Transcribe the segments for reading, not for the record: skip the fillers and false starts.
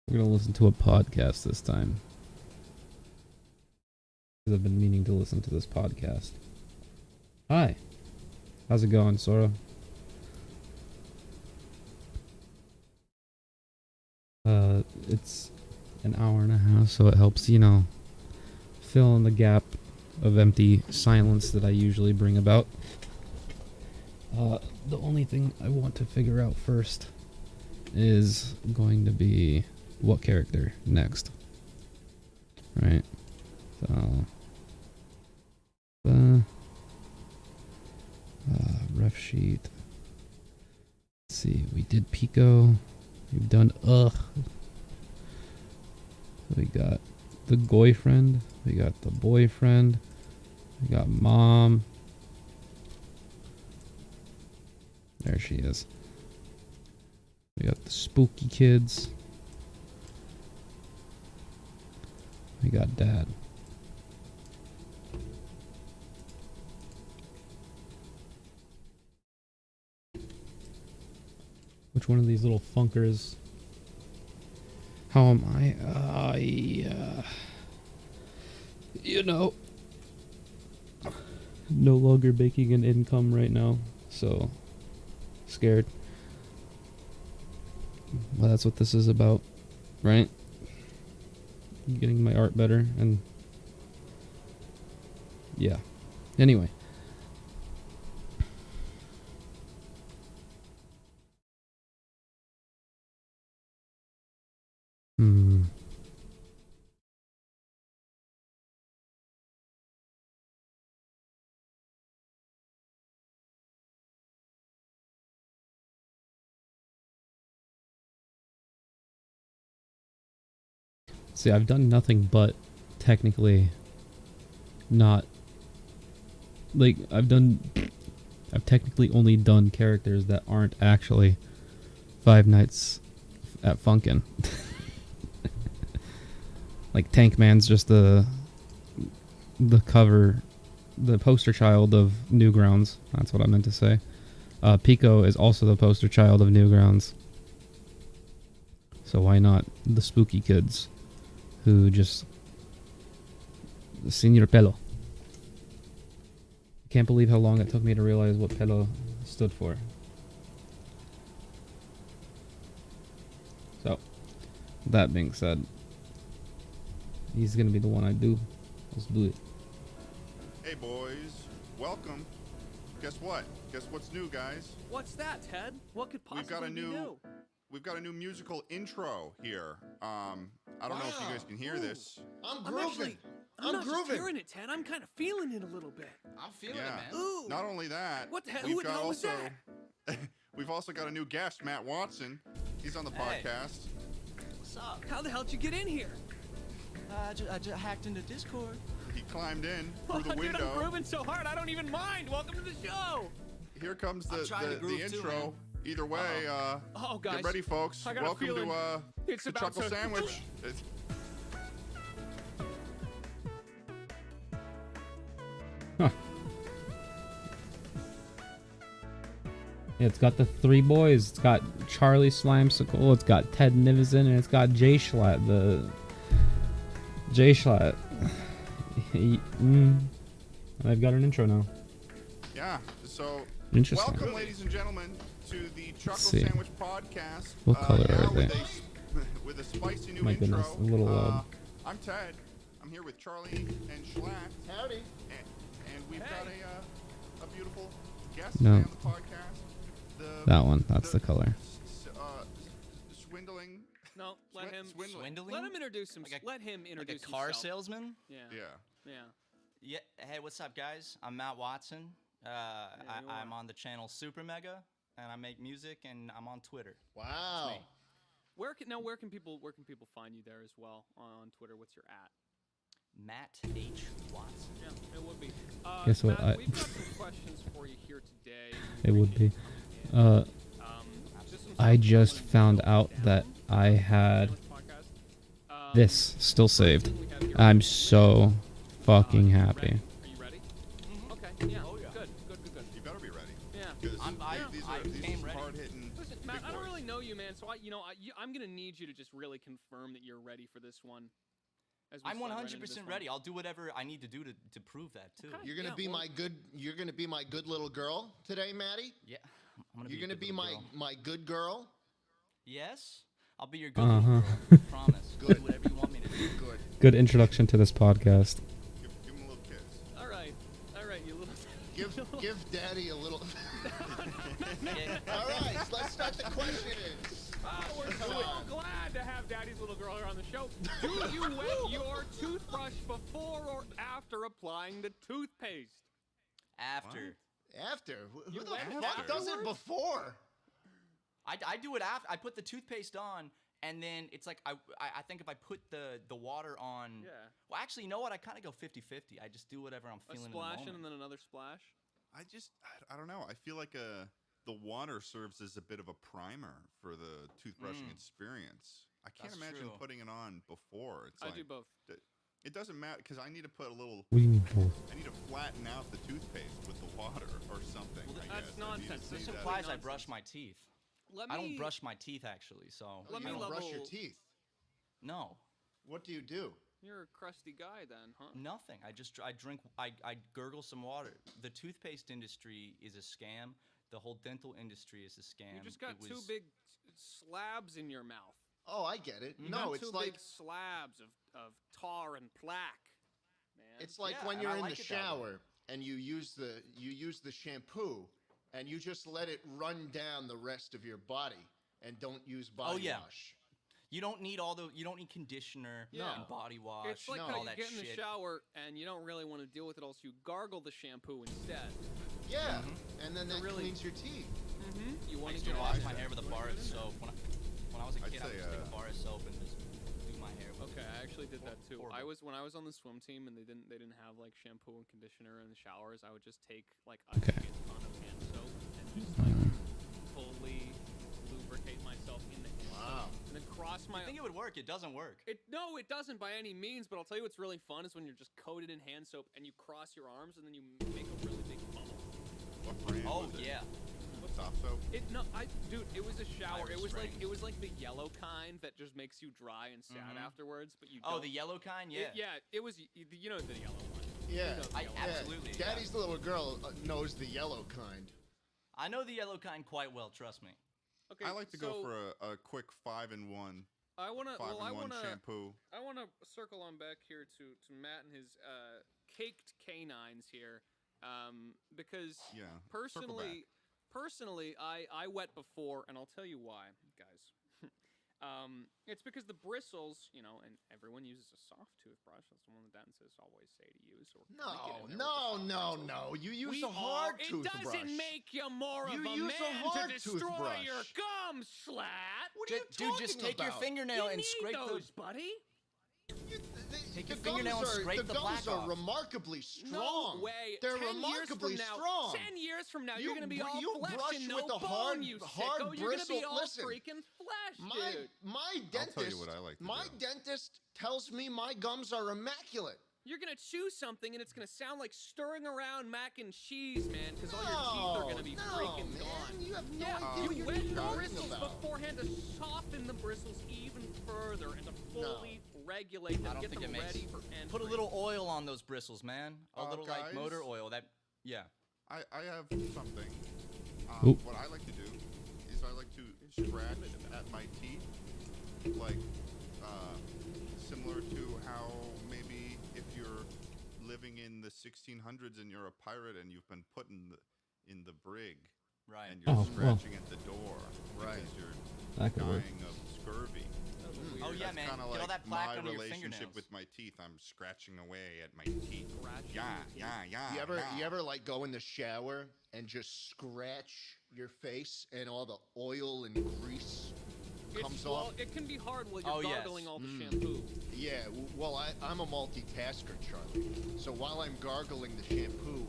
We're gonna listen to a podcast this time. Because I've been meaning to listen to this podcast. Hi. How's it going, Sora? It's an hour and a half, so it helps, you know, fill in the gap of empty silence that I usually bring about. The only thing I want to figure out first is going to be what character next. Right? So, ref sheet. Let's see, we did Pico. We've done We got the boyfriend. We got the boyfriend. We got mom. There she is. We got the spooky kids. We got dad. Which one of these little funkers? How am I? You know, no longer making an income right now, so scared. Well, that's what this is about, right? Getting my art better, and yeah. Anyway. See, I've done nothing but technically not like I've technically only done characters that aren't actually Five Nights at Funkin'. Like Tank Man's just the cover, the poster child of Newgrounds. That's what I meant to say. Pico is also the poster child of Newgrounds. So why not the spooky kids? Who just... Senor Pelo. Can't believe how long it took me to realize what Pelo stood for. So, that being said, he's gonna be the one I do. Let's do it. Hey boys, welcome. Guess what? Guess what's new, guys? What's that, Ted? What could possibly be new? We've got a new musical intro here. I don't know if you guys can hear this. I'm grooving. I'm not just hearing it, Ted. I'm kind of feeling it a little bit. I'm feeling it, man. Ooh. Not only that, What the hell? Who the hell was that? we've also got a new guest, Matt Watson. He's on the podcast. What's up? How the hell did you get in here? I just hacked into Discord. He climbed in through the window. Dude, I'm grooving so hard, I don't even mind. Welcome to the show. Here comes the intro. Too, Either way, guys, get ready, folks. I got Welcome a feeling to it's the about Chuckle to... Sandwich. Yeah, it's got the three boys. It's got Charlie Slimesicle, it's got Ted Nivison, and it's got Jay Schlatt. Jay Schlatt. I've got an intro now. Yeah, so Interesting. welcome, ladies and gentlemen, to the Chuckle Sandwich Podcast. What color are they? With a spicy new My intro. goodness, a little loud. I'm Ted. I'm here with Charlie and Schlatt. Howdy. And we've got a beautiful guest No. today on the podcast. That one. That's the color. Swindling. No, let him... Swindling? Let him introduce himself. Like Let him introduce Like a car himself. salesman? Yeah. Yeah. Yeah. Hey, what's up, guys? I'm Matt Watson. I'm on the channel Super Mega, and I make music, and I'm on Twitter. Wow. Where can people find you there as well on Twitter? What's your at? Matt H. Watson. Yeah, it would be. Guess what? Matt, we've got some questions for you here today. It would be. I just found out that I had this still saved. I'm so fucking happy. Are you ready? Okay. Yeah. Oh, yeah. Good. You better be ready. Yeah. These I are came ready. hard-hitting. Listen, Matt, I don't really know you you, man. So I'm gonna need you to just really confirm that you're ready for this one. As we I'm slide right into 100% this one. ready. I'll do whatever I need to do to prove that too. Okay. You're gonna Yeah, be well- my good. You're gonna be my good little girl today, Maddie. Yeah, I'm gonna You're be a gonna good be little my girl. my good girl. Yes, I'll be your good little girl. Promise. Good. Do whatever you want me to do. Good. Good introduction to this podcast. Give him a little kiss. All right, you little. Give Daddy a little. Yeah. All right, let's start the questions. We're so glad to have Daddy's little girl here on the show. Do you wet your toothbrush before or after applying the toothpaste? After. After. Who You the went fuck does it afterwards? before? I do it after. I put the toothpaste on, and then it's like I think if I put the water on. Yeah. Well, actually, you know what? I kind of go 50-50. I just do whatever I'm A feeling. splash in the and moment. then another splash. I don't know. I feel like the water serves as a bit of a primer for the toothbrushing experience. I can't That's imagine true. putting it on before. It's I like, do both. It doesn't matter because I need to put a little. What do you mean both? I need to flatten out the toothpaste with the water or something. Well, I that's guess. I need to nonsense. see This that. implies I nonsense. brush my teeth. Let I me don't brush my teeth actually, so Let you me don't brush your level- teeth. no, What do you do? You're a crusty guy then, huh? nothing. I drink. I gurgle some water. The toothpaste industry is a scam. The whole dental industry is a scam. You just got It two was- big slabs in your mouth. Oh, I get it. You No, got it's two like big slabs of tar and plaque, man. it's like Yeah, when and you're I in like the it that way. shower and you use the shampoo and you just let it run down the rest of your body and don't use body yeah. wash. You don't need you don't need conditioner Yeah. and body wash. It's like and how all you that get in the shit. shower and you don't really want to deal with it, else you gargle the shampoo instead. Yeah, and then that really- cleans your teeth. Mm-hmm. You I want used to to get wash all my that- hair with a you wanna bar get of in there. soap. When I was a I'd kid, I would say, just take a bar of soap and just do my hair. With Okay, I actually did that too. Horrible. When I was on the swim team and they didn't have like shampoo and conditioner in the showers. I would just take like a Okay. shit ton of hand soap and just like fully lubricate myself in the hand Wow. and then cross my. I think it would work. It doesn't work. No, it doesn't by any means. But I'll tell you what's really fun is when you're just coated in hand soap and you cross your arms and then you make a really big bubble. What brand Oh was it? yeah. Soft soap. Dude, it was a shower. Iris It Springs. was like the yellow kind that just makes you dry and sad Mhm. afterwards. But you Oh, don't. the yellow kind. Yeah. It was you know the yellow one. Yeah. You know the I yellow Yeah. one. Absolutely, yeah. Daddy's little girl knows the yellow kind. I know the yellow kind quite well. Trust me. Okay, I like to go so for a quick 5-in-1 I wanna. Well, I wanna. shampoo. I wanna circle on back here to Matt and his caked canines here, because Yeah. circle back. personally, I wet before, and I'll tell you why, guys. It's because the bristles, and everyone uses a soft toothbrush. That's the one the dentists always say to use. So we're gonna get in there with the soft bristles. No. You use We a hard are- toothbrush. It doesn't make you more You of a use a man hard to destroy toothbrush. your gums, slat. What are you Dude, just talking take your about? fingernail You and need scrape those, buddy. Take the your fingernail and gums are, scrape the the gums plaque are off. remarkably strong. No way. They're 10 remarkably years from now, strong. 10 years from now, You you're gonna be br- all you flesh brush and no with the bone, hard- you hard sicko. You're gonna be bristle- all listen, freaking flesh, My dude. I'll tell you what I like to my do. dentist tells me my gums are immaculate. You're gonna chew something and it's gonna sound like stirring around mac and cheese, man, because all your teeth are gonna be freaking man. gone. You have no Yeah, idea what you you're wet the talking bristles about. beforehand to soften the bristles even further and to fully regulate them, I don't get think them it makes. ready for entry. Put a little oil on those bristles, man. A little like guys? motor oil. That. Yeah. I have something. Ooh. What I like to do is I like to scratch at my teeth, like similar to how maybe if you're living in the 1600s and you're a pirate and you've been put in the brig Right. and you're Oh, well. scratching at the door Right. because you're That could work. dying of scurvy. Oh yeah, That's man. kind of Get like all that plaque my under your relationship fingernails. with my teeth. I'm scratching away at my teeth. Scratching Yeah, your teeth. yeah. You ever like go in the shower and just scratch your face and all the oil and grease comes well, off? it can be hard while you're Oh, yes. gargling all the shampoo. Yeah, well, I'm a multitasker, Charlie. So while I'm gargling the shampoo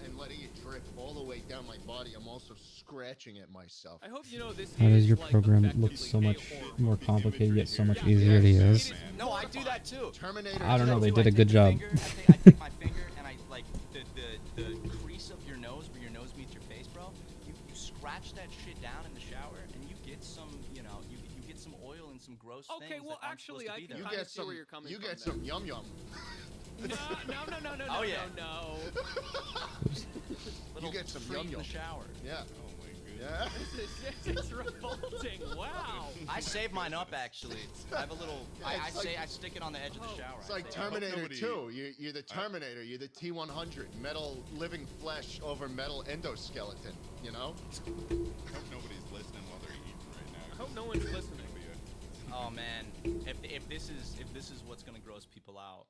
and letting it drip all the way down my body, I'm also scratching at myself. I hope you know this How does is your like program look effectively so a much horror more movie. complicated yet so much Yeah, easier to it use? is No, I do that too. Terminator. I don't know, two. they do. did I a good take my job. finger- I take my finger and I like the crease of your nose where your nose meets your face, bro. You scratch that shit down in the shower, and you get some, you get some oil and some gross things. Okay, well, that aren't actually, supposed I to be can there. kind of see where you're coming You from. get some yum yum. No. Oh, yeah. No. Little get some treat in yum-yum. the shower. Yeah. Oh my goodness. Yeah. It's revolting. Wow. I save mine up actually. I have a little. Yeah, it's I stick it on the edge of the shower. It's like I save it up. Terminator nobody- 2. You're the Terminator. You're the T-100. Metal living flesh over metal endoskeleton. You know? I hope nobody's listening while they're eating right now. I hope no one's listening. Oh man, if this is what's gonna gross people out,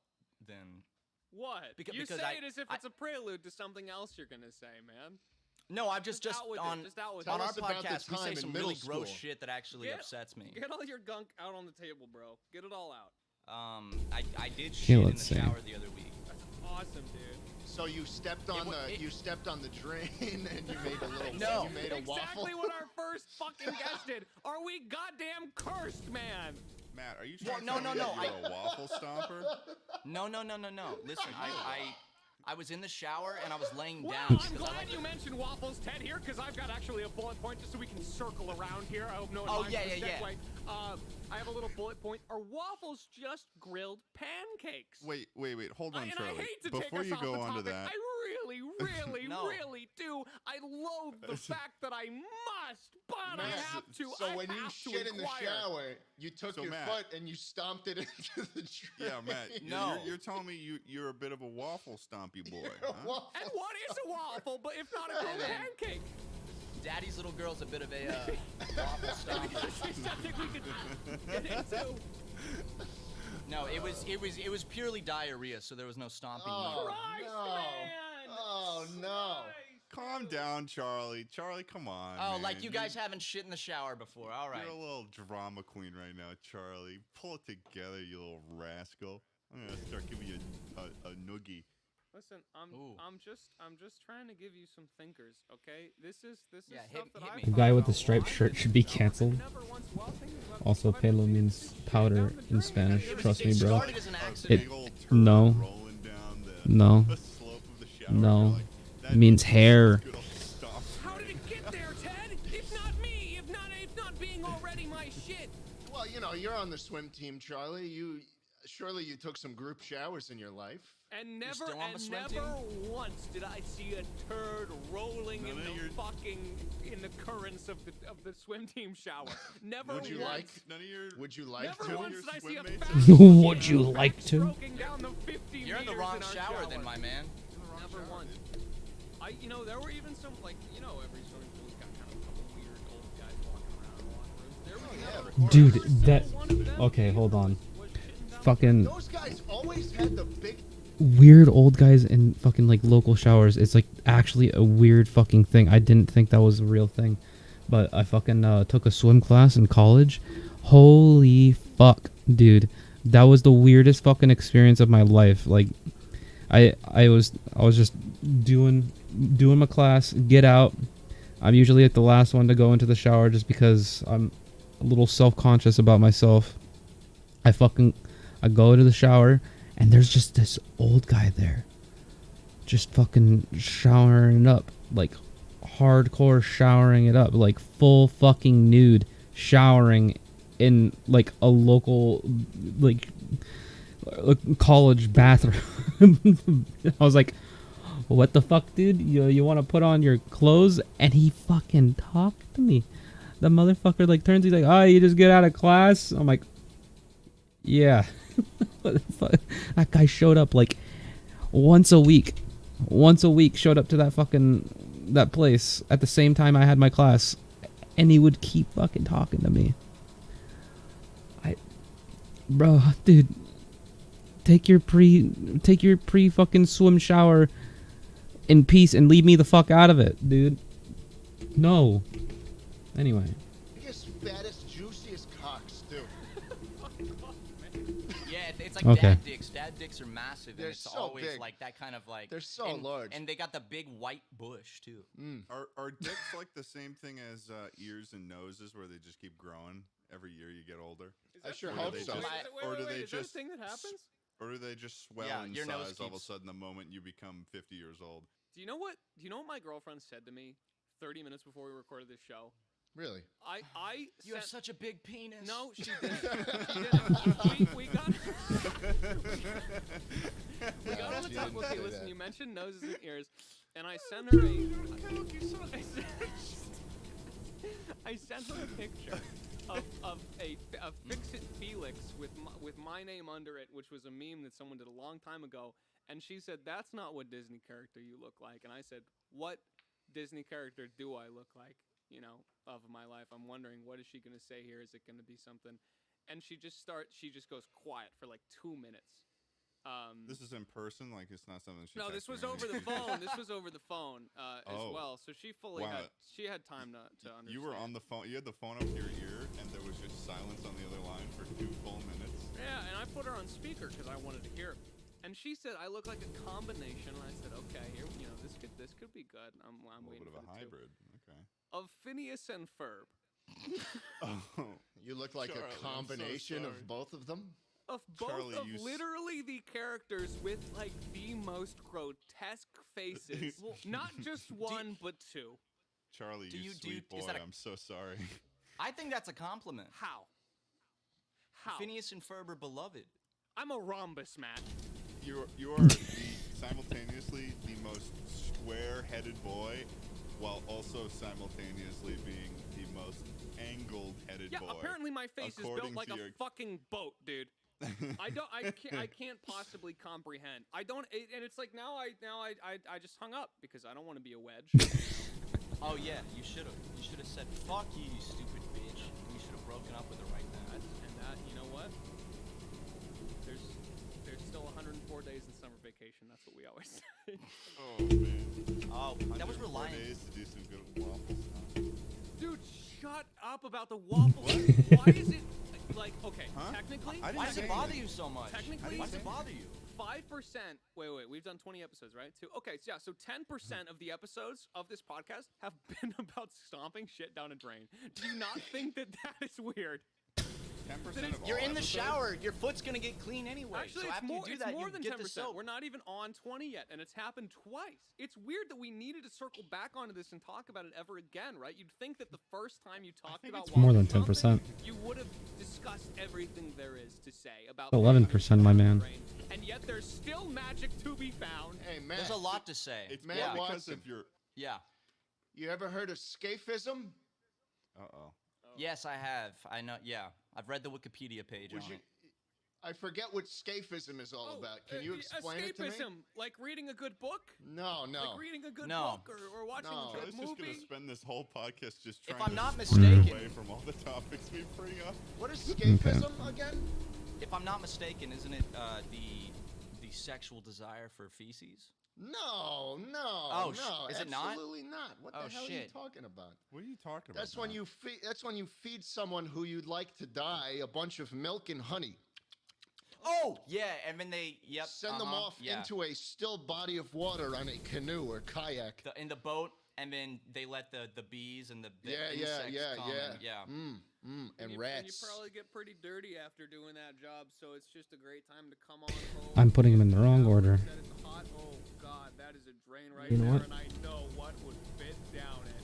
then What? Because- You because say I- it as if it's a prelude to something else you're gonna say, man. no, I've just out with it, on just out with on it. our Tell us about the podcast we time say in some middle really gross school. shit that actually upsets me. Get all your gunk out on the table, bro. Get it all out. I did shit in the let's see. shower the other week. That's awesome, dude. So you stepped on you stepped on the drain and you made a little No. you made a waffle. Exactly what our first fucking guest did. Are we goddamn cursed, man? Matt, are you Well, trying no, to no, tell no, me that you're a waffle stomper? No. Listen, I was in the shower and I was laying Well, down. I'm 'cause I glad like you mentioned waffles, Ted, here, because I've got actually a bullet point just so we can circle around here. I hope no one Oh, minds yeah, the yeah, segue. I have a little bullet point. Are waffles just grilled pancakes? Wait. Hold on, And Charlie. I hate to Before take us you off go the on to topic. that, I really, No. really do. I loathe the fact that I must, but I Matt, have to. So I when you have to shit in the inquire. shower, you took So, your Matt- foot and you stomped it into the drain. yeah, Matt, No. you're telling me you're a bit of a waffle stompy boy, A huh? waffle And what is a waffle, but if not a grilled man. pancake? Daddy's little girl's a bit of a waffle stomper. It's something we could get into. No, it was purely diarrhea, so there was no stomping. Oh, Christ, no. man! Oh, no. Calm down, Charlie. Charlie, come on. Oh, man. like you guys haven't shit in the shower before. All right. You're a little drama queen right now, Charlie. Pull it together, you little rascal. I'm gonna start giving you a noogie. Listen, Ooh. I'm just trying to give you some thinkers, okay? This is Yeah, stuff hit that me. I've The guy thought with the about striped why shirt this should be is so. I canceled. never once well thinking about Also, this, palo but means shit powder down the in drain. Spanish. It Trust me, bro. started as an accident. It- Big old turd no. rolling down the No. slope of the shower. No. You're like, that Means hair. good old stuff. How did it get there, Ted? If not me, if not being already my shit. Well, you know, you're on the swim team, Charlie. Surely you took some group showers in your life. And never, still on the swim never once did I see a turd rolling None in of the your- in the currents of the swim team shower. Never Would you once. like? None of your. Would you like Never to? once Your did I see a swim fat mates? Would kid you like to? backstroking down the 50 You're in the meters wrong in our shower then, my man. Never once. There were even some, like, every swimming pool's got kind of a couple weird old guys walking around in the locker room. There was Dude, every single that- one of them okay, was hold on. shitting down Fucking Those guys always had the big. weird old guys in fucking like local showers. It's like actually a weird fucking thing. I didn't think that was a real thing, but I fucking took a swim class in college. Holy fuck, dude, that was the weirdest fucking experience of my life. Like, I was just doing my class, get out. I'm usually like the last one to go into the shower just because I'm a little self-conscious about myself. I go to the shower. And there's just this old guy there. Just fucking showering it up. Like, hardcore showering it up. Like, full fucking nude. Showering in, like, a local, like, college bathroom. I was like, what the fuck, dude? You want to put on your clothes? And he fucking talked to me. The motherfucker, like, turns, he's like, oh, you just get out of class? I'm like, yeah. What the fuck? That guy showed up like once a week showed up to that place at the same time I had my class, and he would keep fucking talking to me. Bro, dude, take your pre fucking swim shower in peace and leave me the fuck out of it, dude. No. Anyway. Biggest, fattest, juiciest cocks, too. Yeah, it's like Okay. dad dicks. Dad dicks are massive, They're and it's so always big. like that kind of like. They're so and, large. and they got the big white bush too. Are dicks like the same thing as ears and noses, where they just keep growing every year you get older? I sure Or do hope they so. just- or do they is that a just thing that happens? Or do they just swell Yeah, in your nose size all of a keeps- sudden the moment you become 50 years old? Do you know what my girlfriend said to me 30 minutes before we recorded this show. Really? You have such a big penis. No, she didn't. She didn't. We got on the top. Okay, listen, you mentioned noses and ears, and I sent her I sent her a picture of a Fix-It Felix with my name under it, which was a meme that someone did a long time ago, and she said, "That's not what Disney character you look like." And I said, "What Disney character do I look like, of my life? I'm wondering, what is she going to say here? Is it going to be something?" And she just goes quiet for like 2 minutes. This is in person, like it's not something she. No, this was texted me. over the phone. This was over the phone as well. So she fully Wow. had time to understand. You were on the phone. You had the phone up to your ear, and there was just silence on the other line for 2 full minutes. Yeah, and I put her on speaker because I wanted to hear it. And she said I look like a combination. And I said, okay, here, this could be good. I'm A little waiting bit of for a the hybrid. Okay. of Phineas and Ferb. Oh. You look like Charlie, a I'm so combination sorry. of both of them? Of both Charlie, of you literally the characters with like the most grotesque faces. Not just one, but 2. Charlie, you sweet boy. I'm so sorry. I think that's a compliment. How? Phineas and Ferb are beloved. I'm a rhombus, Matt. You are simultaneously the most square-headed boy, while also simultaneously being the most angled-headed boy. Yeah, apparently my face is built according like to a your- fucking boat, dude. I can't possibly comprehend. And it's like now I just hung up because I don't want to be a wedge. Oh yeah, you should have. You should have said, "Fuck you, you stupid bitch." And you should have broken up with her right then. And that, you know what? There's still 104 days in summer vacation. That's what we always say. Oh man. Oh, that was 104 Reliant. days to do some good waffles. Huh? Dude, shut up about the waffles. Why is it like okay? Huh? Technically, I didn't Why does say it bother anything. you so much? Technically- Why does it bother you? 5%. Wait. We've done 20 episodes, right? Okay, so yeah. So 10% of the episodes of this podcast have been about stomping shit down a drain. Do you not think that is weird? 10% of all You're in the episodes? shower. Your foot's gonna get clean anyway. Actually, so it's after more, you do it's that, more you than get the 10%. soap. We're not even on 20 yet, and it's happened twice. It's weird that we needed to circle back onto this and talk about it ever again, right? You'd think that the first time you talked think about it's more than waffle stomping, 10%. you would have discussed everything there is to say about 11%, my man. And yet there's still magic to be found. Hey, Matt. There's a lot to say. It's Matt more yeah. because Watson. of your. Yeah. You ever heard of scaphism? Uh-oh. Yes, I have. I know. Yeah, I've read the Wikipedia page Would on you, it. I forget what scaphism is all about. Can you explain it to me? Escapism, like reading a good book? No. Like reading a good No. book or watching No. a Charlie's good just movie? gonna spend this whole podcast just If trying I'm to not steer mistaken- away from all the topics we bring up. What is scaphism again? If I'm not mistaken, isn't it the sexual desire for feces? No. Oh, no. is it not? Absolutely not. What the Oh, hell are you shit. talking about? What are you talking about? That's when Matt? you feed. That's when you feed someone who you'd like to die a bunch of milk and honey. Oh, yeah, and then they Send them off yeah. into a still body of water on a canoe or kayak. in the boat, and then they let the bees and the Yeah. insects come and, And And you rats. probably get pretty dirty after doing that job, so it's just a great time to come on home. I'm putting them in the wrong order. Set it hot. Oh God, that is a drain right You know there, what? and I know what would fit down it.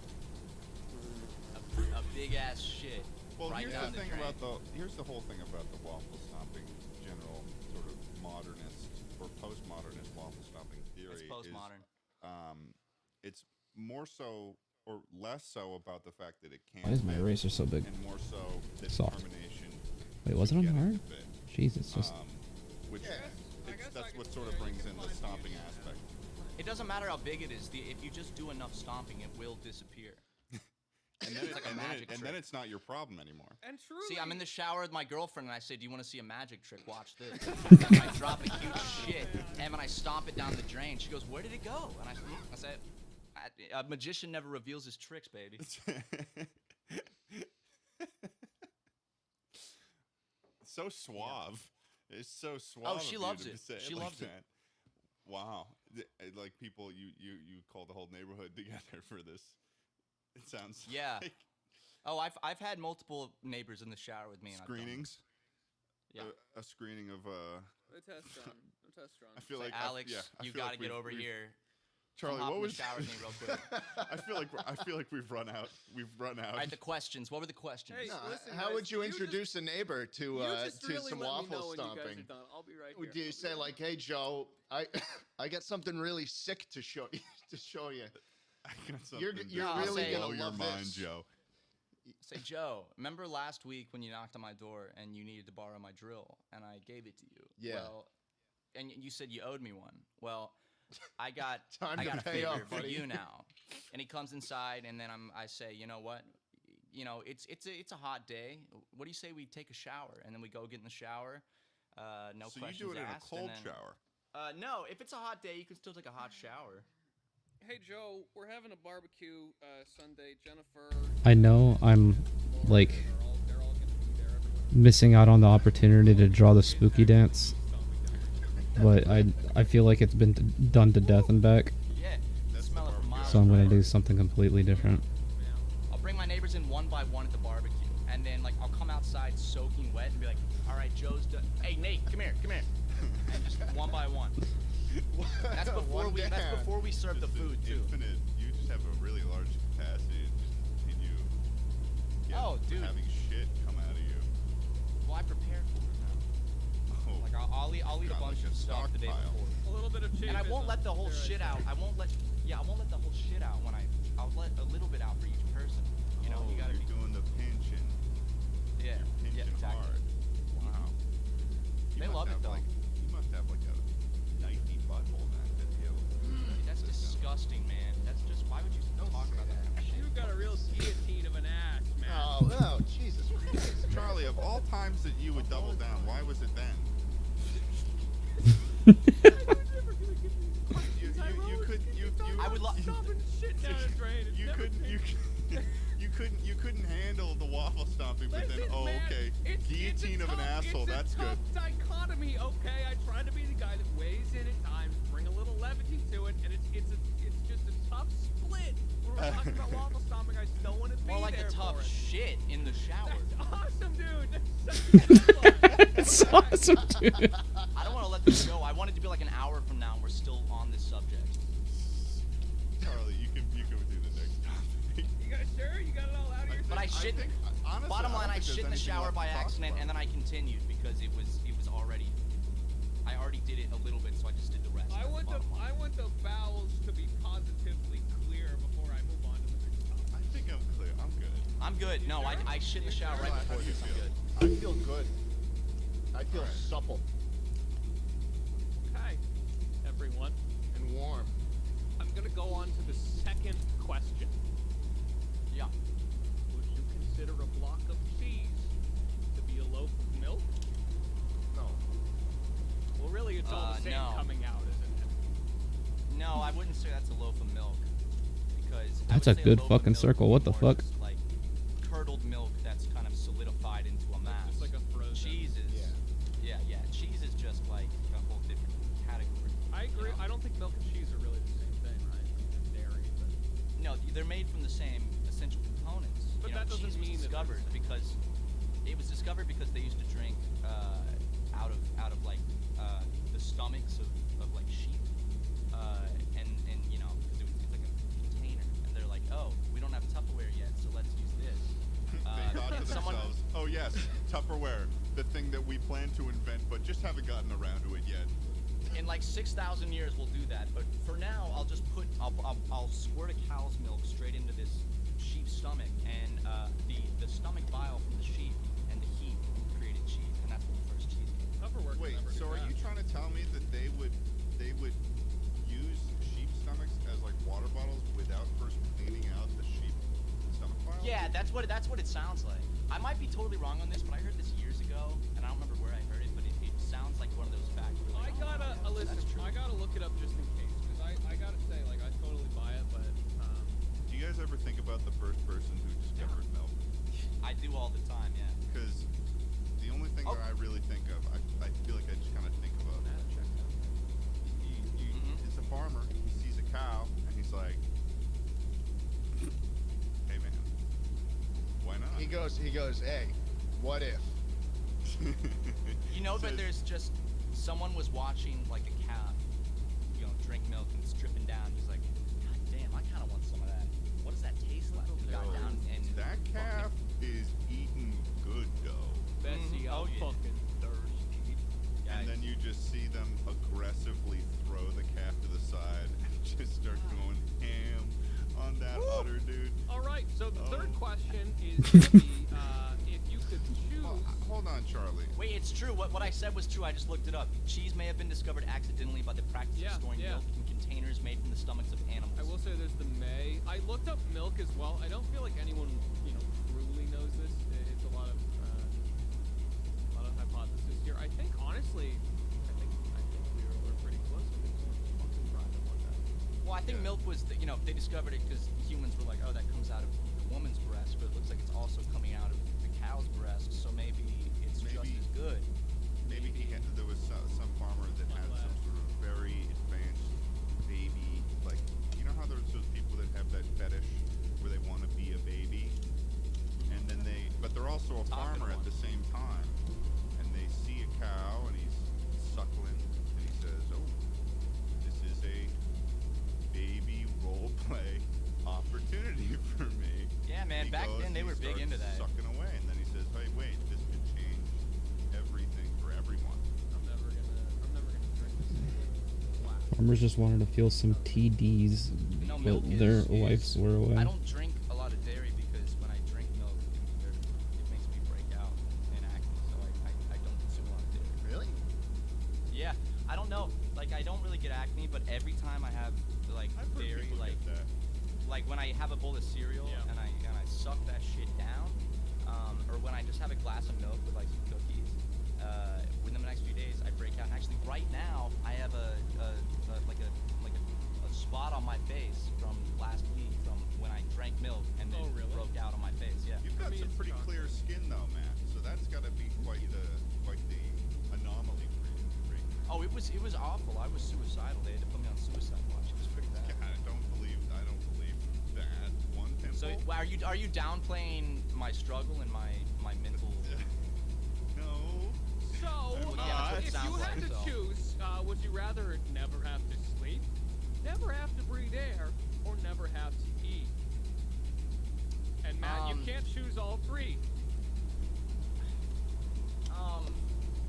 a big ass shit. Well, right here's down the thing drain. about here's the whole thing about the waffle stomping general sort of modernist or postmodernist waffle stomping theory. It's postmodern. It's more so or less so about the fact that it can't. Why is my fit, eraser so big? and more so the Soft. determination. Wait, was it to on get hard? to fit. Jesus, just Which Yeah. that's what sort of brings in the stomping aspect. It doesn't matter how big it is. If you just do enough stomping, it will disappear. And then, It's like a magic and trick. then it's not your problem anymore. And truly, See, I'm in the shower with my girlfriend, and I say, "Do you want to see a magic trick? Watch this." And I drop a huge shit, and when I stomp it down the drain, she goes, "Where did it go?" And I said, "A magician never reveals his tricks, baby." So suave. It's so suave. Oh, she of you loves to it. say She like loves it. that. Wow. Like people, you call the whole neighborhood together for this. It sounds Yeah. like Oh, I've had multiple neighbors in the shower with me. And I've done screenings. Yeah. A screening of a test run. A test run. I feel Say, like Alex, I you feel got to like get over here. Charlie, hop what in the was shower with me real quick. I feel like we've run out. We've run out. All right, the questions. What were the questions? Hey, No, listen, how guys, would you you just- introduce a neighbor to You just really some let me know waffle when you guys stomping? are done. I'll be right Would here. you say like, "Hey Joe, I I got something really sick to show you to show you." I got something You're I'll really say- gonna blow your love mind, this. Joe. Say, Joe, remember last week when you knocked on my door and you needed to borrow my drill and I gave it to you? Yeah. Well, and you said you owed me one. Well, I got Time I to got a pay favor up, for buddy. you now. And he comes inside and then I say, you know what? You know, it's a hot day. What do you say we take a shower and then we go get in the shower? No So you questions do it in a asked, and cold then- shower. No, if it's a hot day, you can still take a hot shower. Hey Joe, we're having a barbecue Sunday. Jennifer, I know I'm like they're all gonna be there. Everyone. missing out on the opportunity to draw the spooky dance, but I feel like it's been done to death and back, Yeah, That's the smell it from barbecue. miles so I'm gonna away. do something completely different. I'll bring my neighbors in one by one at the barbecue, and then like I'll come outside soaking wet and be like, "All right, Joe's done. Hey Nate, come here, and just one by one." That's before we serve the Just an food too. Infinite. You just have a really large capacity to just continue. Oh, dude. Having shit come out of you. Well, I prepared for it now. Oh, Like I'll eat a Got bunch like of a stuff the day stockpile. before, A little bit of and I won't let the whole There I shit say. out. I won't let the whole shit out when I'll let a little bit out for each person. You know, you gotta you're be doing the pinching. yeah, Pinching exactly. hard. Wow. You They must love it, have, though. Like, you must have like a knifey butthole, man. To be able to That's disgusting, man. That's just why would you talk about that kind of shit? You've got a real guillotine of an ass, man. Oh, Jesus Christ. Charlie, of all times that you would double down, why was it then? I would love. Shit down his drain. It's You never couldn't, you couldn't handle the waffle stomping, but then, Listen, oh, man, okay, it's guillotine a of an tough- asshole, it's that's a good. tough dichotomy, okay? I try to be the guy that weighs in at times, bring a little levity to it, and it's just a tough split. When we're talking about waffle stomping, I still want to be More like there a tough for it. shit in the shower. That's awesome, dude. That's such a good one. It's awesome, dude. I don't want to let this go. I want it to be like an hour from now and we're still on this subject. Charlie, you can do the next topic. You guys sure? You got it all out of your But I shit. think, honestly, Bottom line, don't I think there's shit in the anything shower left by to talk accident, about. and then I continued because it was already. I already did it a little bit, so I just did the rest. I That's want the bottom line. I want the bowels to be positively clear before I move on to the next topic. I think I'm clear. I'm good. I'm good. No, I shit in the shower right How before do you this. I'm feel? good. I feel good. I feel Alright. supple Okay, everyone. and warm. I'm gonna go on to the second question. Yeah. Would you consider a block of cheese to be a loaf of milk? No. Well, really, it's all the same No. coming out, isn't it? No, I wouldn't say that's a loaf of milk because I That's would a say good loaf of fucking milk circle. would What be the more fuck? just like curdled milk that's kind of solidified into a mass. Just like a frozen. Cheese is yeah. Cheese is just like a whole different category. I you agree. know? I don't think milk and cheese are really the same thing, right? Dairy, but No, they're made from the same essential components. But you know, that doesn't cheese was mean that discovered it's- because they used to drink out of like the stomachs of like sheep, and you know, because it's like a container, and they're like, oh, we don't have Tupperware yet, so let's use this. They thought to someone- themselves, oh yes, Tupperware, the thing that we plan to invent but just haven't gotten around to it yet. In like 6,000 years, we'll do that. But for now, I'll squirt a cow's milk straight into this sheep's stomach, and the stomach bile from the sheep and the heat created cheese, and that's when the first cheese came. Tupperware can Wait, never so do are that. you trying to tell me that they would use sheep stomachs as like water bottles without first cleaning out the sheep stomach file? Yeah, that's what it sounds like. I might be totally wrong on this, but I heard this years ago, and I don't remember where I heard it, but it sounds like one of those facts. Where I like, oh, gotta yeah, listen. that's true. I gotta look it up just in case, because I gotta say, like, I totally buy it, but Do you guys ever think about the first person who discovered milk? I do all the time, yeah. Because the only thing Oh. that I really think of, I feel like I just kind of think of a. It's a farmer. He sees a cow and he's like, "Hey man, why not?" He goes, hey, what if? You know, but Says- there's just someone was watching like a calf, you know, drink milk and it's dripping down. He's like, God damn, I kind of want some of that. What does that taste like? And he got Yo, down and that calf is eating good dough. Bessie, Oh, I'm yeah. fucking thirsty. Yeah, And then you just see them aggressively throw the calf to the side and just start going ham on that udder, dude. All right, so the third Oh. question is gonna be if you could choose. Oh, hold on, Charlie. wait, it's true. What I said was true. I just looked it up. Cheese may have been discovered accidentally by the practice Yeah, of storing yeah. milk in containers made from the stomachs of animals. I will say there's the May. I looked up milk as well. I don't feel like anyone, truly knows this. It's a lot of hypothesis here. I think honestly, I think we're pretty close. I think someone's fucking driving one that. Well, I think Yeah. milk was, they discovered it because humans were like, oh, that comes out of the woman's breast, but it looks like it's also coming out of the cow's breast, so maybe it's just Maybe- as good. Maybe there was some farmer that had some sort of very advanced baby, like, you know how there's those people that have that fetish where they want to be a baby, and then but they're also a Talking farmer at one. the same time, and they see a cow and he's suckling, and he says, "Oh, this is a baby role play opportunity for me." Yeah, man, He back goes, then they he were big starts into that. Sucking away, and then he says, "Hey, wait, this could change everything for everyone." I'm never gonna drink this. Wow. Farmers just wanted to feel some TDs, No, but milk their is- wives were away. I don't drink a lot of dairy because when I drink milk, it makes me break out in acne, so I don't consume a lot of dairy. Really? Yeah, I don't know. Like, I don't really get acne, but every time I have, like, I've heard dairy, people like, get that. like when I have a bowl of cereal Yeah. and I suck that shit down, or when I just have a glass of milk with like some cookies, within the next few days I break out. And actually, right now I have a spot on my face from last week from when I drank milk and then Oh, really? broke out on my face. Yeah. You've got mean, some it's pretty chocolate. clear skin though, Matt. So that's got to be quite the anomaly for you. Oh, it was awful. I was suicidal. They had to put me on suicide watch. It was pretty bad. I don't believe that one pimple. So are you downplaying my struggle and my mental? No. So, I'm not. if you Sounds had like to so. choose, would you rather never have to sleep, never have to breathe air, or never have to eat? And Matt, you can't choose all three.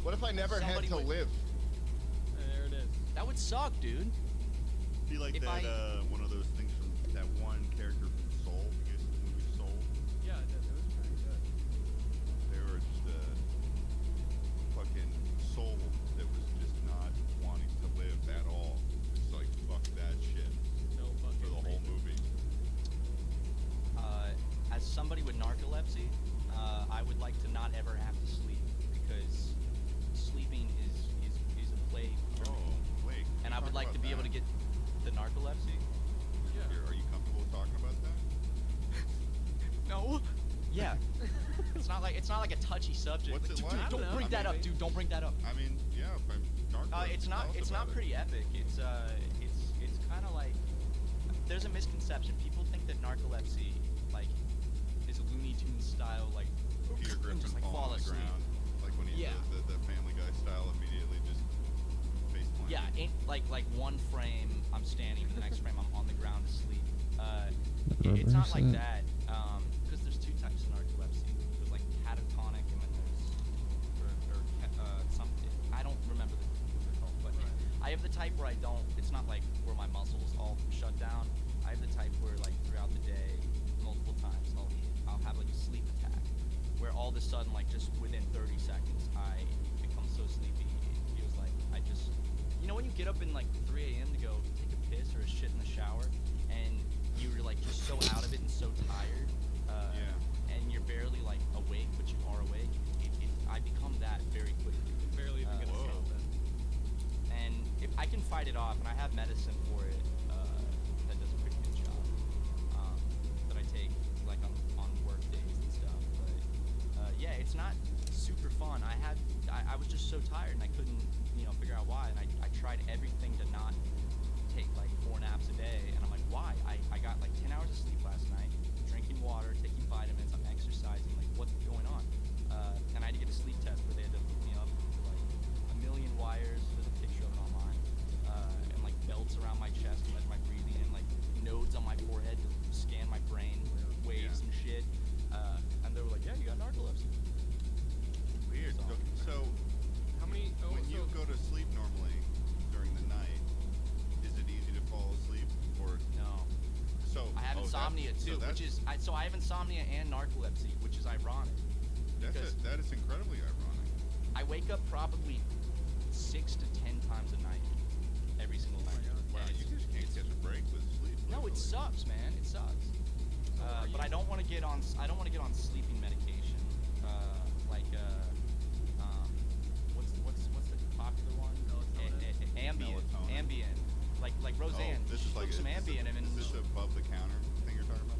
What if I never had Somebody to would- live? There it is. That would suck, dude. Be like If that I- one of those things from that one character from Soul. You guys know the movie Soul? Yeah, it was pretty good. They were just a fucking soul that was just not wanting to live at all. It's like fuck that shit No fucking for the whole reason. movie. As somebody with narcolepsy, I would like to not ever have to sleep because sleeping is a plague for me. Oh, wait. can And we I would talk like to about be able to that? get the narcolepsy. Yeah. Are you comfortable talking about that? No. Yeah. it's not like a touchy subject. What's Like, it dude, like? don't I don't bring know, that up, maybe. dude. Don't bring that up. I mean, yeah, if I'm narcolepsy, It's tell not us about it. pretty epic. It's kind of like there's a misconception. People think that narcolepsy like is a Looney Tunes style like Peter and Griffin just like fall fall on the asleep. ground, like when he Yeah. does the Family Guy style, immediately just face plant. Yeah, like one frame I'm standing, and the next frame I'm on the ground asleep. It's not like Reverse that, because there's two types of narcolepsy. There's like catatonic, and then there's something. I don't remember what they're called, but I have the type where I don't. It's not like where my muscles all shut down. I have the type where like throughout the day, multiple times, I'll have like a sleep attack, where all of a sudden, like just within 30 seconds, I become so sleepy. It feels like I just, when you get up in like 3 a.m. to go take a piss or a shit in the shower, and you're like just so out of it and so tired, Yeah. and you're barely like awake, but you are awake. I become that very quickly. Barely even gonna Whoa. solve it. And if I can fight it off, and I have medicine for it, that does a pretty good job, that I take like on work days and stuff. But yeah, it's not super fun. I was just so tired and I couldn't figure out why. And I tried everything to not take like 4 naps a day. And I'm like, why? I got like 10 hours of sleep last night, drinking water, taking vitamins, I'm exercising. Like, what's going on? And I had to get a sleep test where they had to hook me up to like a million wires. There's a picture of it online, and like belts around insomnia too, So which is so I have insomnia and narcolepsy, which is ironic. Because that is incredibly ironic. I wake up probably 6 to 10 times a night, every single night. Wow, And you just can't catch a break with sleep. no, it literally. sucks, man. It sucks. But I don't want to get on. I don't want to get on sleeping medication. Like what's the popular one? Ambien. Melatonin. Ambien. Like Roseanne. Oh, this she is like took some Ambien and is this above the counter thing you're talking about?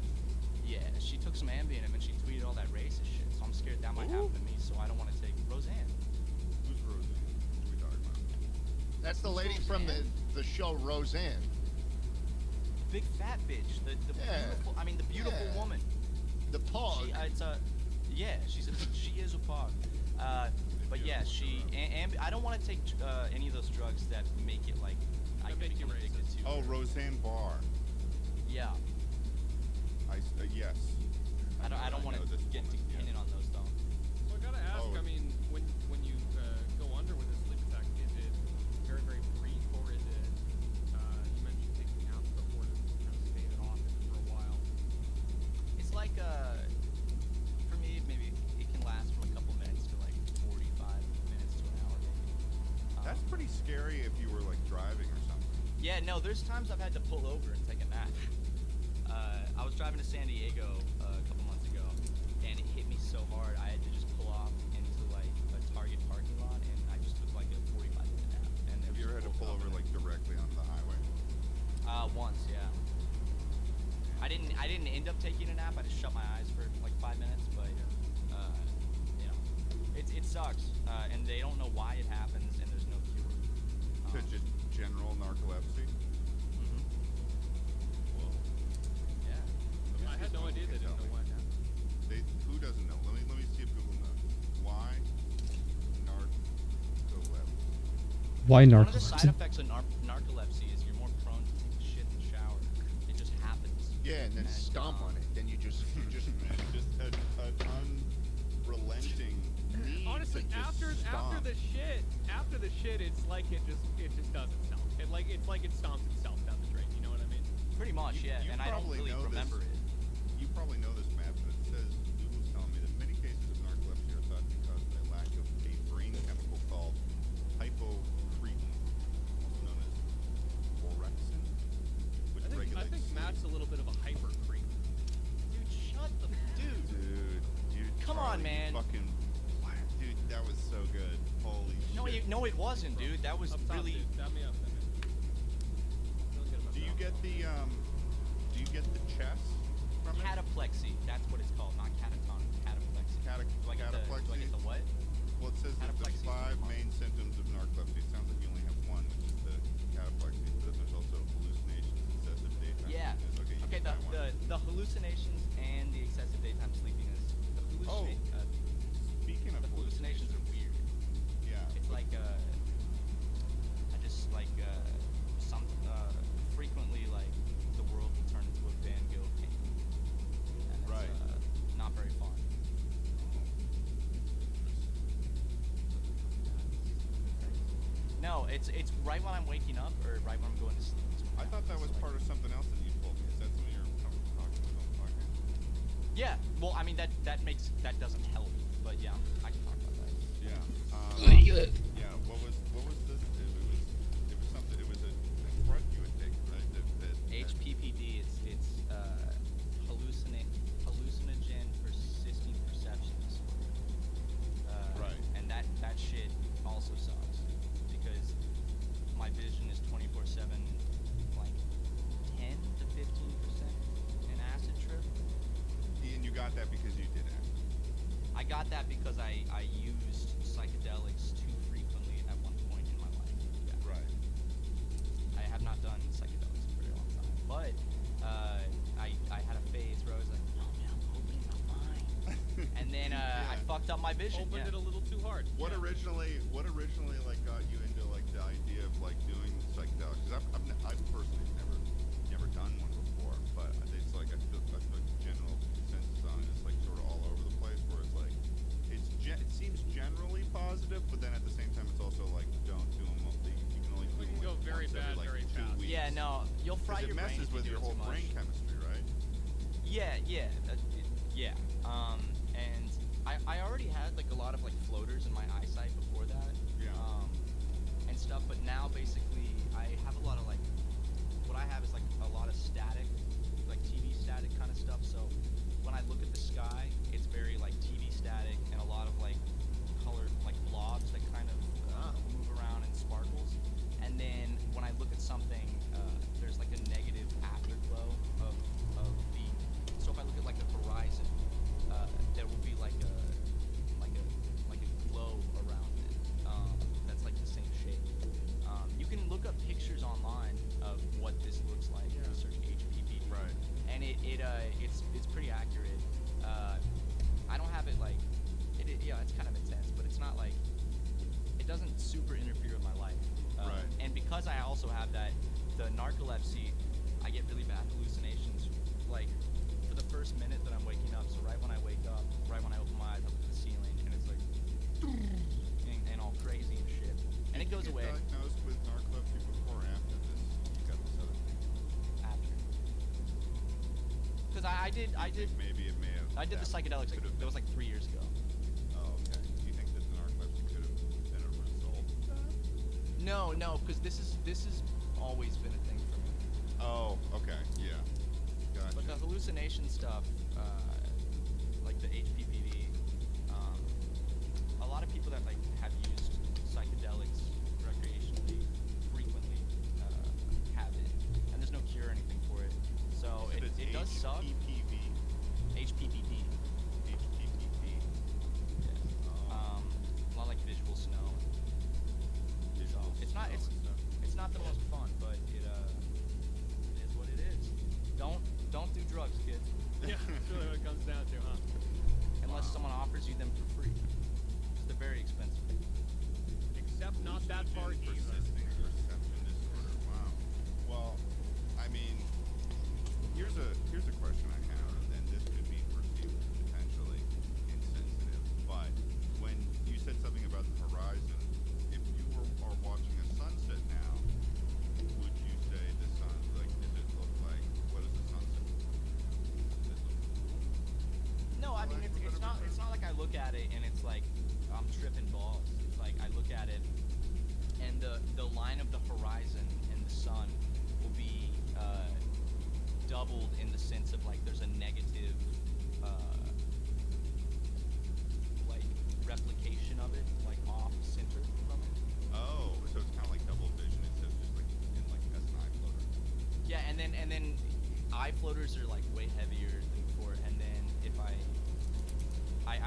yeah, she took some Ambien and then she tweeted all that racist shit. So I'm scared that might happen to me. So I don't want to take Roseanne. Who's Roseanne? What are we talking about? That's the lady from the show Roseanne. The big fat bitch. The Yeah. beautiful. I mean the beautiful Yeah. woman. The pog. She is a pog. But yeah, I don't want to take any of those drugs that make it like I That could make you become addicted to. Oh, Roseanne Barr. Yeah. Yes. I don't want to know this get woman, dependent on those though. So I gotta ask. Oh, I mean, when you go under with a sleep attack, is it very very brief, or is it? You mentioned taking naps before to kind of stave it off for a while. It's like for me maybe it can last from a couple minutes to like 45 minutes to an hour maybe. That's pretty scary if you were like driving or something. Yeah, no, there's times I've had to pull over and take a nap. I was driving to San Diego a couple months ago, and it hit me so hard I had to just pull off into like a Target parking lot, and I just took like a 45-minute nap. And Have you ever had to pull over like directly onto the highway? Once, yeah. I didn't end up taking a nap. I just shut my eyes for like 5 minutes, but you know, it sucks, and they don't know why it happens, and there's no cure. To just general narcolepsy? Mhm. Whoa. Yeah. I had no idea they didn't know what happened. Who doesn't know? Let me see if Google knows. Why narcolepsy? Why One of the side narcolepsy? effects of narcolepsy is you're more prone to take a shit in the shower. It just happens. Yeah, and then And, stomp on it. Then you just Just an unrelenting need Honestly, to just after stomp. the shit, it's like it just does itself. It's like it stomps itself down the drain. You know what I mean? Pretty much, You- yeah. you And I don't probably really know remember this. it. You probably know this, Matt, but it says Google's telling me that many cases of narcolepsy are thought to be caused by lack of a brain chemical called hypocretin, also known as orexin, which I regulates think sleep. Matt's a little bit of a hyper creep. Dude, shut the dude. Dude, Come on, Charlie, man. Fucking, dude, that was so good. Holy shit. No, it wasn't, dude. That was Up top, really. dude. Dab me up. Feeling good about Do you that. get the chess from it? Cataplexy. That's what it's called, not catatonic. Cataplexy. Do I get the what? Well, it says that the Cataplexy is 5 the main symptoms of narcolepsy. It sounds like you only have one, which is the cataplexy. But there's also hallucinations, excessive daytime Yeah. sleepiness. Okay, you Okay, get that one. the hallucinations and the excessive daytime sleepiness. Oh, Speaking of the hallucinations are weird. yeah. It's like I just like frequently like the world will turn into a Van Gogh painting, and it's Right. not very fun. No, it's right when I'm waking up or right when I'm going to sleep. is when I it thought that was happens. part of something else that you told me. Is that some of your talking about? Yeah, well, I mean that doesn't help, but yeah, I can talk about that. Yeah. Yeah. What was this? It was something. It was a drug you would take, right? That HPPD, it's hallucinogen persisting perception disorder. Right. And that shit also sucks because my vision is 24/7, like 10 to 15% an acid trip. And you got that because you did it. I got that because I used psychedelics too frequently at one point in my life. Yeah. Right. I have not done psychedelics in a very long time, but I had a phase where I was like, no man, I'm opening my mind, and then I fucked up my vision. Opened Yeah. it a little too hard. What Yeah. originally like got you into like the idea of like doing psychedelics? Because I've personally never done one before, but it's like I feel like the general consensus on it is like sort of all over the place. Where it's like it seems generally positive, but then at the same time it's also like don't do them. You can only do It can them go like very once bad every, like, very 2 fast. weeks. Yeah, no, you'll fry 'Cause your it brain messes if you with do your it too whole much. brain chemistry, right? Yeah. And I already had like a lot of like floaters in my eyesight before that. Yeah. And stuff, but now basically I have a lot of like, what I have is like a lot of static, like TV static kind of stuff. So when I look at the sky, it's very like TV static and a lot of like color, like blobs that kind of move around and sparkles. And then when I look at something, there's like a negative afterglow of the. So if I look at like the horizon, there will be like a glow around it. That's like the same shape. You can look up pictures online of what this looks like. Yeah. Search HPPD. Right. And it's pretty accurate. I don't have it like yeah, it's kind of intense, but it's not like it doesn't super interfere with my life. Right. And because I also have the narcolepsy, I get really bad hallucinations. Like for the first minute that I'm waking up, so right when I wake up, right when I open my eyes, I look at the ceiling and it's like and all crazy and shit. And it goes Did you away get diagnosed with narcolepsy before or after this? You got this other thing. after. Because I did Maybe it may have. I did the that psychedelics. could have That was been- like 3 years ago. Oh, okay. Do you think that the narcolepsy could have been a result of that? No, because this has always been a thing for me. Oh, okay. Yeah. Gotcha. But the hallucination stuff, like the HPPD, a lot of people that like have used psychedelics recreationally frequently have it, and there's no cure or anything for it. So You said it's it does suck. HPPV. HPPD. HPPV. Yeah. Oh. A lot like visual snow. Visual It's not snow it's and stuff. it's not the most fun, but it is what it is. Don't do drugs, kids, Yeah, that's really what it comes down to, huh? unless Wow. someone offers you them for free. 'Cause they're very expensive. Except not that part Hallucinogen either. persisting perception disorder. Wow. Well, I mean, here's a question I have, and this could be perceived as potentially insensitive, but when you said something about the horizon, if you are watching a sunset now, would you say the sun, like, does it look like, what does the sunset look like? Does it look cool? No, I mean Like, it's not like I look at it and it's like I'm tripping balls. It's like I look at it and the line of the horizon and the sun will be doubled in the sense of like there's a negative like replication of it, like off center from it. Oh, so it's kind of like double vision instead of just like in like S&I floater. Yeah, and then eye floaters are like way heavier than before, and then if I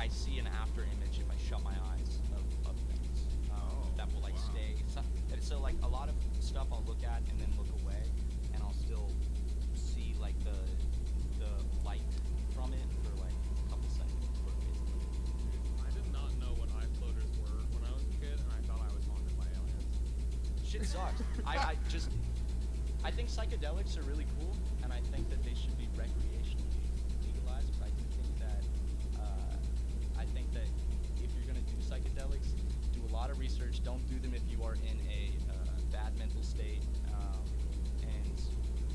see an after image if I shut my eyes of things that will like wow. stay. So like a lot of stuff I'll look at and then look away, and I'll still see like the light from it for like a couple seconds. I did not know what eye floaters were when I was a kid, and I thought I was haunted by aliens. Shit sucks. I think psychedelics are really cool, and I think that they should be recreationally legalized. But I think that if you're gonna do psychedelics, do a lot of research. Don't do them if you are in a bad mental state, and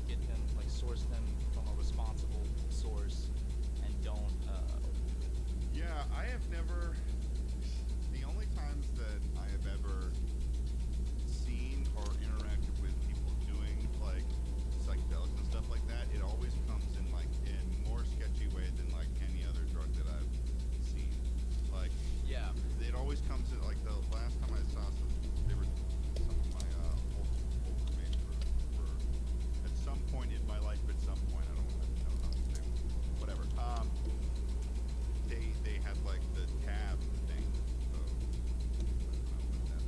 get them like source them from a responsible source, and don't. Yeah, I have never. The only times that I have ever seen or interacted with people doing like psychedelics and stuff like that, it always comes in like in more sketchy way than like any other drug that I've seen. Like Yeah. it always comes in like the last time I saw some. They were some of my old roommates were at some point in my life. At some point, I don't know how to say whatever. They had like the tab thing. So I don't know what that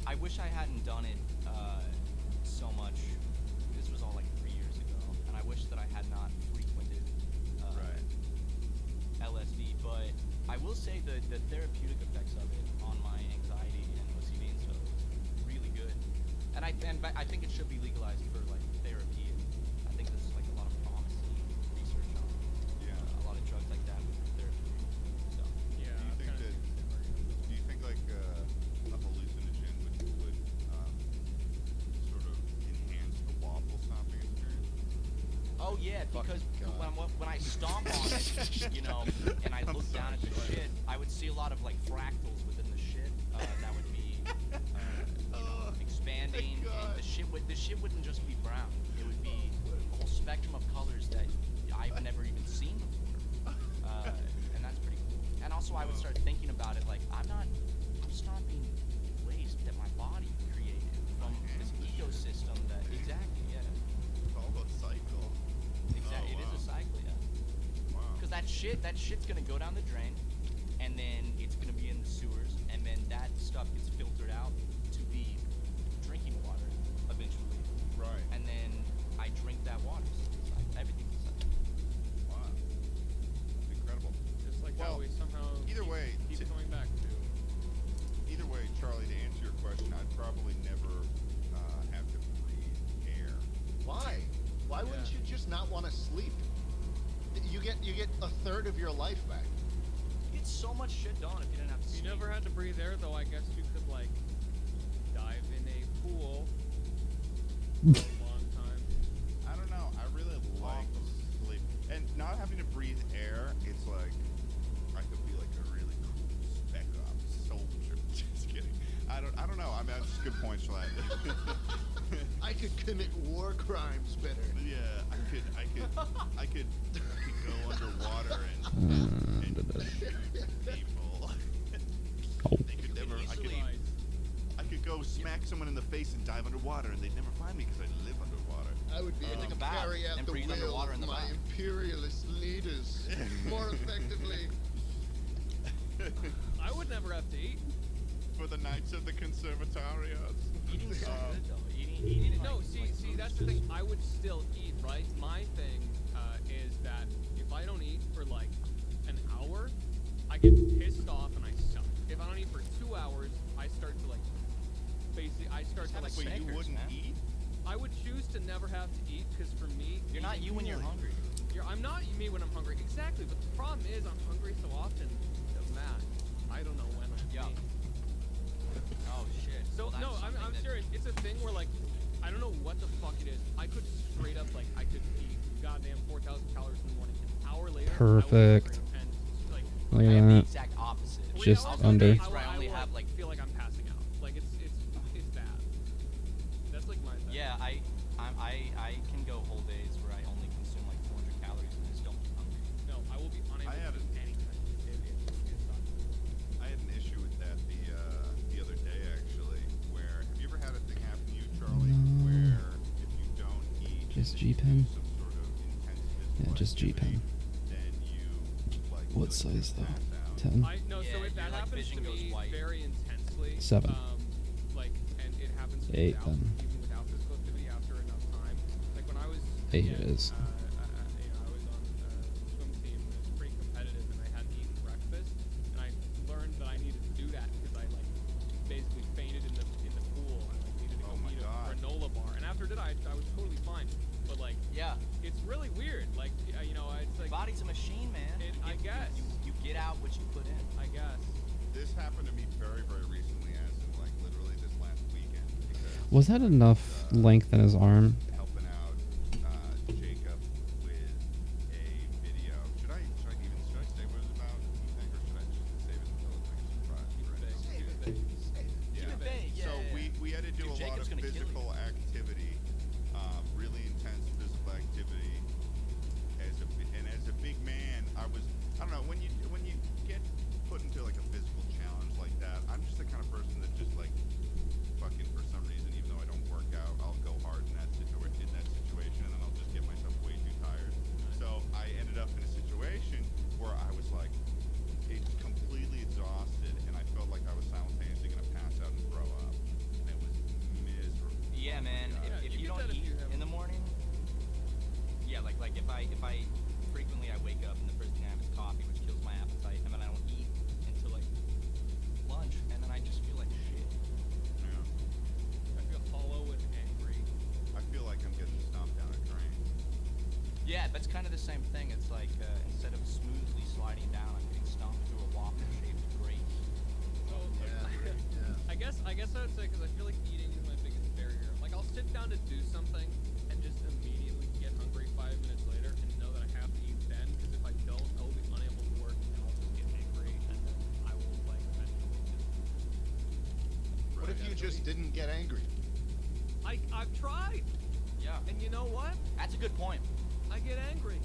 I wish I hadn't done it so much. This was all like 3 years ago, and I wish that I had not frequented LSD. But I will say the therapeutic effects of it on my anxiety and OCD and stuff is really good. And I think it should be legalized for like therapy. I think there's like a lot of promising research on a lot of drugs like that with therapy. So Yeah. Do you think like a hallucinogen would sort of enhance the waffle stomping experience? oh yeah, because when I stomp on it, you know, and I look down at the shit, I would see a lot of like fractals within the shit that would be expanding, and the shit wouldn't just be brown. It would be a whole spectrum of colors that I've never even seen before, and that's pretty cool. And also, I would start thinking about it like I'm stomping waste that my body created from this ecosystem. That exactly, yeah, It's all about cycle. exactly. Oh, It is wow. a cycle, yeah. Wow. Because that shit's gonna go down the drain, and then it's gonna be in the sewers, and then that stuff gets filtered out to be drinking water eventually, Right. and then I drink that water. So it's like, everything's a cycle. Wow. That's incredible. Just like Well, how we somehow either way, keep coming back to. Either way, Charlie, to answer your question, I'd probably never have to breathe air. Why? Why wouldn't you just not want to sleep? You get a third of your life back. You get so much shit done if you didn't have to If you sleep. never had to breathe air, though, I guess you could like dive in a pool for a long time. I don't know. I really like sleep. And not having to breathe air, it's like I could be like a really cool spec ops soldier. Just kidding. I don't know. I mean, that's a good point, Schlatt. I could commit war crimes better. Yeah, I could go underwater and shoot people. Oh. They could never. I could go smack someone in the face and dive underwater, and they'd never find me because I live underwater. I would be Or able take to a bath carry out and the breathe will underwater in of the my bath. imperialist leaders more effectively. I would never have to eat. For the Knights of the Conservatariat. Eating's so good though. Eating No, like, see, like see, food that's is the just- thing. I would still eat, right? My thing is that if I don't eat for like an hour, I get pissed off and I suck. If I don't eat for 2 hours, I start to like, basically, I start to have a like. Wait, you Snickers, wouldn't man. eat? I would choose to never have to eat because for me, You're not you when you're hungry. I'm not me when I'm hungry. Exactly, but the problem is I'm hungry so often. Matt, I don't know when I'm Yeah. eating. Oh shit. So Well, no, that's I'm something that- serious. It's a thing where like I don't know what the fuck it is. I could straight up like I could eat goddamn 4,000 calories in the morning. An hour later, Perfect. I would be hungry and like Look I at am the that. exact opposite. Just I'll under. days Where I only will, have like feel like I'm passing out. Like it's bad. That's like my thing. yeah, I can go whole days where I only consume like 400 calories and just don't get hungry. No, I will be unable I to had do anything. It sucks. I had an issue with that the other day actually. Where have you ever had a thing happen to you, Charlie? No. Where if you don't eat, Just and you G-Pen? do some sort of intense Yeah, physical just G-Pen. activity, then you like What literally size though? pass out. 10? No, Yeah, so if that your, like, happens vision to goes me white. very intensely, 7. Like, and it happens to me 8 without, then. even without physical activity after enough time. Like when I was 8 young, it is. I was on a swim team. It was pretty competitive, and I hadn't eaten breakfast. And I learned that I needed to do that because I like basically fainted in the pool. I like needed to go Oh my eat a God. granola bar, and after that, I was totally fine. But like, Yeah, it's really weird. Like, it's like body's a machine, man. I guess. You get out what you put in. I guess. This happened to me very, very recently, as in like literally this last weekend. Because Was that enough length in his arm? helping out Jacob with a video. Should I say what it was about? You think, or should I just save it until it's like a surprise? Save it, Right? save it. Yeah. Keep it vague, yeah, So yeah, we had to do Dude, a lot Jacob's of gonna kill you. physical activity, really intense physical activity. As a big man, I don't know, when you get put into like a physical challenge like that, I'm just the kind of person that just like fucking for some reason, even though I don't work out, I'll go hard in that situation, and then I'll just get myself way too tired. So I ended up in a situation where I was like, completely exhausted, and I felt like I was simultaneously gonna pass out and throw up. I frequently I wake up and the first thing I have is coffee, which kills my appetite, and then I don't eat until like lunch, and then I just feel like shit. Yeah. I feel hollow and angry. I feel like I'm getting stomped down a drain. Yeah, that's kind of the same thing. It's like instead of smoothly sliding down, I'm getting stomped through a waffle-shaped grate. So I guess I would say because I feel like eating is my biggest barrier. Like I'll sit down to do something and just immediately get hungry 5 minutes later and know that I have to eat then because if I don't, I will be unable to work and I'll just get angry and then I will like eventually just. What if you just didn't get angry? I've tried, Yeah, and you know what? that's a good point. I get angry.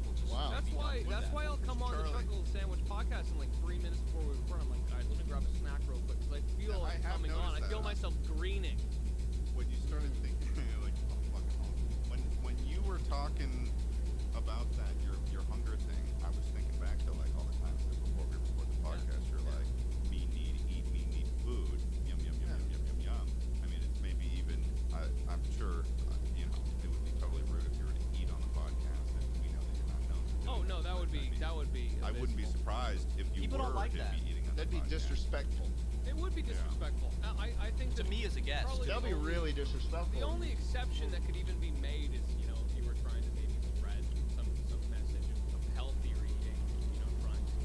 We'll just Wow. That's be done why. with That's that. why I'll come on the Charlie. Chuckle Sandwich podcast in like 3 minutes before we record. I'm like, all right, let me grab a snack real quick because I feel Yeah, I it have coming on. I noticed feel that. myself greening. When you started thinking, like, oh, fucking hell. When you were talking about that, your hunger thing, I was thinking back to like all the times that before we record the podcast, you're like, me need food, yum yum yum yum yum yum yum. I mean, it's maybe even, I'm sure, you know, it would be totally rude if you were to eat on the podcast, and we know that you're not known for doing Oh no, that, that would but be. I wouldn't be abysmal. surprised if you People were don't like to that. be eating on That'd the be podcast. disrespectful. It would be disrespectful. I think To that me as a guest. probably That'd be the only- really disrespectful. The only exception that could even be made is, you know, if you were trying to maybe spread some message of healthier eating, you know, trying to.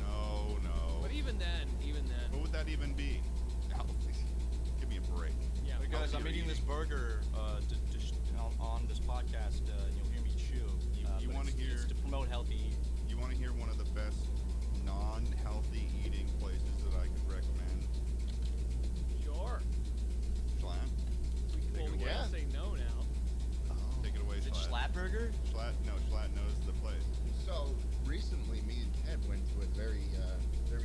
No. But even then. What would that even be? Give me a break. Yeah. Hey guys, I'm Healthier eating this burger on this podcast, and you'll hear me chew. You but wanna it's- hear- It's to promote healthy eating. You want to hear one of the best non-healthy eating places that I could recommend? Sure. Schlatt. Well, we Yeah. can't say no now. Take it away, Is it Schlatt. Schlattburger? Schlatt knows the place. So recently, me and Ted went to a very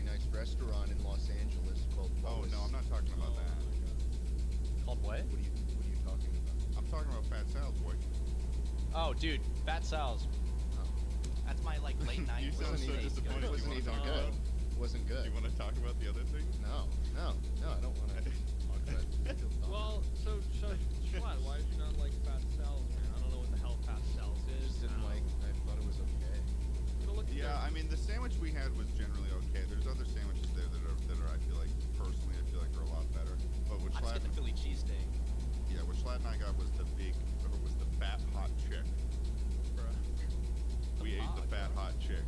nice restaurant in Los Angeles called. Oh Lois. no, I'm not talking about that. Called what? What are you talking about? I'm talking about Fat Sal's, boy. Oh, dude, Fat Sal's. That's my like late night. You sound so roast disappointed. It You wasn't wanna even talk good. about- Wasn't Do good. you want to talk about the other things? No, I don't want to talk about. Well, so Schlatt, why did you not like Fat Sal's, man? I don't know what the hell Fat Sal's I is. just didn't like. I thought it was okay. Go look at Yeah, their- I mean the sandwich we had was generally okay. There's other sandwiches there that are I feel like personally I feel like are a lot better. But what I just Schlatt, get the Philly cheesesteak. yeah, what Schlatt and I got was the fat hot chick. We ate the fat hot chick.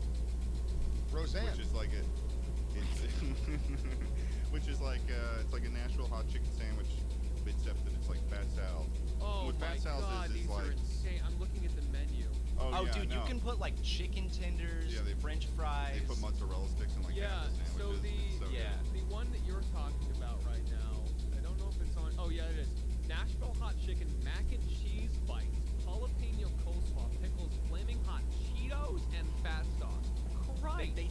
Roseanne. Which is like which is like it's like a Nashville hot chicken sandwich, except that it's like Fat Sal's. Oh What my Fat Sal's God, is these are like, insane. I'm looking at the menu. Oh, yeah, dude, no. you can put like chicken tenders, Yeah, they- French fries. They put mozzarella sticks in like Yeah, half the so sandwiches. It's so yeah. good. the one that you're talking about right now, I don't know if it's on. Oh yeah, it is. Nashville hot chicken, mac and cheese bites, jalapeno coleslaw, pickles, flaming hot Cheetos, and fat sauce. Christ, They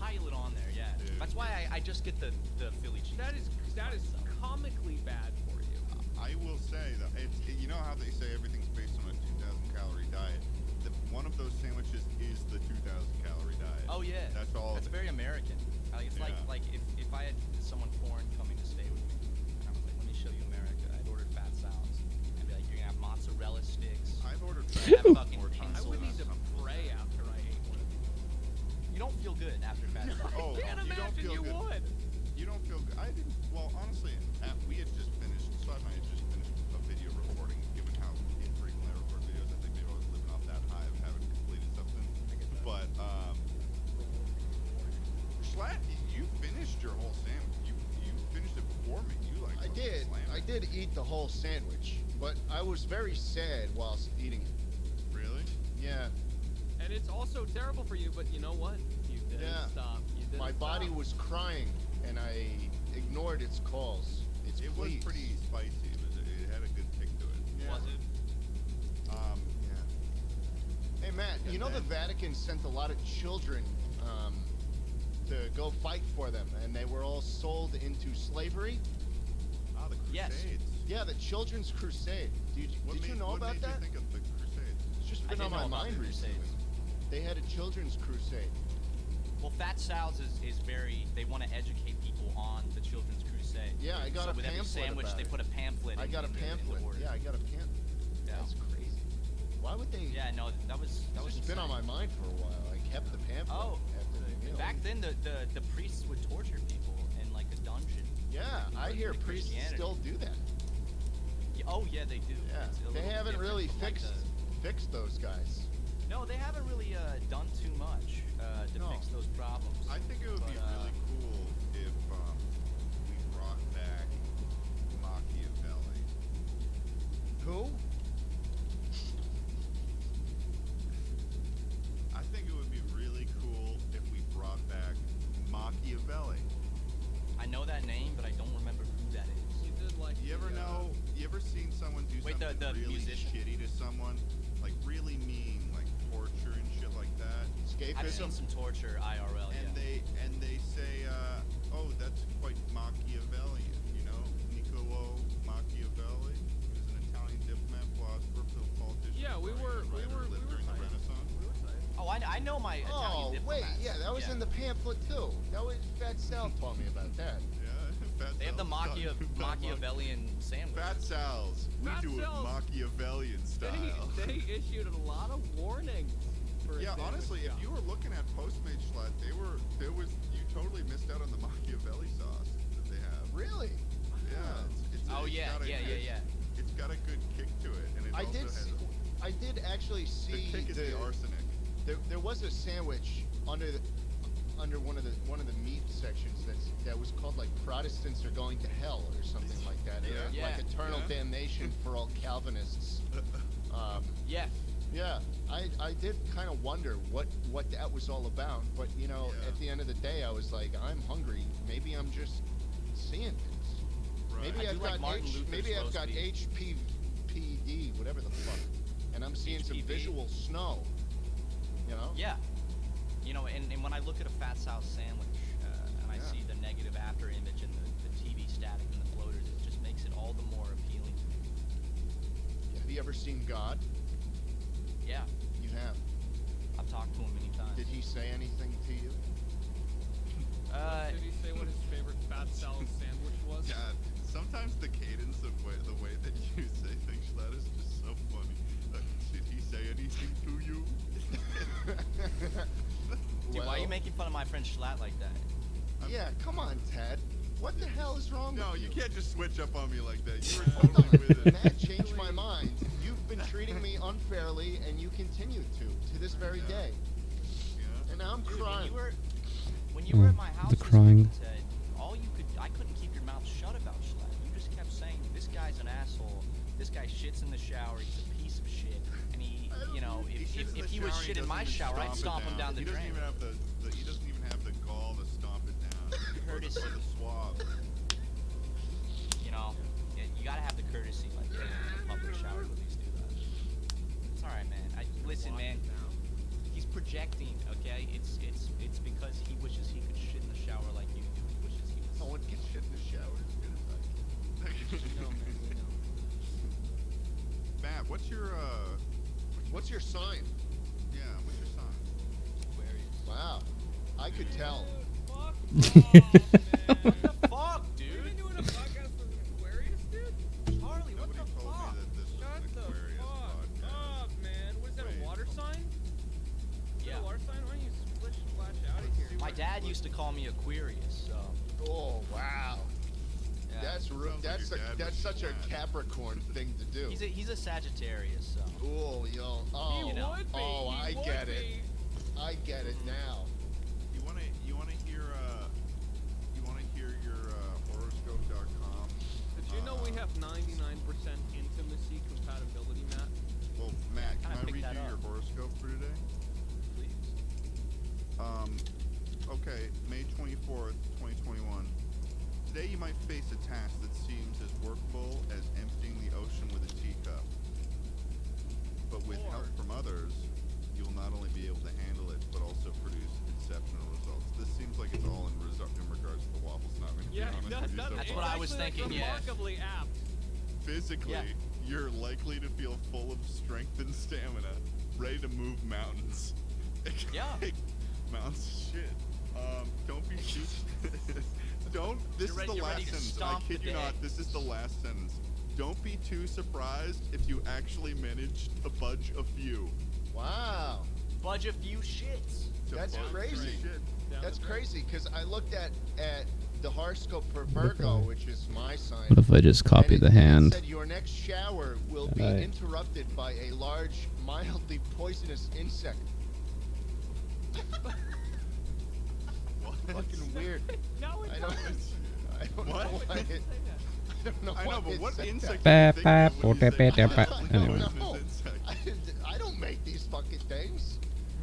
pile it on there, yeah. Dude. That's why I just get the Philly cheese. that is comically bad for you. I will say that you know how they say everything's based on a 2,000 calorie diet. One of those sandwiches is the 2,000 calorie diet. Oh yeah. That's all. That's very American. Like it's Yeah. like if I had someone foreign coming to stay with me, and I was like, let me show you America. I'd order Fat Sal's. I'd be like, you're gonna have mozzarella sticks. I've ordered You're gonna have fucking more I times pencils. would need to than that. pray after I ate one of these. You don't feel good after Fat Sal's. Oh, I can't you don't imagine feel you good. would. You don't feel good. I didn't. Well, honestly, we had just finished. Scott and I had just finished a video recording. Given how infrequently I record videos, I think maybe I was living off that high of having completed something. But Schlatt, you finished your whole sandwich. You finished it before me. You like. I fucking did. slammed I it. did eat the whole sandwich, but I was very sad whilst eating it. Really? Yeah, And it's also terrible for you, but you know what? You didn't Yeah. stop. You didn't my body stop. was crying, and I ignored its calls. Its It was pleas. pretty spicy. It had a good kick to it. Yeah. Was it? Yeah. Hey Matt, And you know the then- Vatican sent a lot of children to go fight for them, and they were all sold into slavery. Ah, the Yes. Crusades. Yeah, the Children's Crusade. Did you know what about made that? you think of the Crusades? It's just I been on didn't my know about mind the recently. Crusades. They had a Children's Crusade. Well, Fat Sal's is very. They want to educate people on the Children's Crusade. Yeah, I got so a with every pamphlet sandwich, about they it. put a pamphlet. I got a in the pamphlet. order. Yeah, I got a pamphlet. Yeah. That's crazy. Why would they? Yeah, no, that was It's been on my mind for a while. I kept the pamphlet. Oh, after the meal. back then the priests would torture people in like a dungeon. Yeah, I hear Like priests Christianity. still do that. Oh yeah, they do. Yeah, It's a they little haven't different really from, like, fixed those guys. No, they haven't really done too much to No. fix those problems. I think it would be But, really cool if we brought back Machiavelli. Who? I think it would be really cool if we brought back Machiavelli. I know that name, but I don't remember who that is. You did like. You ever know? You ever seen someone do Wait, something the really musician? shitty to someone, like really mean, like torture and shit like that? I've seen Escapism? some torture IRL. And they say, oh, that's quite Machiavellian, you know? Niccolo Machiavelli, he was an Italian diplomat, philosopher, politician. Yeah, we were lived during the tight. Renaissance. We were tight. Oh, I know my Oh, Italian wait, diplomats. yeah, that was in the pamphlet too. That was Fat Sal told me about that. Yeah, Fat They have the Sal's done- Machiavellian sandwich. Fat Sal's. We Fat do it Sal's. Machiavellian style. They issued a lot of warnings. For a Yeah, sandwich honestly, if shop. you were looking at Postmates Schlatt, you totally missed out on the Machiavelli sauce that they have. Really? Yeah. It's Oh, yeah, got a- yeah. It's got a good kick to it, and it I also did. has See, I did actually the see kick is the arsenic. There was a sandwich under one of the meat sections that was called like Protestants are going to hell or something like that. Or, Yeah. Like eternal Yeah. damnation for all Calvinists. Yeah. Yeah, I did kind of wonder what that was all about, but you know, Yeah. at the end of the day, I was like, I'm hungry. Maybe I'm just seeing things. Right. Maybe I I've do like got Martin Luther's maybe I've roast got beef. HPPD, whatever the fuck, and I'm seeing some HPV. visual snow. You know? Yeah. You know, and when I look at a Fat South sandwich and I Yeah. see the negative after image and the TV static and the floaters, it just makes it all the more appealing to me. Have you ever seen God? Yeah. You have. I've talked to him many times. Did he say anything to you? Did he say what his favorite fat salad sandwich was? God, sometimes the cadence of the way that you say things, that is just so funny. Did he say anything to you? Dude, why are you Well, making fun of my friend Schlatt like that? Yeah, come on, Ted. What the hell is wrong No, with you you? can't just switch up on me like that. You were Hold totally on. with it. Matt changed my mind. You've been treating me unfairly, and you continue to this very Yeah. day. Yeah. And now I'm Dude, crying. when you were Oh, at my house the this crying. week, Ted, I couldn't keep your mouth shut about Schlatt. You just kept saying, this guy's an asshole. This guy shits in the shower. He's a piece of shit. And he, you know, He shits in if the he was shower, shit in my doesn't even shower, I'd stomp him down the he drain. doesn't even have he doesn't even have the gall to stomp it down. Courtesy. Or the swab. You know, yeah, you gotta have the courtesy, like getting in the public shower to at least do that. It's all right, man. Listen, man. He's projecting, okay? It's because he wishes he could shit in the shower like you do. He wishes he was. No one can shit in the shower as good as I can. No, man, we know. Matt, what's your What's your sign? yeah, what's your sign? Aquarius. Wow, I could tell. Fuck off, man. Fuck, You've been dude. doing a podcast with an Aquarius, dude? Charlie, what Nobody the told fuck? me that this was Shut an the Aquarius fuck podcast. up, man. What is that, Wait. a water sign? Is Yeah. that a water sign? Why don't you splash out of here? My dad used to call me Aquarius, so. Oh wow, Yeah. that's Sounds like that's your dad that's was such a flat. Capricorn thing to do. He's a Sagittarius, so. Oh, yo, He oh, You know. would be. oh, he I would get it. be. I get it now. You wanna hear your horoscope.com? Did you know we have 99% intimacy compatibility, Matt? Well, Matt, Kinda can I picked read that you your up. horoscope for today? Please. Okay, May 24th, 2021. Today you might face a task that seems as workable as emptying the ocean with a teacup. But with help Or- from others, you will not only be able to handle it, but also produce exceptional results. This seems like it's all in regards to the waffles, not me. Yeah, That's what I was thinking, yeah. Remarkably apt. Physically, Yeah. you're likely to feel full of strength and stamina, ready to move mountains. Yeah. Mountains, shit. Don't be stupid. This You're is the ready last to sentence. I stomp kid the you day. not. This is the last sentence. don't be too surprised if you actually manage to budge a few. Wow. Budge a few shits. To That's budge crazy. shit. That's crazy because I looked at the horoscope for Virgo, which is my sign. What if I just copy and the it hand? said your next shower will And be I- interrupted by a large, mildly poisonous insect. What? Fucking weird. No, it I don't. doesn't. I don't What? know why it. I don't know. I why know, but it what said insect that. do you Ba- think ba- of when you say ba- ba- mildly Anyway. poisonous insect? I don't make these fucking things.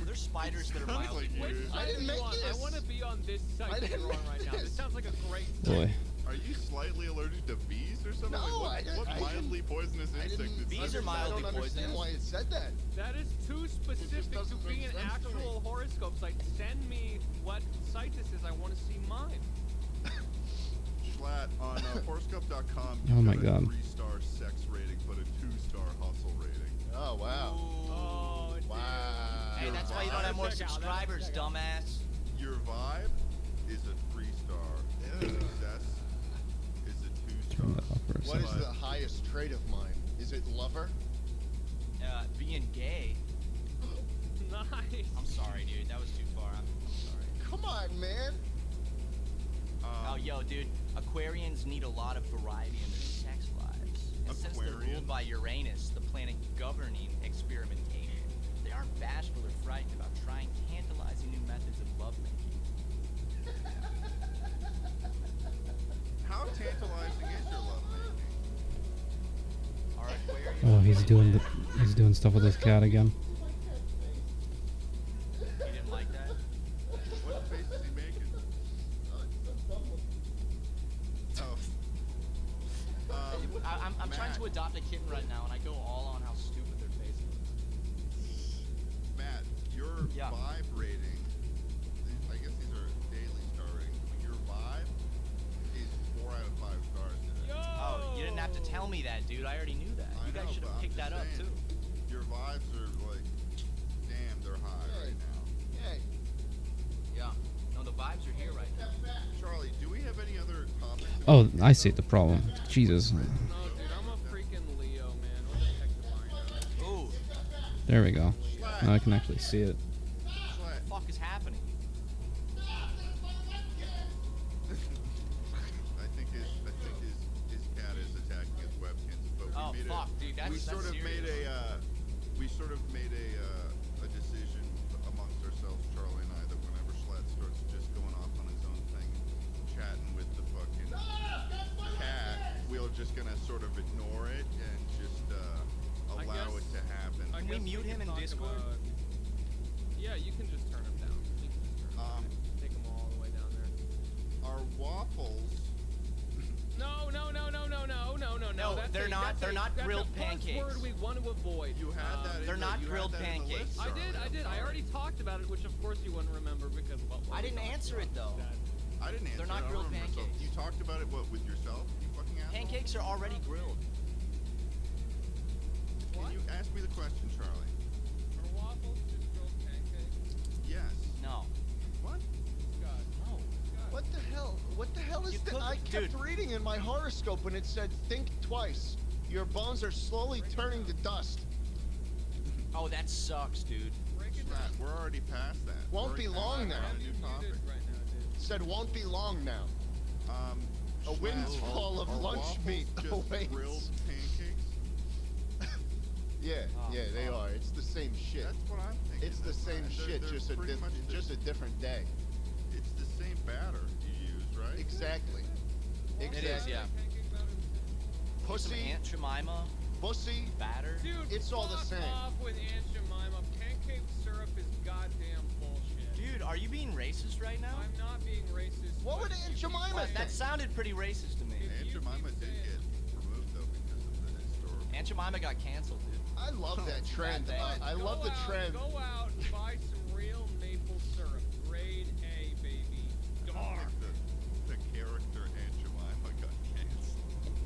There's spiders that are Sounds mildly like you. poisonous. I didn't Are you make on? I this. want to be on this I site that didn't you're on make right now. This this. sounds like a great. Boy. Are you slightly allergic to bees or something? No, like, what I mildly poisonous I insect didn't. is Bees that? are mildly I don't understand poisonous. why it said that. That is too specific to doesn't be make an sense to me. actual horoscope site. Send me what site this is. I want to see mine. Schlatt, on horoscope.com, Oh my got God. a 3-star sex rating, but a 2-star hustle rating. Oh wow. Oh, dude. Wow. Hey, that's why you don't have more Check out, subscribers, check out. dumbass. Your vibe is a 3-star. Success is a Turn 2-star. that off for a What second. is the highest trait of mine? Is it lover? Being gay. Nice. I'm sorry, dude. That was too far. I'm sorry. Come on, man. Oh, yo, dude. Aquarians need a lot of variety in their sex lives. And since they're Aquarians? ruled by Uranus, the planet governing experimentation, they aren't bashful or frightened about trying tantalizing new methods of lovemaking. How tantalizing is your lovemaking? Are Aquarians? Oh, he's doing stuff with his cat again. You didn't like that? What face is he making? Oh. I'm trying Matt. to adopt a kitten right now, and I go all on how stupid their face is. Matt, your Yeah. vibe rating, I guess these are daily star ratings, but your vibe is 4 out of 5 stars today. Yo. Oh, you didn't have to tell me that, dude. I already knew that. I You guys know, should but have I'm picked just that up, saying, too. Your vibes are like, damn, they're high Hey. right now. Hey. Yeah. No, the vibes are here right now. Charlie, do we have any other topics? that Oh, we can I discuss? see the problem. Jesus. No, dude, I'm a freaking Leo, man. What the heck do I know? Ooh, There we go. Schlatt, Now I can actually see it. Schlatt. what the fuck is happening? I think his cat is attacking his webcams. But Oh, we made fuck, dude, that's we sort of serious. made a decision amongst ourselves, Charlie and I, that whenever Schlatt starts just going off on his own thing, chatting with the fucking cat, we're just gonna sort of ignore it and just I allow guess- it to happen. I Can we guess mute could him in talk Discord? about- Yeah, you can just turn him down. You can just turn him down. Take him all the way down there. Our waffles. No. No, they're not grilled that's a pancakes. buzzword we want to avoid. You had that. They're in not the, you grilled had that in the pancakes. list, I Charlie. did. I already talked about it, which of course you wouldn't remember because of what I didn't we talked answer it, about though. instead. I didn't answer. They're it. not I don't grilled remember myself. pancakes. You talked about it with yourself? You fucking asshole. Pancakes are already grilled. Can you ask me the question, Charlie? Are waffles just grilled pancakes? Yes. No. What? God. No. What the hell? What the hell is You that? cook- I kept dude. reading in my horoscope and it said, "Think twice. Your bones are slowly turning to dust." Oh, that sucks, dude. Break it down. Matt, we're already past that. Won't We're be already long past now. that You new muted topic. right now, dude. Said won't be long now. A Schlatt, windfall of are lunch waffles meat just awaits. grilled pancakes? Yeah, Oh, yeah, they fuck. are. It's the same shit. That's what I'm thinking. It's the That's same what shit, they're just a pretty much the- just a different day. It's the same batter you use, right? Exactly. It is, Exactly. yeah. Pancake batter is- Some Pussy, Aunt Jemima pussy. batter. Dude, It's all the fuck same. off with Aunt Jemima. Pancake syrup is goddamn bullshit. Dude, are you being racist right now? I'm not being racist. What but would Aunt if you Jemima say- think? That sounded pretty racist to me. If Aunt you Jemima keep did saying- get removed though because of the historical. Aunt Jemima got canceled, dude. I love that trend. bad. I love the trend. Go out and buy some real maple syrup. Grade A, baby. I don't Dark. think the character Aunt Jemima got canceled.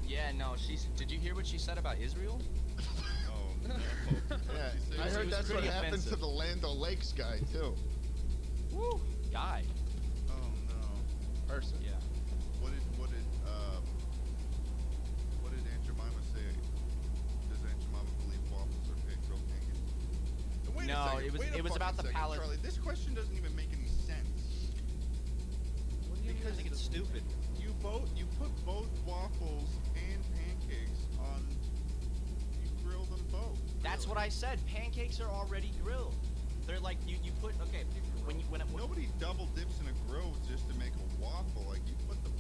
Yeah, no, did you hear what she said about Israel? Oh no. Yeah, She said I it heard was that's what pretty happened to offensive. the Land O'Lakes guy too. Woo. Guy. Oh no. Person. Yeah. What did Aunt Jemima say No, second. it was- Wait a it was about fucking the second, palate- Charlie, this question doesn't even make any sense. What do you I think it's stupid. You put both waffles and pancakes on. You grill them both. That's what I said. Pancakes are already grilled. They're like you put okay when Nobody double dips in a grill just to make a waffle. Like you put them.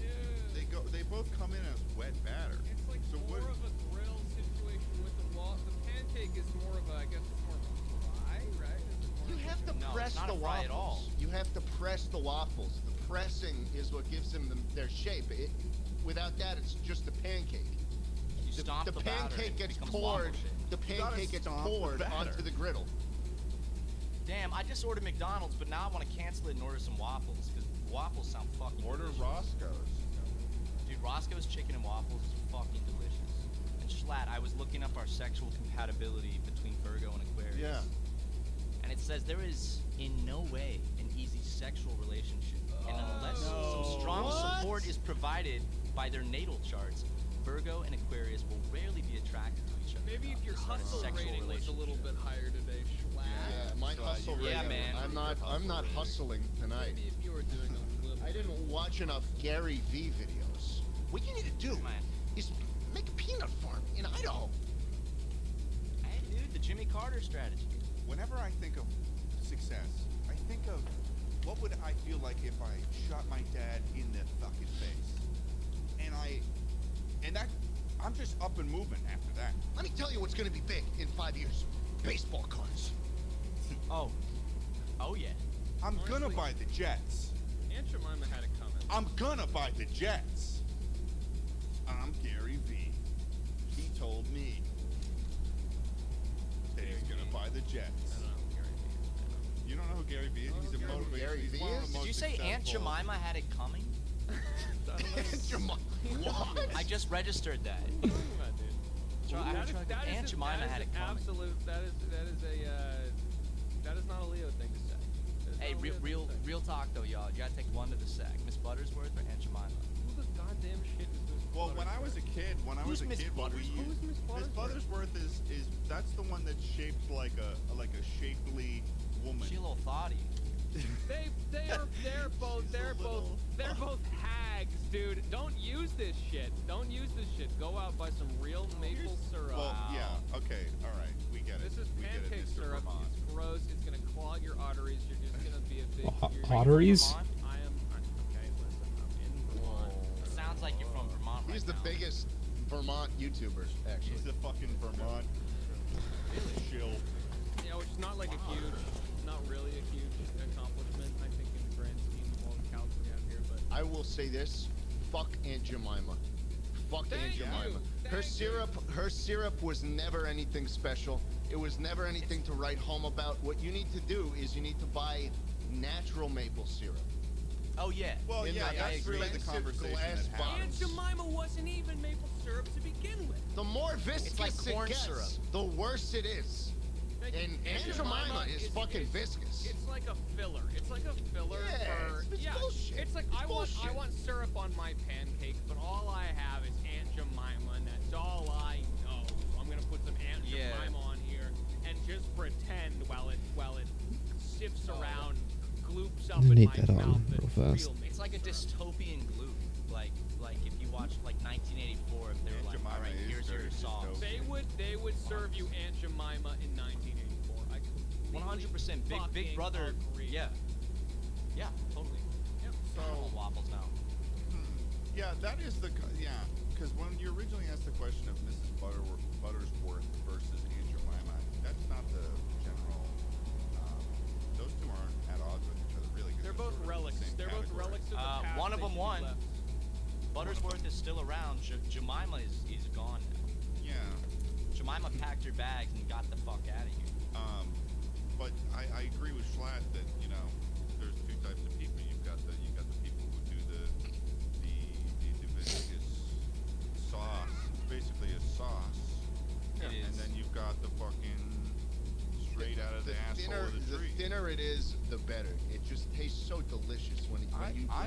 They both come in as wet batter. It's like So more what- of a grill situation with the The pancake is more of a, I guess it's more of a fry, right? Is it more You of a- have to No, it's press not the a fry at all. waffles. You have to press the waffles. The pressing is what gives them their shape. Without that, it's just a pancake. you stomp the batter, pancake it gets becomes poured. waffle shit. The You gotta pancake gets stomp the poured batter. onto the griddle. Damn, I just ordered McDonald's, but now I want to cancel it and order some waffles because waffles sound fucking Order delicious. Roscoe's. Dude, Roscoe's chicken and waffles is fucking delicious. And Schlatt, I was looking up our sexual compatibility between Virgo and Aquarius. Yeah. And it says there is in no way an easy sexual relationship. And unless some strong What? support is provided by their natal charts, Virgo and Aquarius will rarely be attracted to each other. Maybe if your It's not a hustle sexual rating was a little bit higher today, Schlatt. Yeah, my So hustle you- rating. Yeah, man. I'm not hustling tonight. Maybe if you were doing a little. I didn't watch enough Gary V videos. What you need to do Man. is make a peanut farm in Idaho. Hey, dude, the Jimmy Carter strategy. Whenever I think of success, I think of what would I feel like if I shot my dad in the fucking face, and that I'm just up and moving after that. Let me tell you what's going to be big in 5 years. Baseball cards. Oh. Oh, yeah. I'm gonna Honestly- buy the Jets. Aunt Jemima had it coming. I'm gonna buy the Jets. I'm Gary V. He told me that he's gonna buy the Jets. I don't know who Gary Vee is. You don't know who Gary V is? He's a Gary motivator. V He's one of the is? most Did you say Aunt successful- Jemima had it coming? What? I just registered that. What are you talking about, dude? Try- That is- try- that is Aunt a- Jemima that is had it an coming. absolute. That is not a Leo thing to say. That is Hey, not a Leo thing to say. real talk though, y'all. You gotta take one to the sack. Miss Buttersworth or Aunt Jemima? Who the goddamn shit is this? Well, when I was a kid, Who's Miss what we Buttersworth? used- Who's Miss Miss Buttersworth? Buttersworth is that's the one that's shaped like a shapely woman. She a little thoughty. They're both hags, dude. Don't use this shit. Don't use this shit. Go out buy some real maple syrup. Well, yeah, okay, all right, we get it. This is We get it, pancake Mr. syrup. Vermont. It's gross. It's gonna clog your arteries. You're just gonna be a big. you're- Arteries? I am. Okay, listen. I'm in Vermont. Sounds like you're from Vermont right He's the now. biggest Vermont YouTuber, actually. He's the fucking Vermont shill. Yeah, which is not like a huge, not really a huge accomplishment. I think in the grand scheme of all the cows we have here, but. I will say this: fuck Aunt Jemima. Fuck Aunt Thank you. Jemima. Her Thank syrup was never anything special. It was never anything to write home about. What you need to do is you need to buy natural maple syrup. Oh yeah. Well, In yeah, the that's really the expensive conversation glass that bottles. happens. Aunt Jemima wasn't even maple syrup to begin with. The more viscous like it corn gets, syrup. the worse it is. Thank you. And Aunt Jemima is fucking viscous. It's like a filler. It's like a filler Yeah, for it's bullshit. It's like It's I bullshit. want syrup on my pancake, but all I have is Aunt Jemima, and that's all I know. So I'm gonna put some Aunt Yeah. Jemima on here and just pretend while it sips around, gloops up I'm gonna in need my that on mouth. real it's fast. real It's like a maple syrup. dystopian glue. Like if you watch like 1984, if they were Aunt like, Jemima all right, is here's very your sauce. dystopian. They would serve you Aunt Jemima in 1984. I completely 100% Big fucking Brother. agree. Yeah. Yeah, totally. Yep. So, I want waffles now. yeah, that is because when you originally asked the question of Mrs. Buttersworth versus Aunt Jemima, that's not the general. Those two aren't at odds with each other, really. 'Cause They're both sort of in the relics. same They're both category. relics of the past. One of They them should be won. left. Buttersworth is still around. Jemima is gone now. Yeah. Jemima packed her bags and got the fuck out of here. But I agree with Schlatt that there's two types of people. You've got the people who do the viscous sauce. It's basically a sauce. It And is. then you've got the fucking straight out of the asshole of the tree. thinner it is, the better. It just tastes so delicious when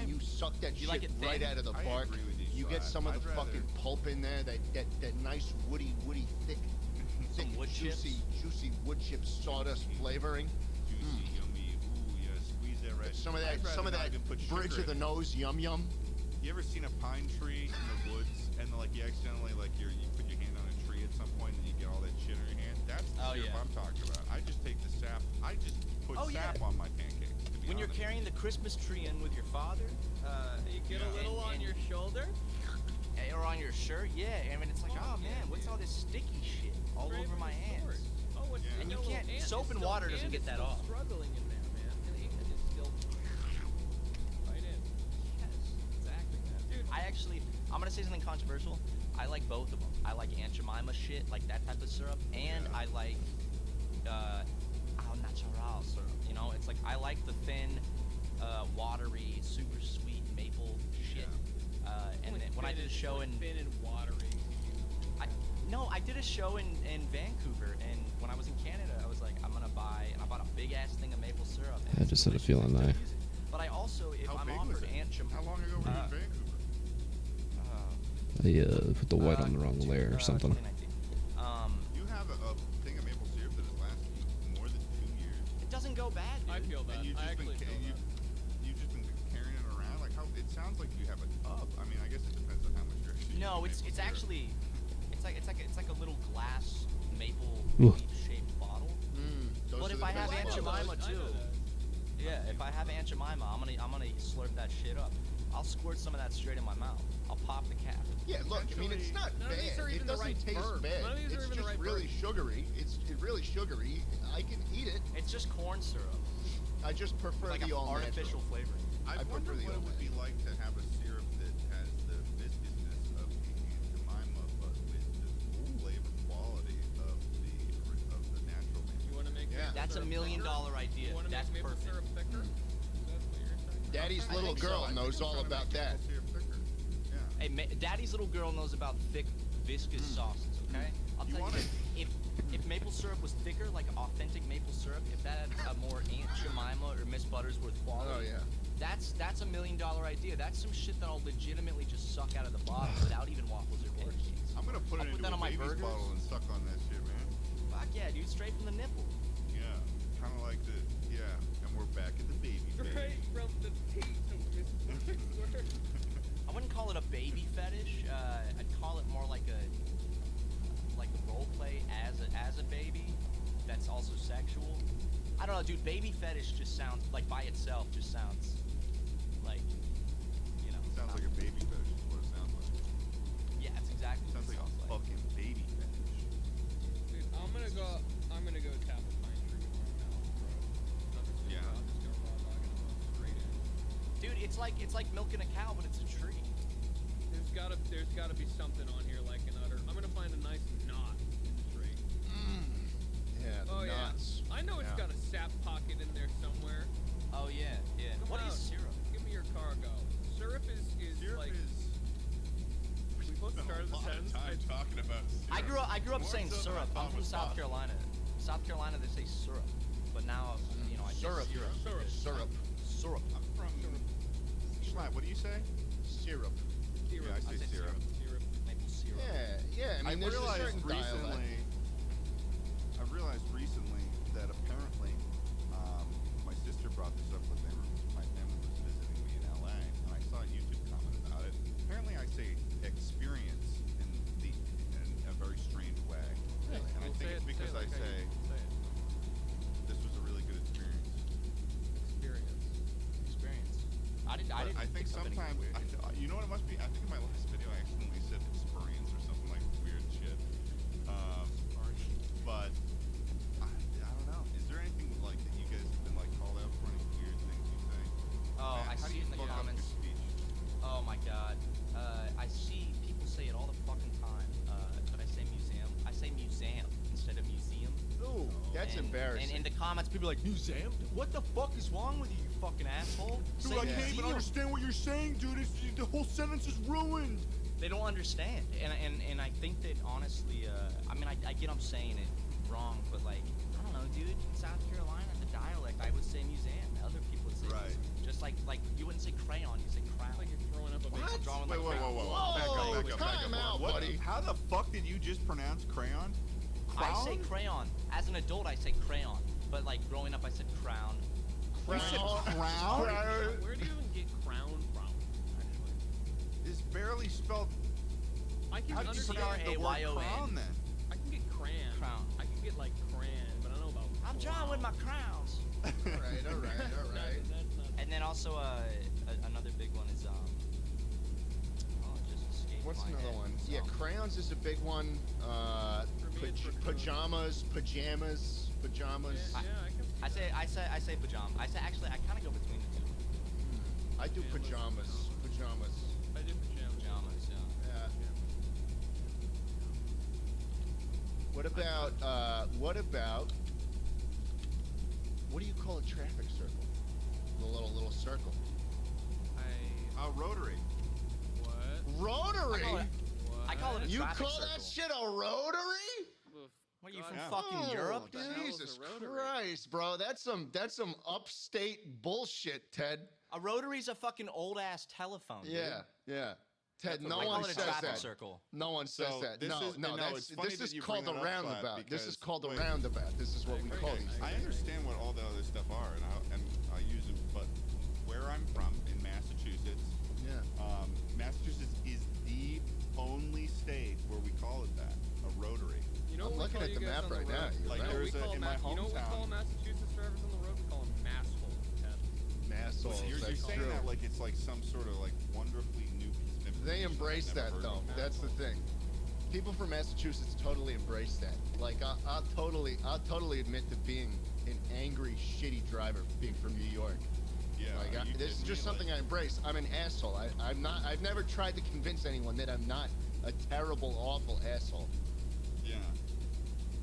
you suck that You shit like it right thin? out of the I bark. agree with you, You get Schlatt. some of I'd the rather- fucking pulp in there, that nice woody thick thick, wood juicy wood chip sawdust flavoring. Juicy, yummy. Ooh, yeah. Squeeze that right. Some of I'd rather that not even put bridge sugar of the in it. nose, yum yum. You ever seen a pine tree in the woods and like you accidentally like you put your hand on a tree at some point and you get all that shit on your hand? That's the syrup I'm talking about. I just take the sap. I just put sap on my pancakes. To be When you're honest. carrying the Christmas tree in with your father, You get a little on your shoulder. or on your shirt, I mean, it's like, oh man, what's all this sticky shit all Straight over from my the hands? source. Oh, it's Yeah. And you still- can't- and soap it's and still- water doesn't get it's that still off. Struggling in there, man. And the ant is still right in. Yes, exactly, man. Dude. I'm gonna say something controversial. I like both of them. I like Aunt Jemima shit, like that type of syrup, and I like au natural syrup. You know, it's like I like the thin, watery, super sweet maple shit. And then when I did a show in thin and watery. I did a show in Vancouver, and when I was in Canada, I was like, I bought a big ass thing of maple syrup. and I it's just had a delicious, feeling I that. still use it. But I also, if How I'm big was offered it? Aunt Jemima, How long ago were you in Vancouver? I put the white on the wrong layer or something. 2019. You have a thing of maple syrup that has lasted you more than 2 years. It doesn't go bad, dude. I feel that. And you've I just been actually feel that. you've just been carrying it around. Like how it sounds like you have a tub. I mean, I guess it depends on how much you're actually No, using it's maple syrup. actually it's like a little glass maple Ooh. leaf shaped bottle. Those But are if the I have best Aunt ones. Jemima I know too, that. yeah, if I have Aunt Jemima, I'm gonna slurp that shit up. I'll squirt some of that straight in my mouth. I'll pop the cap. Yeah, look, I mean, it's not None of these bad. are even It the doesn't right taste verbs. bad. None of these are It's even the just right really verbs. sugary. It's really sugary. I can eat it. It's just corn syrup, I just prefer like the an all artificial natural. flavoring. I I wonder prefer the what it old would be like to have a syrup that has the viscousness of the Aunt Jemima, but with the flavor quality of the natural maple. You want to make Yeah. maple That's a syrup $1 million thicker? idea. You want to That's make maple perfect. syrup thicker? That's what you're saying? Daddy's I little think so. girl I think knows I'm all trying to about make that. maple syrup thicker. Yeah. Hey, Daddy's little girl knows about thick, viscous sauces. Okay, I'll You tell wanna- you, if maple syrup was thicker, like authentic maple syrup, if that had a more Aunt Jemima or Miss Buttersworth quality, Oh yeah. that's a $1 million idea. That's some shit that I'll legitimately just suck out of the bottle without even waffles or pancakes. I'm gonna put I'll it put into that a on my baby's burgers. bottle and suck on that shit, man. Fuck yeah, dude, straight from the nipple. Yeah, kind of like the and we're back at the baby phase. Right from the teeth of Miss Buttersworth. I wouldn't call it a baby fetish. I'd call it more like a role play as a baby. That's also sexual. I don't know, dude. Baby fetish just sounds like by itself just sounds like, you know. Sounds like a baby fetish is what it sounds like. Yeah, it's exactly Sounds what like it a sounds like. fucking baby fetish. Dude, I'm gonna go tap a pine tree right now, bro. I'm just Yeah. gonna raw dog it and go straight in. Dude, it's like milking a cow, but it's a tree. There's gotta be something on here like an udder. I'm gonna find a nice knot in the tree. Yeah, the Oh nuts. yeah. I know it's Yeah. got a sap pocket in there somewhere. Oh yeah, yeah. Come What on. is syrup? Give me your cargo. Syrup is Syrup like is. we both Spent started a the lot of sentence. time talking about syrup. I grew up More saying so than I syrup. thought I'm from was South possible. Carolina. South Carolina, they say syrup, but now I say Syrup. syrup. Syrup. Syrup. I'm from. Schlatt, what do you say? Syrup. Yeah, I say syrup. Syrup. Maple syrup. Yeah. I mean, there's a certain dialect. I've realized recently that apparently, my sister brought this up when my family was visiting me in LA, and I saw a YouTube comment about it. Apparently, I say experience in a very strange way, and I Well, think it's because I say this was a really good experience. Experience. I didn't I think pick up anything sometimes, weird. you know what it must be? I think in my last video I accidentally said experience or something like weird shit. But I don't know. Is there anything like that you guys have been like called out for any weird things you say? Oh, Matt, I how do see you it in the fuck up your comments. speech? Oh my god. I see people say it all the fucking time. But I say museum. I say museum instead of museum. Ooh, that's And embarrassing. in the comments, people are like, museum? What the fuck is wrong with you, you fucking asshole? Say museum. what you're saying, dude. The whole sentence is ruined. They don't understand, and I think that honestly, I mean, I get I'm saying it wrong, but like, I don't know, dude. In South Carolina, the dialect, I would say museum. Other people would say Right. museum. Just like you wouldn't say crayon, you say crown. Like you're throwing up a What? big Wait, whoa. Whoa, Back up. time out, What? buddy. How the fuck did you just pronounce crayon? I say crayon. As an adult, I say crayon. But like growing up, I said crown. You said crown? Where do you even get crown from? Actually, It's barely spelled. I can How did you understand. pronounce the word C-R-A-Y-O-N. crown then? I can get crayon. Crown. I can get like crayon, but I don't know about. I'm drawing with my crowns. All right. That's not. And then also another big one is oh, it just escaped What's my another head. one? Yeah, So, crayons is a big one. For me, it's raccoon. Pajamas. Yeah, I say pajama. I kind of go between the two. I do pajamas. Pajamas. I do pajamas. Pajamas, yeah. Yeah. What about what do you call a traffic circle? The little circle. Rotary. What? Rotary? I call it a You traffic call circle. that shit a rotary? What are you from God. fucking Europe? the hell is a Jesus rotary? Christ, bro. That's some upstate bullshit, Ted. A rotary's a fucking old ass telephone. Dude. Yeah. Ted, That's no a I one call it a says traffic that. circle. No one says So that. this No, is- no, no, it's funny this that is you called a bring that up, Vlad, roundabout. This is because- called a wait. roundabout. This is what we call these I things. understand what all the other stuff are, and I use it, but where I'm from in Massachusetts, Yeah. Massachusetts is the only state where we call it that, a rotary. You know I'm what we looking call at you the guys map on the right now. road? You're Like, right. there's a- in my You know what we call hometown- Massachusetts drivers on the road? We call them massholes, Ted. Massholes. You're That's saying true. that like it's like some sort of like wonderfully new piece of information They embrace I've that never heard though. before. That's the thing. People from Massachusetts totally embrace that. Like I'll totally admit to being an angry, shitty driver being from New York. Yeah, Like are you this is kidding just me? something Like, I embrace. I'm an asshole. I'm not. I've never tried to convince anyone that I'm not a terrible, awful asshole.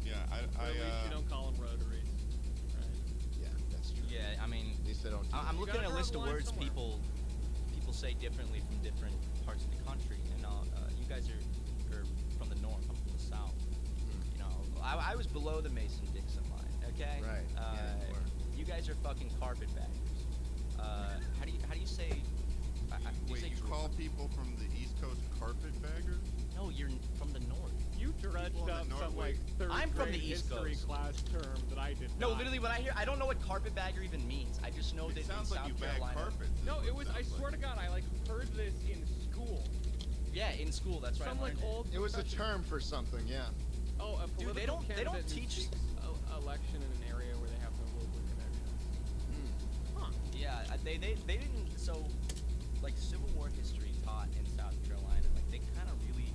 Yeah, Or at least you don't call them rotaries. Right? Yeah, that's true. Yeah, I mean, At least I don't. I'm You looking gotta at a draw list the of line words somewhere. people say differently from different parts of the country, and you guys are from the north. I'm from the south. You know, I was below the Mason-Dixon line. Okay. Right, yeah, you were. You guys are fucking carpetbaggers. How do you say? Do wait, say you call people from the East Coast carpetbaggers? No, you're from the north. You dredged People in up the some Norway. like third I'm from grade the East history Coast. class term that I did No, not. literally, when I don't know what carpetbagger even means. I just know that It sounds in like South you bag Carolina. carpets. is No, what it was. I sounds swear like. to God, I like heard this in school. Yeah, in school. That's right. Some I like learned it. old. It was a professor- term for something. Yeah. Oh, a Dude, they political don't candidate who teach- seeks election in an area where they have no local connections. Huh. Yeah, they didn't. So, like Civil War history taught in South Carolina, like they kind of really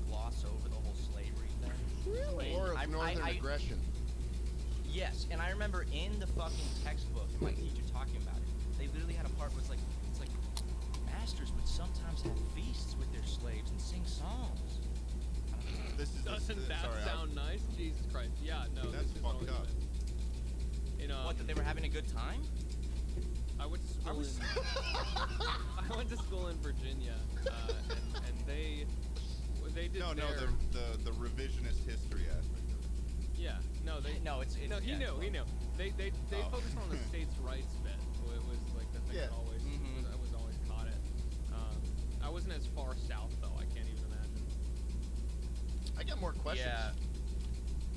gloss over the whole slavery thing. Really? And War of I- Northern I- aggression. Yes, and I remember in the fucking textbook, and my teacher talking about it. They literally had a part where it's like masters would sometimes have feasts with their slaves and sing songs. This is Doesn't that sorry, sound nice? Jesus Christ. Yeah, no. That's this is fucked always up. been- In, What? That they were having a good time? I went to school in I went to school in Virginia, and they did No, their, the revisionist history aspect of it. yeah, no, they No, it's no, he yeah, knew, he knew. They Oh. focused on the states' rights bit. It was like the thing Yeah. that always Mhm. I was always caught it. I wasn't as far south though. I can't even imagine. I got more questions. Yeah.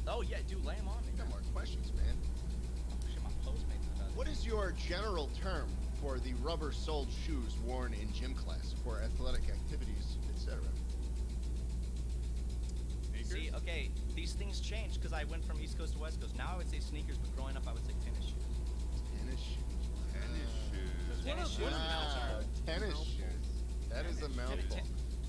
Oh yeah, dude, lay 'em on me. I got more questions, man. Oh, shit, my Postmates is about to- What is your general term for the rubber-soled shoes worn in gym class for athletic activities, etc.? See, okay, these things change because I went from East Coast to West Coast. Now I would say sneakers, but growing up I would say tennis shoes. Tennis shoes. Tennis shoes. Tennis shoes. Wow, tennis shoes. That is a mouthful.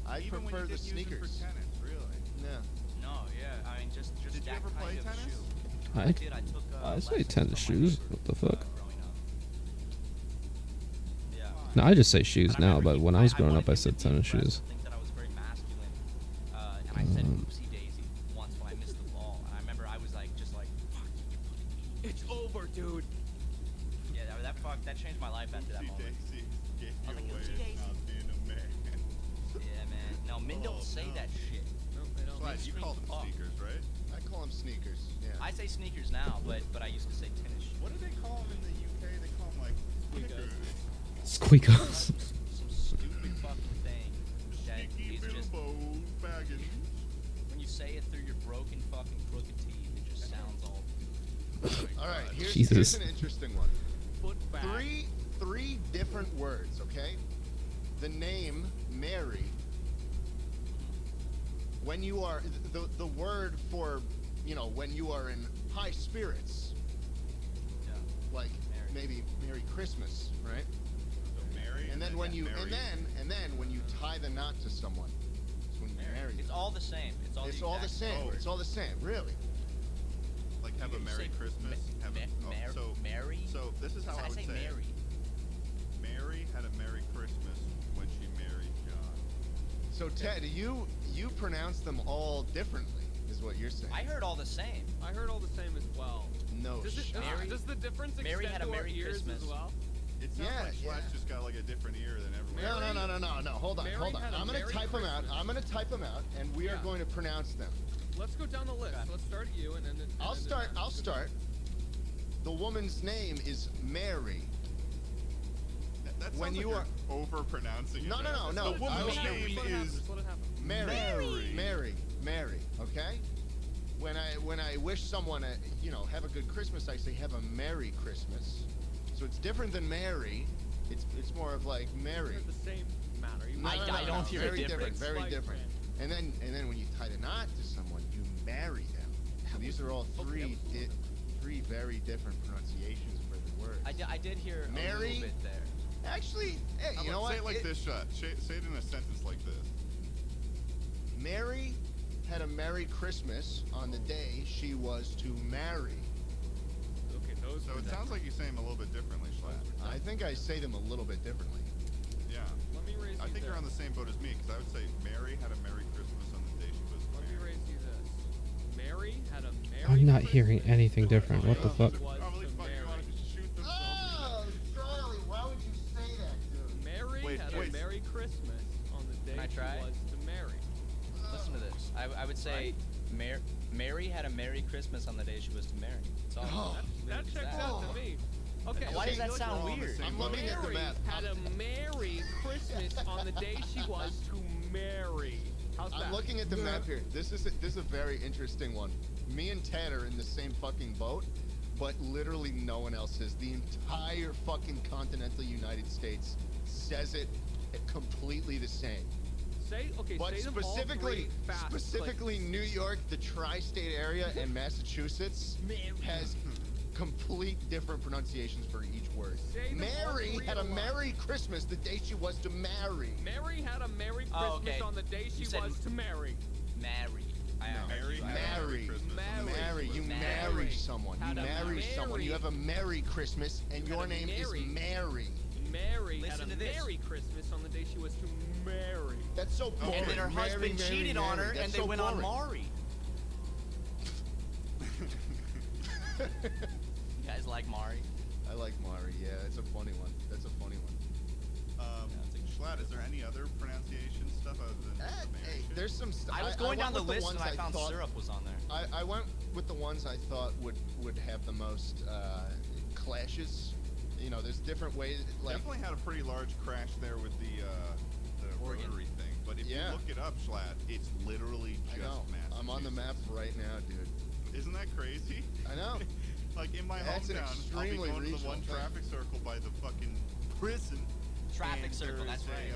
I Even when prefer you the didn't use them sneakers. for tennis, really. Yeah. No, yeah, I mean just Did you that ever kind play of tennis? shoe. I did. I took. I say lessons tennis from my shoes. neighbor, What the fuck? growing up. Yeah. No, I just say shoes But I now, remember but he- when I was growing wanted up, I him to said be tennis impressed, shoes. Think that I was very masculine, and I said oopsie daisy once when I missed the ball, and I remember I was like, just like, fuck, It's over, dude. yeah, that changed my life after that Oopsie moment. daisy gave I was you like, away oopsie as daisy. not being a man. Yeah, man. No, men Oh, don't say no. that shit. No, they don't. Glad you scream called them fuck. sneakers, right? I call them sneakers. Yeah. I say sneakers now, but I used to say tennis shoes. What do they call them in the UK? They call them like Squeakers. Squeakos. Some stupid fucking thing that Sticky is just Bilbo Baggins. When when you say it through your broken fucking crooked teeth, it just sounds all. All right, here's Jesus. an interesting one. Foot back. Three different words, okay? The name Mary. When you are the word for, you know, when you are in high spirits, Yeah. like Mary. maybe Merry Christmas, right? So Mary. And then when you Mary. and then when you tie the knot to someone, it's when you marry It's them. all the same. It's all It's the all the exact same. Oh. It's all the same, really. Like have a You Merry say Christmas. Have a, so Mary. So this is how I would say say it. Mary. Mary had a Merry Christmas when she married John. So Ted, you pronounce them all differently, is what you're saying. I heard all the same. I heard all the same as well. No Does, it, shit. does the difference Mary extend had a to our Merry ears Christmas. as well? It sounds Yeah, like Schlatt's yeah. just got like a different ear than everyone. No. Hold on. Mary I'm had a gonna Merry type them out. Christmas. I'm gonna type them out, and we are Yeah. going to pronounce them. Let's go down the list. Okay. Let's start at you and then. I'll start. The woman's name is Mary. That When sounds you like are- you're over-pronouncing it. No. The woman's I- name Just let it happen, is just let it happen. Mary. Okay. When I wish someone have a good Christmas, I say have a Merry Christmas. So it's different than Mary. It's more of like Mary. They're the same matter. You No, might- no, I don't hear a very difference. Very Slight different. difference. And then when you tie the knot to someone, you marry them. So these are all three very different pronunciations for the words. I did hear a Mary? little bit there. Actually, hey, How you know about what? say it like this, Shot. Say it in a sentence like this. Mary had a Merry Christmas on the day she was to marry. Okay, those. So were it the- sounds like you say them a little bit differently, Schlatt. I think I say them a little bit differently. Yeah. Let me raise I you think you're this. on the same boat as me, because I would say Mary had a Merry Christmas on the day she was Let me married. raise you this. Mary had a Merry I'm not Christmas hearing anything on the different. day What the she fuck? was Probably to fuck, you marry. want to shoot them. Charlie, why would you say that, dude? Mary Wait, had wait. a Merry Christmas on the day Can I she try? was to marry. Listen to this. I would say Mary had a Merry Christmas on the day she was to marry. It's all. Oh. That It's checks that. out to me. Okay. Why does that We're sound all on the weird? same I'm boat. looking at the Mary map. had a Merry Christmas on the day she was to marry. How's that? I'm looking at the map here. This is a very interesting one. Me and Ted are in the same fucking boat, but literally no one else is. The entire fucking continental United States says it completely the same. Say But say them all three fast, specifically please. New York, the tri-state area, and Massachusetts has complete different pronunciations for each word. Say them all Mary three had a at once. Merry Christmas the day she was to marry. Mary had a Merry Christmas Oh, okay. on the day she You said- was to marry. Marry. I No. Mary had a Marry. Merry Christmas. on the day Marry. she You was marry Mary. someone. You Had a marry someone. You Mary. have a Merry Christmas, and You your had a name is Mary. Mary. Mary Listen had to a this. Merry Christmas on the day she was to marry. That's so boring. And then her Mary, husband Mary, cheated on Mary. her, That's and they so went on boring. Maury. You guys like Maury? I like Mari. Yeah, it's a funny one. That's a funny one. Schlatt, is there any other pronunciation stuff other than the Mary Hey, shit? there's some stuff. I was going down went the with list and ones I found thought- syrup was on there. I went with the ones I thought would have the most clashes. You know, there's different ways. Like, Definitely had a pretty large crash there with the Oregon. rotary thing. But if Yeah. you look it up, Schlatt, it's literally I just know. Massachusetts. I'm on the map right now, dude. Isn't that crazy? I know. Like in my That's an hometown, I'll be extremely going to the regional one thing. traffic circle by the fucking prison. Traffic and circle, there's that's right.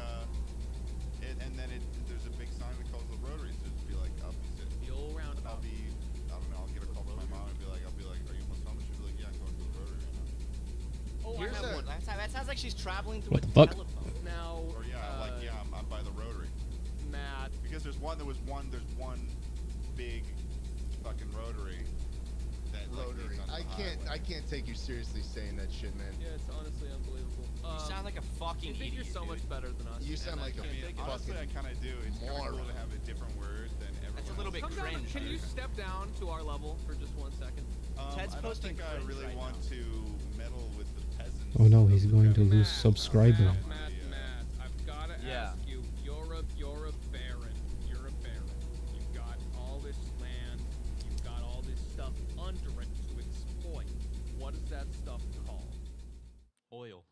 And then there's a big sign that calls the rotary. So it'd be like, I'll be The old roundabout. I don't know, I'll get a call from my mom and be like, are you almost home? And she'll be like, yeah, I'm going to the rotary right now. Oh, Here's I have a- one. That sounds like she's traveling through What a the fuck? telephone. Now, Or yeah, I'm by the rotary. Matt. Because there's one big fucking rotary that like, Rotary. leads onto I the can't. highway. I can't take you seriously saying that shit, man. Yeah, it's honestly unbelievable. You sound like a fucking You think idiot. you're so much dude. better than us. You sound and I like a can't take it. Honestly, I fucking kind of do. It's kind of cool moron. to have a different word than everyone That's a little else. bit Come down. cringe, Can you dude. step down to our level for just 1 second? Ted's I don't posting think I cringe really right want now. to meddle with the peasants. Oh no, of he's the going to town. lose Matt, subscribers. Matt, I've got to Yeah. ask you. You're a baron. You're a baron. You've got all this land. You've got all this stuff under it to exploit. What is that stuff called? Oil.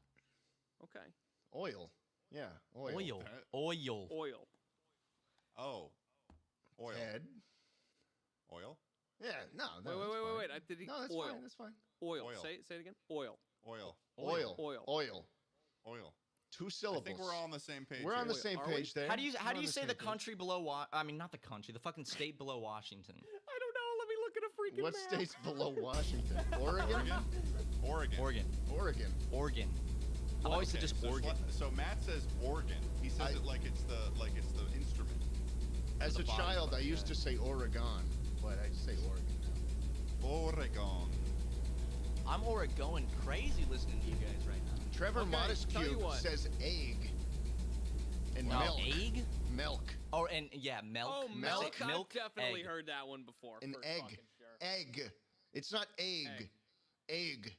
Okay. Oil. Yeah. Oil. Oil. Oil. Oil. Oh, oil. Ted. Oil. Yeah, no. Wait. Did he? No, that's oil. fine. That's fine. Oil. Oil. Say it again. Oil. Oil. Oil. Oil. Oil. Oil. 2 I syllables. think we're all on the same page. We're on the here. same Are we? page there. How do you We're on say same the page. country below? I mean, not the country. The fucking state below Washington. I don't know. Let me look at a freaking What map. state's below Washington? Oregon? Oregon. Oregon. I've always said just so Oregon. So Matt says Oregon. He says it like it's the instrument. As the a bottom child, I part, used to say Oregon, but I say Oregon now. Oregon. I'm Oregon crazy listening to you guys right now. Trevor Okay, tell you Modescue what. says egg and Wow, milk. egg? Milk. Oh, and yeah, milk. Oh, I milk. say I've definitely egg. heard that one before. An for egg. fucking sure. Egg. It's not egg. Egg.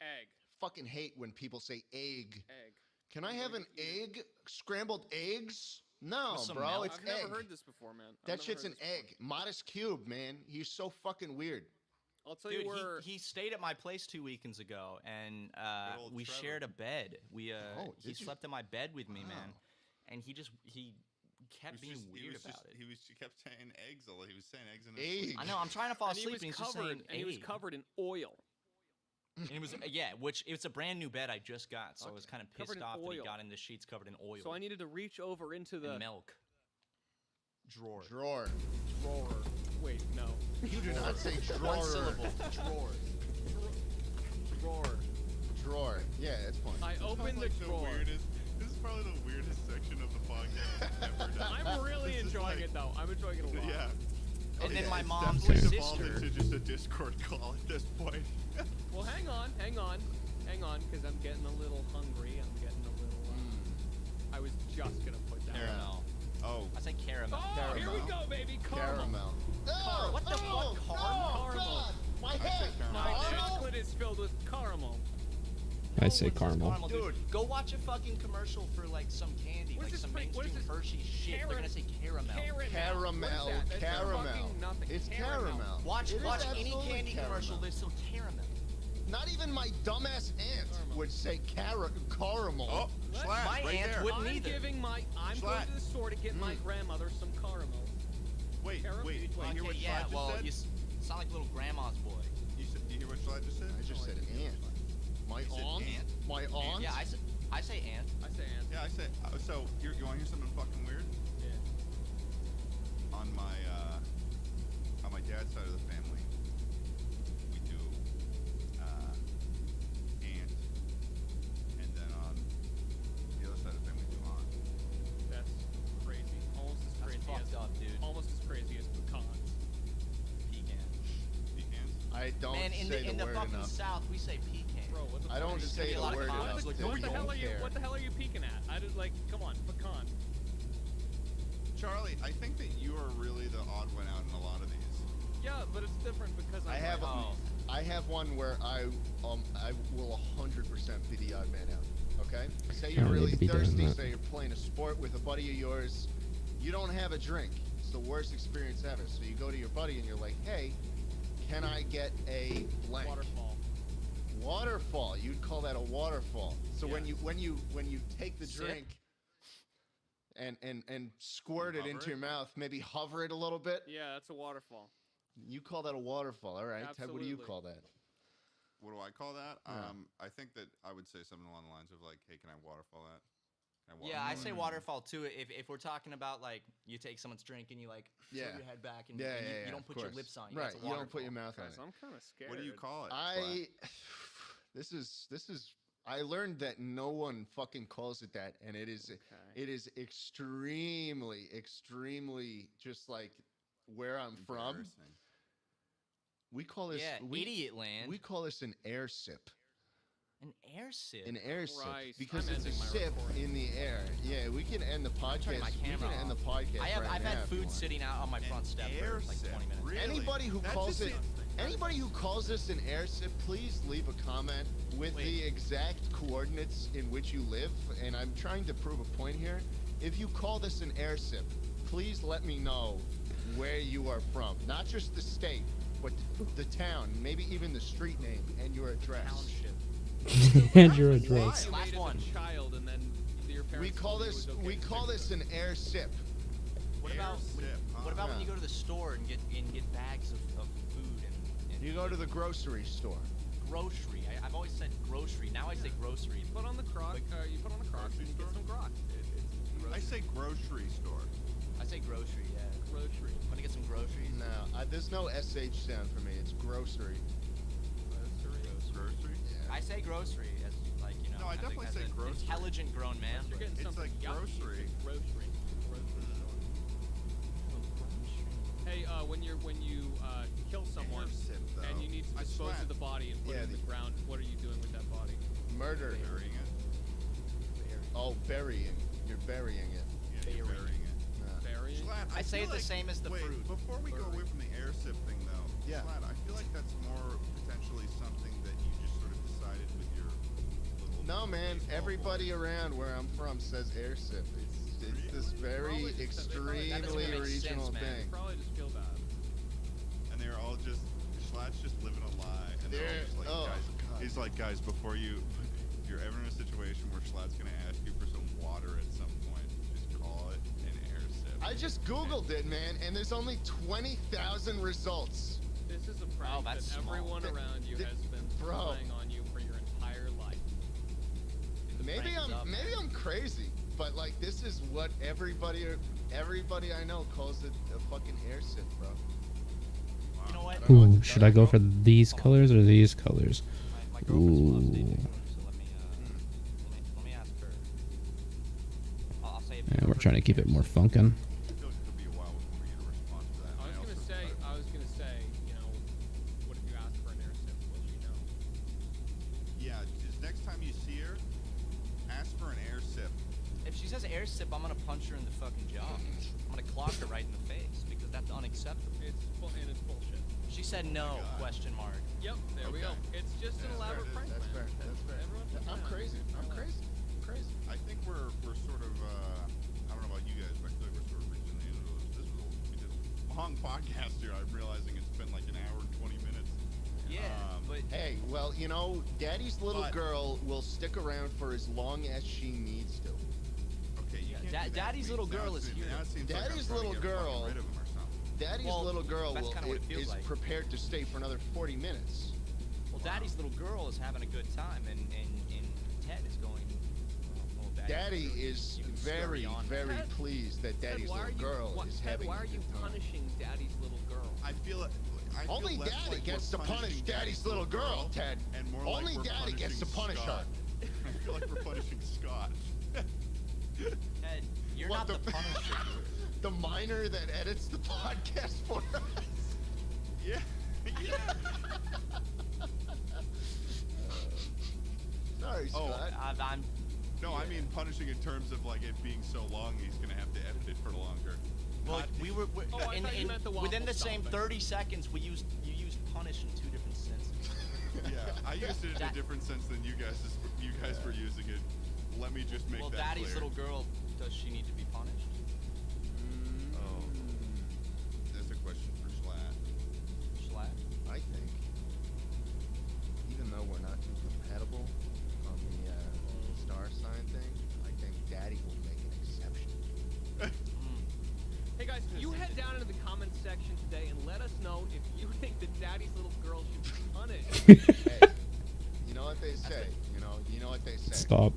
Egg. Fucking hate when people say egg. Egg. Can I have an egg? Scrambled eggs? No, With some bro. milk? It's I've egg. never heard this before, man. I've That never shit's heard an this before. egg. Modest Cube, man. He's so fucking weird. I'll tell Dude, you where. he stayed at my place 2 weekends ago, and Good old we Trevor. shared a bed. He Oh, did you? slept in my bed with me, man, Wow. and he kept being weird about it. He kept saying eggs. He was saying eggs in his Egg. I know. I'm trying to fall and he asleep, was and he's just covered. saying And he was egg. covered in oil. And it was which it's a brand new bed I just got, so I was kind of Covered pissed in off that he oil. got in the sheets covered in oil. So I needed to reach over into the and milk. Drawer. Drawer. drawer. Wait, no. You do not say drawer. One syllable. Drawer. Drawer. Drawer. Yeah, that's fine. I opened the drawer. This is probably the weirdest section of the podcast we've ever done. I'm really This is enjoying like- it though. I'm enjoying it a lot. Yeah. And then Yeah, my it's mom's definitely evolved sister. into just a Discord call at this point. Well, hang on, because I'm getting a little hungry. I'm getting a little. I was just gonna put that. Caramel. Oh, I say caramel. Oh, here we Caramel. go, baby. Caramel. Caramel. Oh, What the oh, fuck? Oh, Caramel. God. My head. My Caramel? chocolate is filled with caramel. I say one says caramel. Dude, go watch a fucking commercial for like some candy, What like is some this what is mainstream this? Hershey shit. They're gonna say caramel. Caramel. What is that? That's Caramel. fucking nothing. It's caramel. Watch It is watch any absolutely candy commercial. caramel. There's still caramel. Not even my dumbass aunt would say caramel. oh, What? Schlatt, My right aunt there. would- I'm either. I'm going Schlatt. to the store to get my grandmother some caramel. Wait, Caramel? wait. Did you hear what Okay, yeah, Schlatt just well, said? you sound like little grandma's boy. You hear what Schlatt just said? I just said aunt. My said aunt? aunt? My aunt? Yeah, I say aunt. I say aunt. Yeah, I said. So you want to hear something fucking weird? Yeah. On my dad's side of the family, we do aunt, and then on the other side of the family, we do aunt. That's crazy. Almost as That's crazy fucked as up, dude. almost as crazy as pecans. Pecan. Pecans? I don't Man, in say the the word fucking enough. South, we say pecan. Bro, what the I fuck don't are you say gonna the get a lot of word comments enough. like, They no, What we the don't hell are you? care. What the hell are you peeking at? I just like, come on, pecan. Charlie, I think that you are really the odd one out in a lot of these. Yeah, but it's different because I have like, I have one where I will 100% be the odd man out. Okay? Say I you're don't need really to be doing thirsty, that. say you're playing a sport with a buddy of yours. You don't have a drink. It's the worst experience ever. So you go to your buddy and you're like, "Hey, can I get a blank?" waterfall. Waterfall. You'd call that a waterfall. So when Yes. you take the Sip. drink and squirt it Hover into it? your mouth, maybe hover it a little bit, Yeah, that's a waterfall. you call that a waterfall. All right. Ted, what do you Absolutely. call that? What do I call that? Yeah. I think that I would say something along the lines of like, "Hey, can I waterfall that?" Can Yeah, I waterfall say that? waterfall too. If we're talking about like you take someone's drink and you like Yeah. throw your head back and, Yeah, and yeah, you yeah, don't of put your course. lips on. Right. That's a You don't put your waterfall. mouth on Guys, it. I'm kind of scared. What do you call it? This is I learned that no one fucking calls it that, and it is extremely just like where I'm from. Embarrassing. We call this Yeah, idiot land. We call this an air sip. An air sip. An air sip Christ, because I'm it's a ending my sip recording. in the air. Yeah, we can end the podcast. turning my We can camera end the off. podcast. I've right now had if you food want. sitting out on my front step air for like sip. 20 minutes. Really? Anybody who That calls just it, seems- anybody who calls this an air sip, please leave a comment with the exact coordinates in which you live. And I'm trying to prove a point here. If you call this an air sip, please let me know where you are from. Not just the state, but the town, maybe even the street name and your address. Township. And your Why? address. You Last made as one. a child, and then your parents. We call told you it this was okay we to call drink this an air sip. What What about when you go to the store and get bags of food and You go to the grocery store. grocery. I've always said grocery. Now I say grocery. Put on the crock. You put on the crock and you get some grok. I say grocery store. I say grocery. Yeah. Grocery. I'm gonna get some groceries. No, there's no SH sound for me. It's grocery. Grocery? Yeah. I say grocery as like No, I as definitely as say an grocery. intelligent grown man. You're getting It's something like yucky. grocery. It's grocery. Hey, when you kill someone Airship, though. and you need to I dispose swear. of the body and put it in the ground, what are you doing with that body? Murder. Burying it. Oh, burying. You're burying it. Yeah, you're burying it. Yeah. Burying? Schlatt, I say feel it the same as the wait, fruit. Before we go away from the airship thing, though, Yeah. Schlatt, I feel like that's more potentially something that you just sort of decided with your little. No, man. baseball Everybody boy. around where I'm from says airship. It's this very Probably just- they probably- That doesn't extremely make sense, regional man. thing. Probably just feel bad. And they're all just Schlatt's just living a lie, and they're all just like, Oh, guys. God. He's like, guys, before if you're ever in a situation where Schlatt's gonna ask you for some water at some point, just call it an airship. I just Googled it, man, and there's only 20,000 results. This is a prank that that's small. everyone around you has been Bro. playing on you for your entire life. The Maybe prank is up, man. I'm crazy, but like this is what everybody I know calls it a fucking airship, bro. You know what? I don't know what Ooh, to should tell I you, go bro. for these colors or these colors? My girlfriend's loves Ooh. David Bowie, so let me ask her. I'll say. Yeah, we're trying to keep it more funkin'. I feel like it could be a while before we get a response to that. I was gonna say, you know, what if you ask for an airship? Will she know? Yeah, just next time you see her, ask for an airship. If she says air sip, I'm gonna punch her in the fucking jaw. I'm gonna clock her right in the face because that's unacceptable. It's bullshit. She said no? God. Question mark. Yep, there we go. Okay. It's just an That's elaborate fair, prank, That's man. fair. That's fair. Everyone's a I'm fan. crazy. I'm crazy. I'm crazy. I think we're sort of I don't know about you guys, but I feel like we're sort of reaching the end of this. We did a long podcast here. I'm realizing it's been like an hour and 20 minutes. Yeah, but Hey, well, you know, Daddy's little But- girl will stick around for as long as she needs to. Okay, you Yeah, can't do that to Daddy's me. little Now girl it is seems- here. now it seems like I'm Daddy's trying to little get fucking girl- rid of him or something. Daddy's Well, little girl that's kinda what it feels is like. prepared to stay for another 40 minutes. well, Daddy's little girl is having a good time, and Ted is going. Well, Daddy is you can very, scurry on, man. very Ted- pleased that Daddy's Ted, why little are girl you, is Ted, having why a are you good time. punishing Daddy's little girl? I feel it. I feel Only less Daddy like gets we're to punish punishing Daddy's little girl, Ted. and more Only like we're Daddy gets to punishing punish Scott. her. I feel like we're punishing Scott. Ted, you're What not the the- punisher. The minor that edits the podcast for us. Yeah. Yeah. Sorry, Oh, Scott. I'm. No, I mean punishing in terms of like it being so long, he's gonna have to edit it for longer. Well, Not- we were Oh, I thought you meant the within waffle the same stomping. 30 seconds. You used punish in two different senses. Yeah, I used it in a That- different sense than you guys were using it. Let me just make Well, that Daddy's clear. little girl, does she need to be punished? Oh, that's a question for Schlatt. Schlatt? I think, even though we're not too compatible on the star sign thing, I think Daddy will make an exception. Hey guys, you head down into the comments section today and let us know if you think that Daddy's little girl should be punished. Hey, you know what they say. You know what they say. Stop.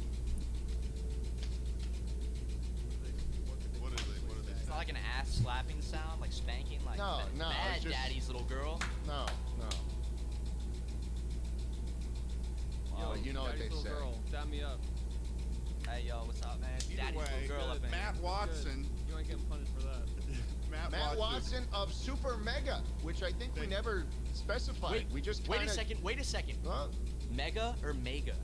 What is it? What are they It's not saying? like an ass slapping sound, like spanking, like No, bad, no, bad it's just- Daddy's little girl. No. Yo, But you know what Daddy's they little say. girl, dab me up. Hey yo, what's up, man? Either Daddy's way, little girl up in Matt here. Watson. You ain't getting punished for that. Matt Watson of Super Mega, which I think we Thank- never specified. Wait, we just wait a kinda- second. Wait a second. Huh? Mega or mega?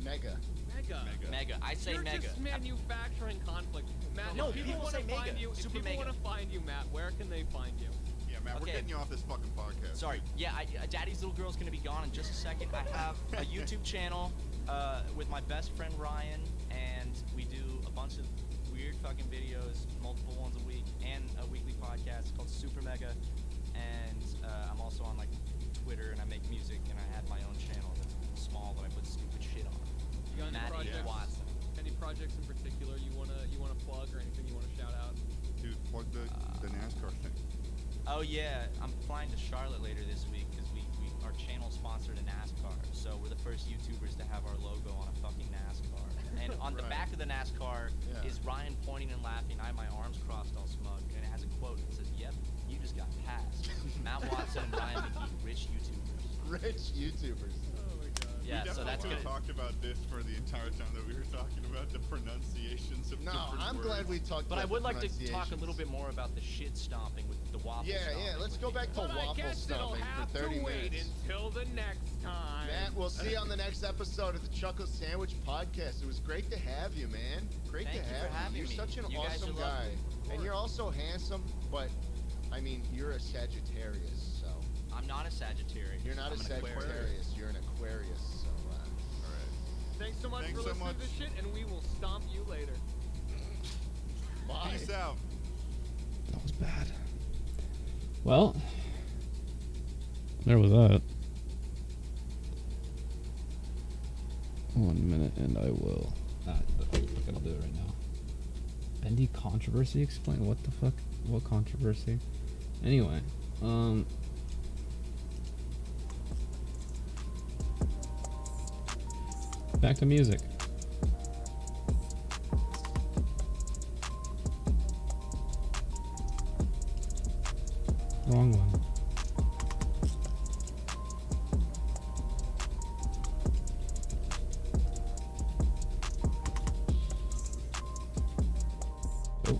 Mega. Mega. Mega. Mega. I say You're mega. just manufacturing conflict. Matt, No, if people people want to say find mega. you, if Super people mega. want to find you, Matt, where can they find you? Yeah, Matt, we're Okay. getting you off this fucking podcast. Sorry. Yeah, Daddy's little girl's gonna be gone in just a second. I have a YouTube channel with my best friend Ryan, and we do a bunch of weird fucking videos, multiple ones a week, and a weekly podcast called Super Mega. And I'm also on like Twitter, and I make music, and I have my own channel that's small, but I put stupid shit on. You got any Matt projects? Watson. Any projects in particular you wanna plug or anything you wanna shout out? Dude, plug the Oh yeah, I'm flying to Charlotte later this week because our channel sponsored a NASCAR, so we're the first YouTubers to have our logo on a fucking NASCAR. And on the Right. back of the NASCAR Yeah. is Ryan pointing and laughing. I have my arms crossed, all smug, and it has a quote that says, "Yep, you just got passed." Matt Watson and Ryan McGee, rich YouTubers. Rich YouTubers. Oh my god. Yeah, We so that's definitely good. talked about this for the entire time that we were talking about the pronunciations of No, different I'm words. glad we talked But I about would the like to talk a little pronunciations. bit more about the shit stomping with the waffle Yeah, stomping. yeah, let's with go you back guys. to But I waffle guess it'll stomping have for 30 to wait minutes. until the next time. Matt, we'll see you on the next episode of the Chuckle Sandwich Podcast. It was great to have you, man. Great Thank to you have for having You're me. such an You guys awesome are guy. lovely. Of And you're course. also handsome, but I mean, you're a Sagittarius, so I'm not a Sagittarius. you're not I'm a an Aquarius. Sagittarius, you're an Aquarius. So All right. Thanks so much Thanks for so listening much. to this shit, and we will stomp you later. bye. Peace out. That was bad. Well, there was that. 1 minute and I will. I'm gonna do it right now. Bendy controversy? Explain what the fuck? What controversy? Anyway, back to music. Wrong one. Oh.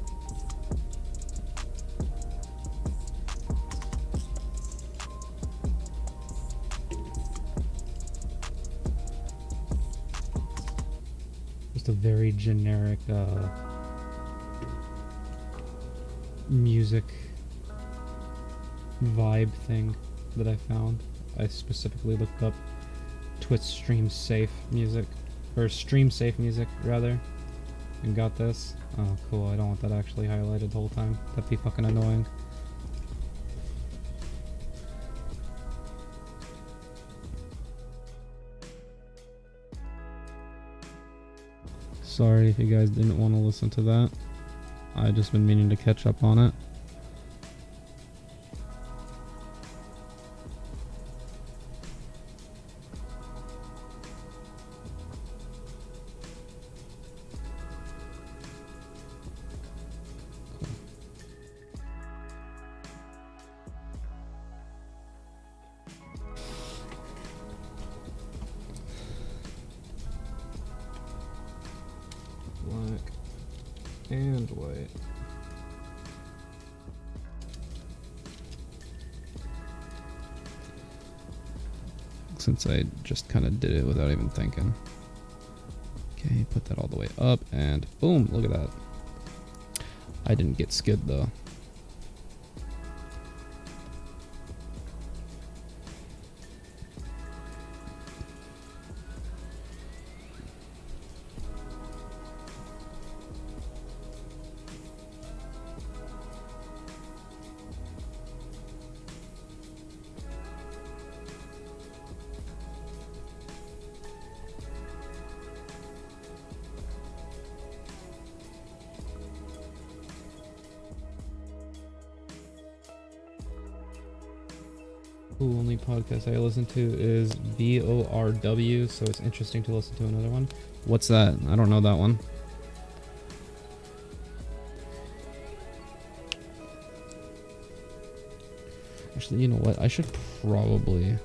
Just a very generic music vibe thing that I found. I specifically looked up Twitch stream safe music, or stream safe music rather, and got this. Oh cool, I don't want that actually highlighted the whole time. That'd be fucking annoying. Sorry if you guys didn't want to listen to that. I just been meaning to catch up on it. Black and white. Since I just kind of did it without even thinking. Okay, put that all the way up and boom, look at that. I didn't get skid though. Ooh, only podcast I listen to is VORW, so it's interesting to listen to another one. What's that? I don't know that one. Actually, you know what? I should probably...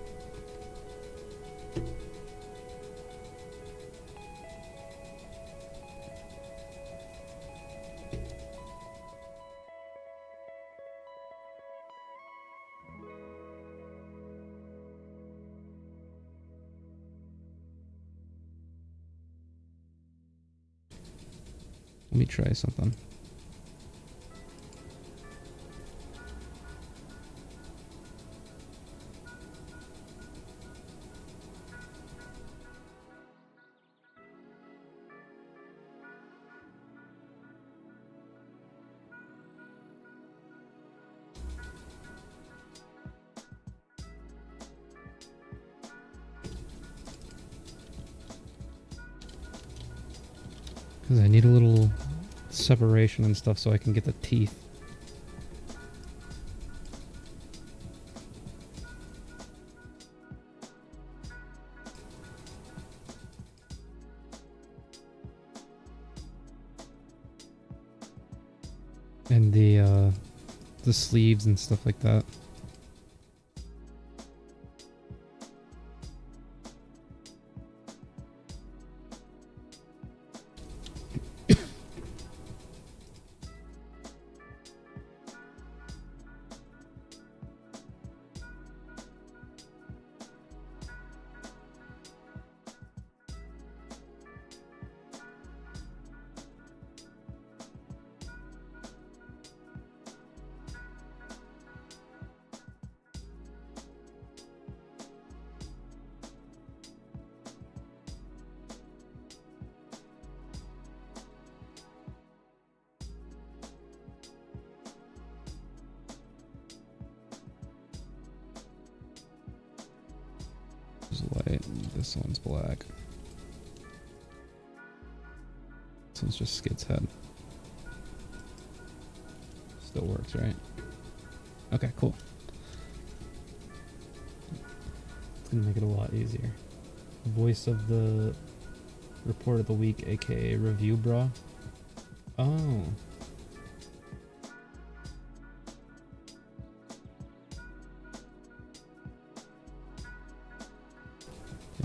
Let me try something. Because I need a little separation and stuff so I can get the teeth. and the sleeves and stuff like that. This is white, and this one's black. This one's just Skid's head. Still works, right? Okay, cool. It's gonna make it a lot easier. Voice of the report of the week, aka review bra. Oh.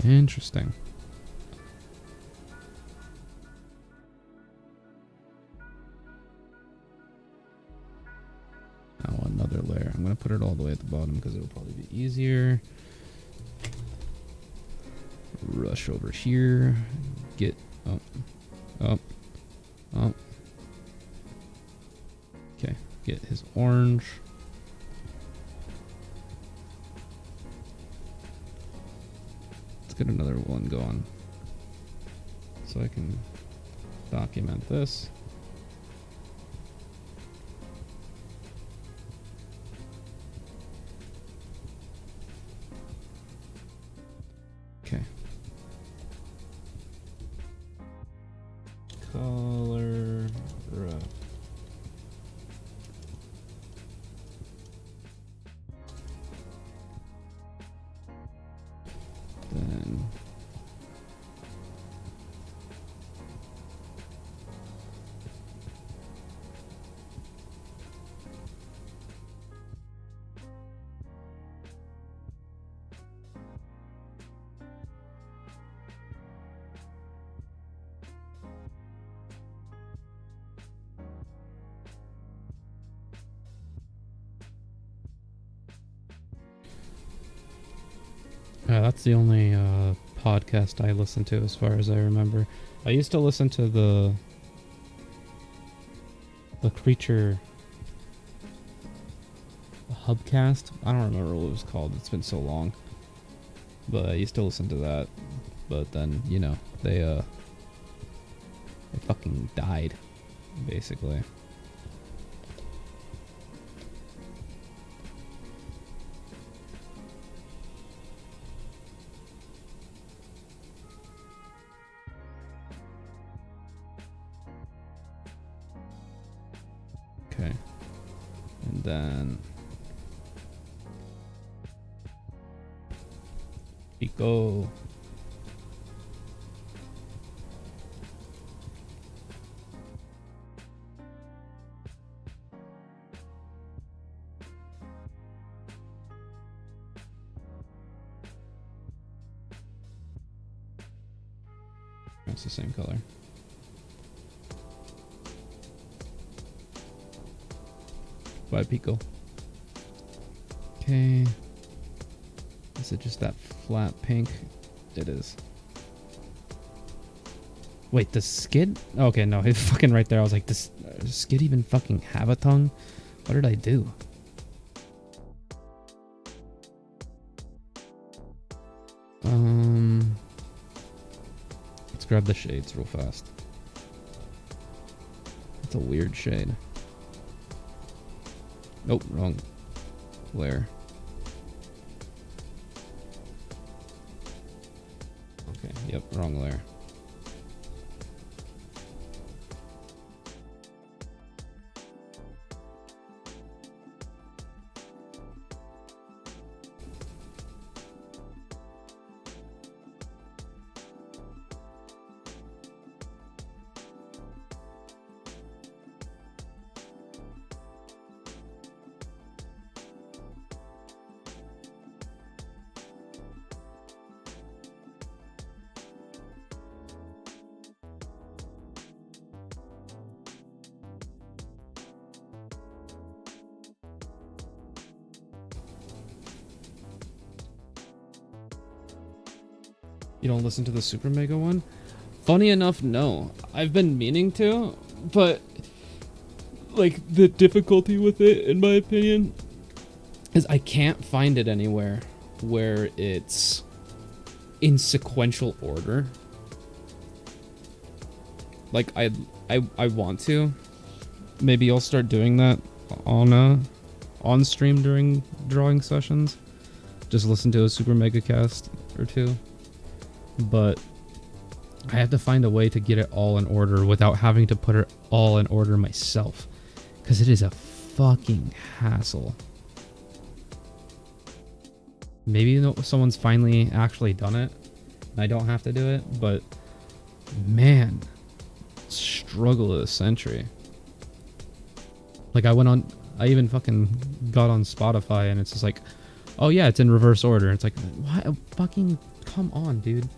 Interesting. Now another layer. I'm going to put it all the way at the bottom because it'll probably be easier. Rush over here. Get up. Up. Up. Okay. Get his orange. Let's get another one going so I can document this. Okay. Color rep. Then that's the only podcast I listen to as far as I remember. I used to listen to the Creature Hubcast. I don't remember what it was called. It's been so long. But I used to listen to that. But then, you know, they fucking died, basically. Okay. And then Pico. That's the same color. By Pico. Okay. Is it just that flat pink? It is. Wait, does Skid? Okay, no, he's fucking right there. I was like, does Skid even fucking have a tongue? What did I do? Let's grab the shades real fast. It's a weird shade. Nope, wrong layer. Okay, yep, wrong layer. You don't listen to the Super Mega one? Funny enough, no. I've been meaning to, but like the difficulty with it, in my opinion, is I can't find it anywhere where it's in sequential order. Like I want to. Maybe I'll start doing that on stream during drawing sessions. Just listen to a Super Mega Cast or two. But I have to find a way to get it all in order without having to put it all in order myself. Because it is a fucking hassle. Maybe someone's finally actually done it and I don't have to do it, but man, struggle of the century. Like I even fucking got on Spotify and it's just like, oh yeah, it's in reverse order. It's like, what? Fucking come on, dude.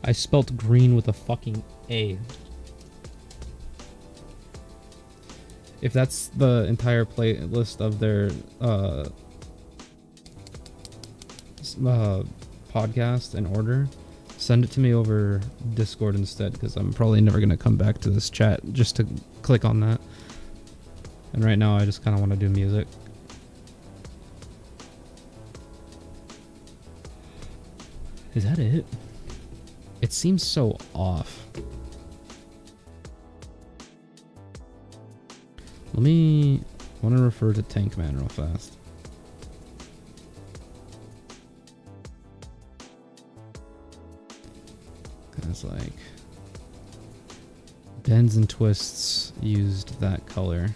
I spelt green with a fucking A. If that's the entire playlist of their podcast in order, send it to me over Discord instead, because I'm probably never going to come back to this chat just to click on that. And right now I just kind of want to do music. Is that it? It seems so off. I want to refer to Tankman real fast. It's like Bends and Twists used that color.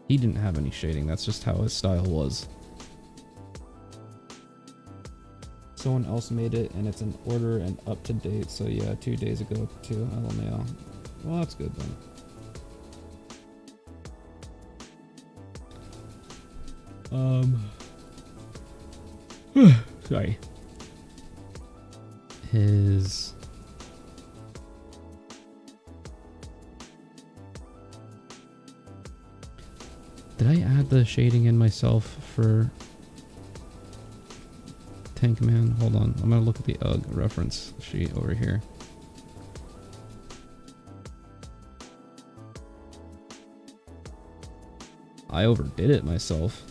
He didn't have any shading, that's just how his style was. Someone else made it and it's in order and up to date, so yeah, 2 days ago too, LMAO. Well, that's good then. Sorry. His... Did I add the shading in myself for Tankman? Hold on, I'm gonna look at the UGG reference sheet over here. I overdid it myself,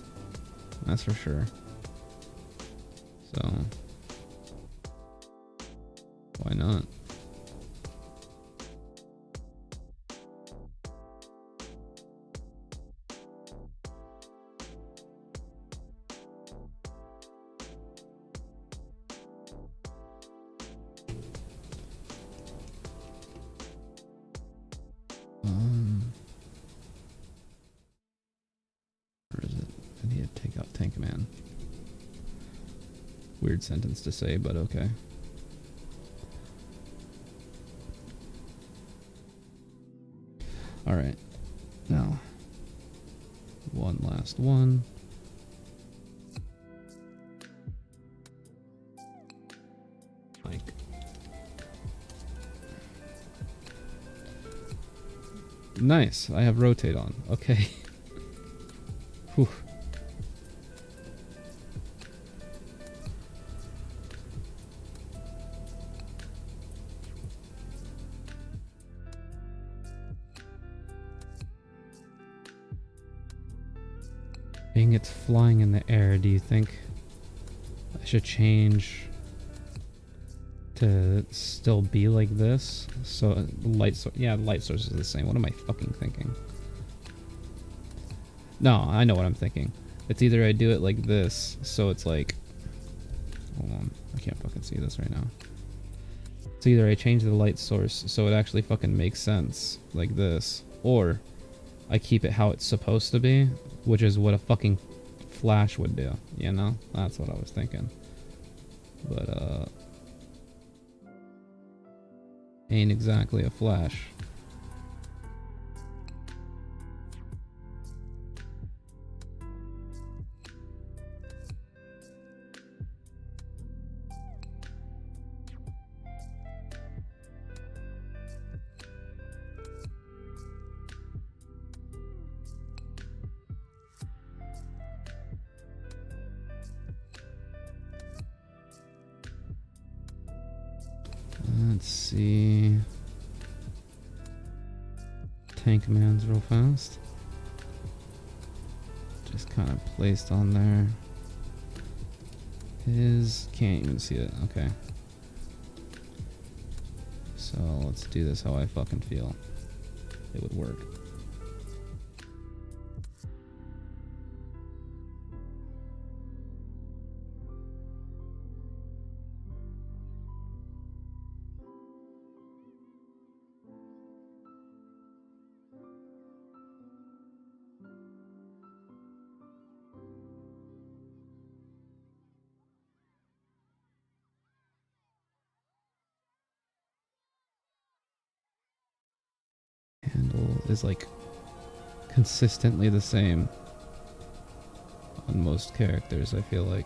that's for sure. So, why not? Where is it? I need to take out Tankman. Weird sentence to say, but okay. Alright. Now, one last one. Like. Nice. I have rotate on. Okay. Whew. Being it's flying in the air, do you think I should change to still be like this? So light source, yeah, light source is the same. What am I fucking thinking? No, I know what I'm thinking. It's either I do it like this, so it's like, hold on, I can't fucking see this right now. It's either I change the light source so it actually fucking makes sense, like this, or I keep it how it's supposed to be, which is what a fucking flash would do, you know? That's what I was thinking. But, ain't exactly a flash. Let's see. Tank Man's real fast. Just kind of placed on there. His can't even see it. Okay. So let's do this how I fucking feel. It would work. Handle is like consistently the same on most characters, I feel like.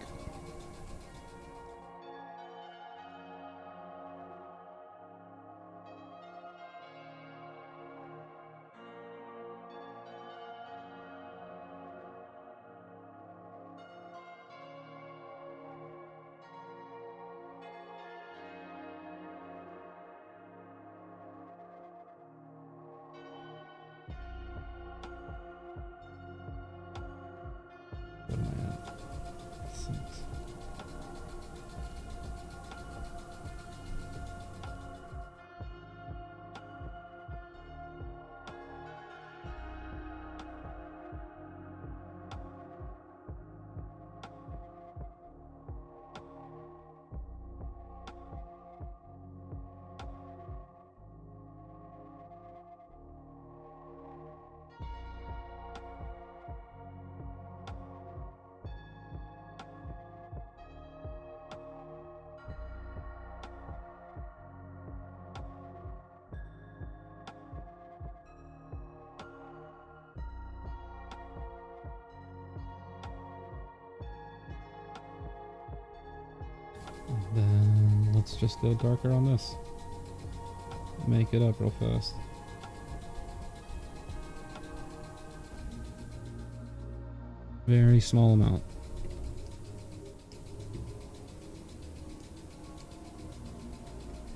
What am I at? 6. Then let's just go darker on this. Make it up real fast. Very small amount.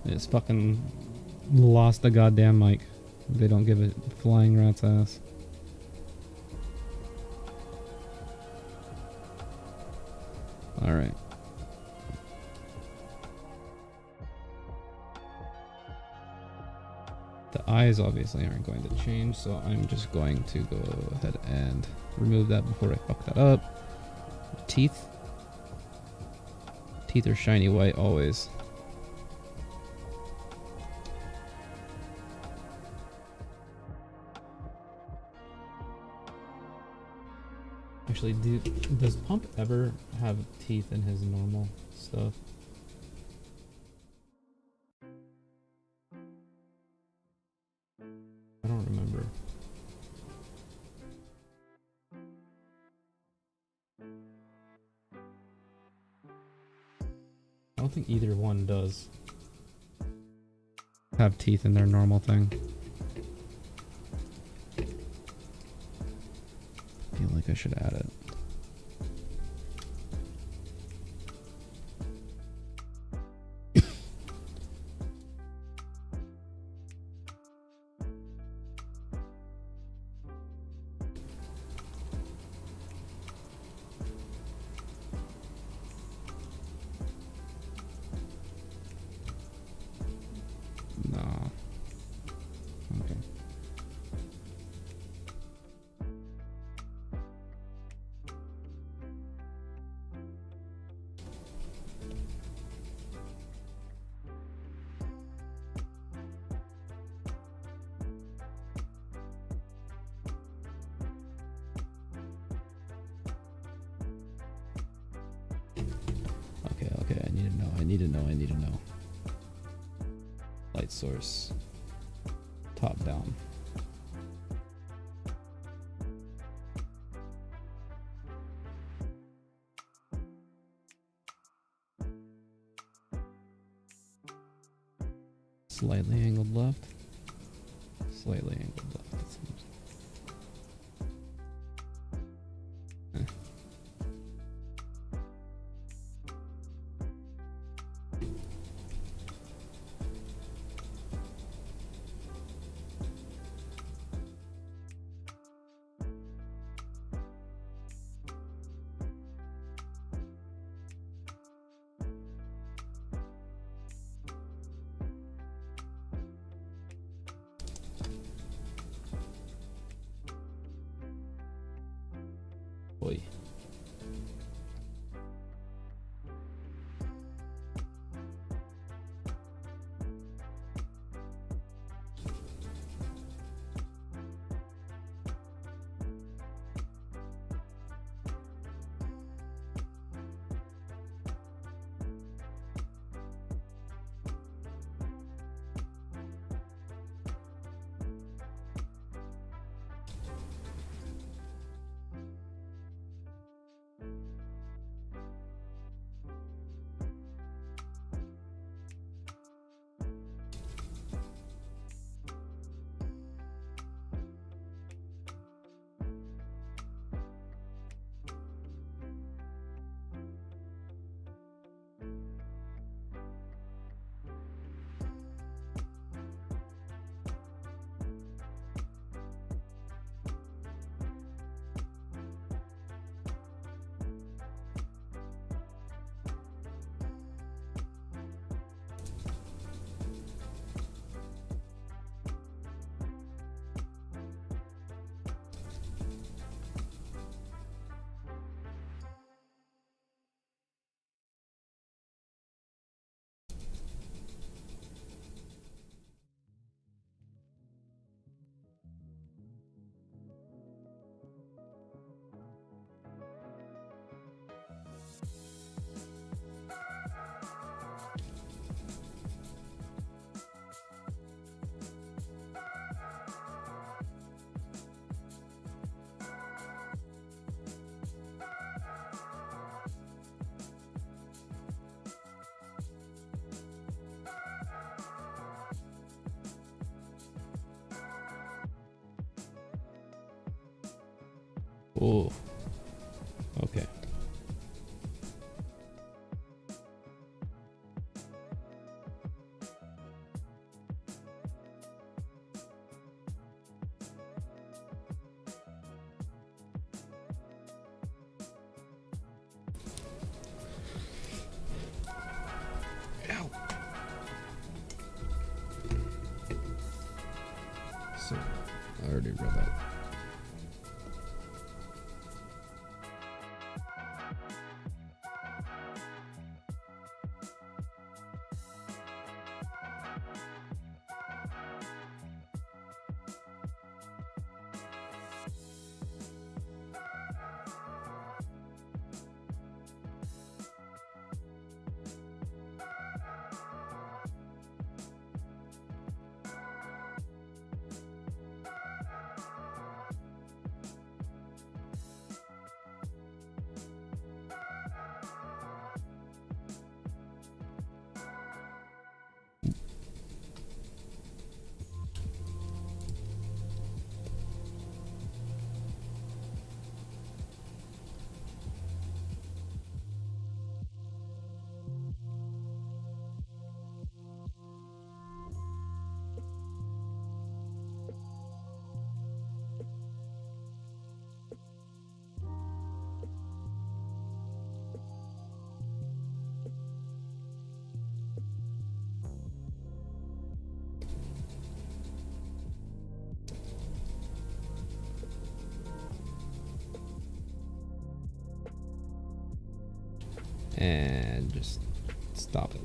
It's fucking lost the goddamn mic. They don't give a flying rat's ass. Alright. The eyes obviously aren't going to change, so I'm just going to go ahead and remove that before I fuck that up. Teeth. Teeth are shiny white always. Actually, does Pump ever have teeth in his normal stuff? I don't remember. I don't think either one does have teeth in their normal thing. I feel like I should add it. No. Okay. Okay, I need to know, I need to know. Light source. Top down. Slightly angled left. Slightly angled left. That seems. Boy. Oh. Okay. Ow. So, I already read that. And just stop it.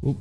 Oop.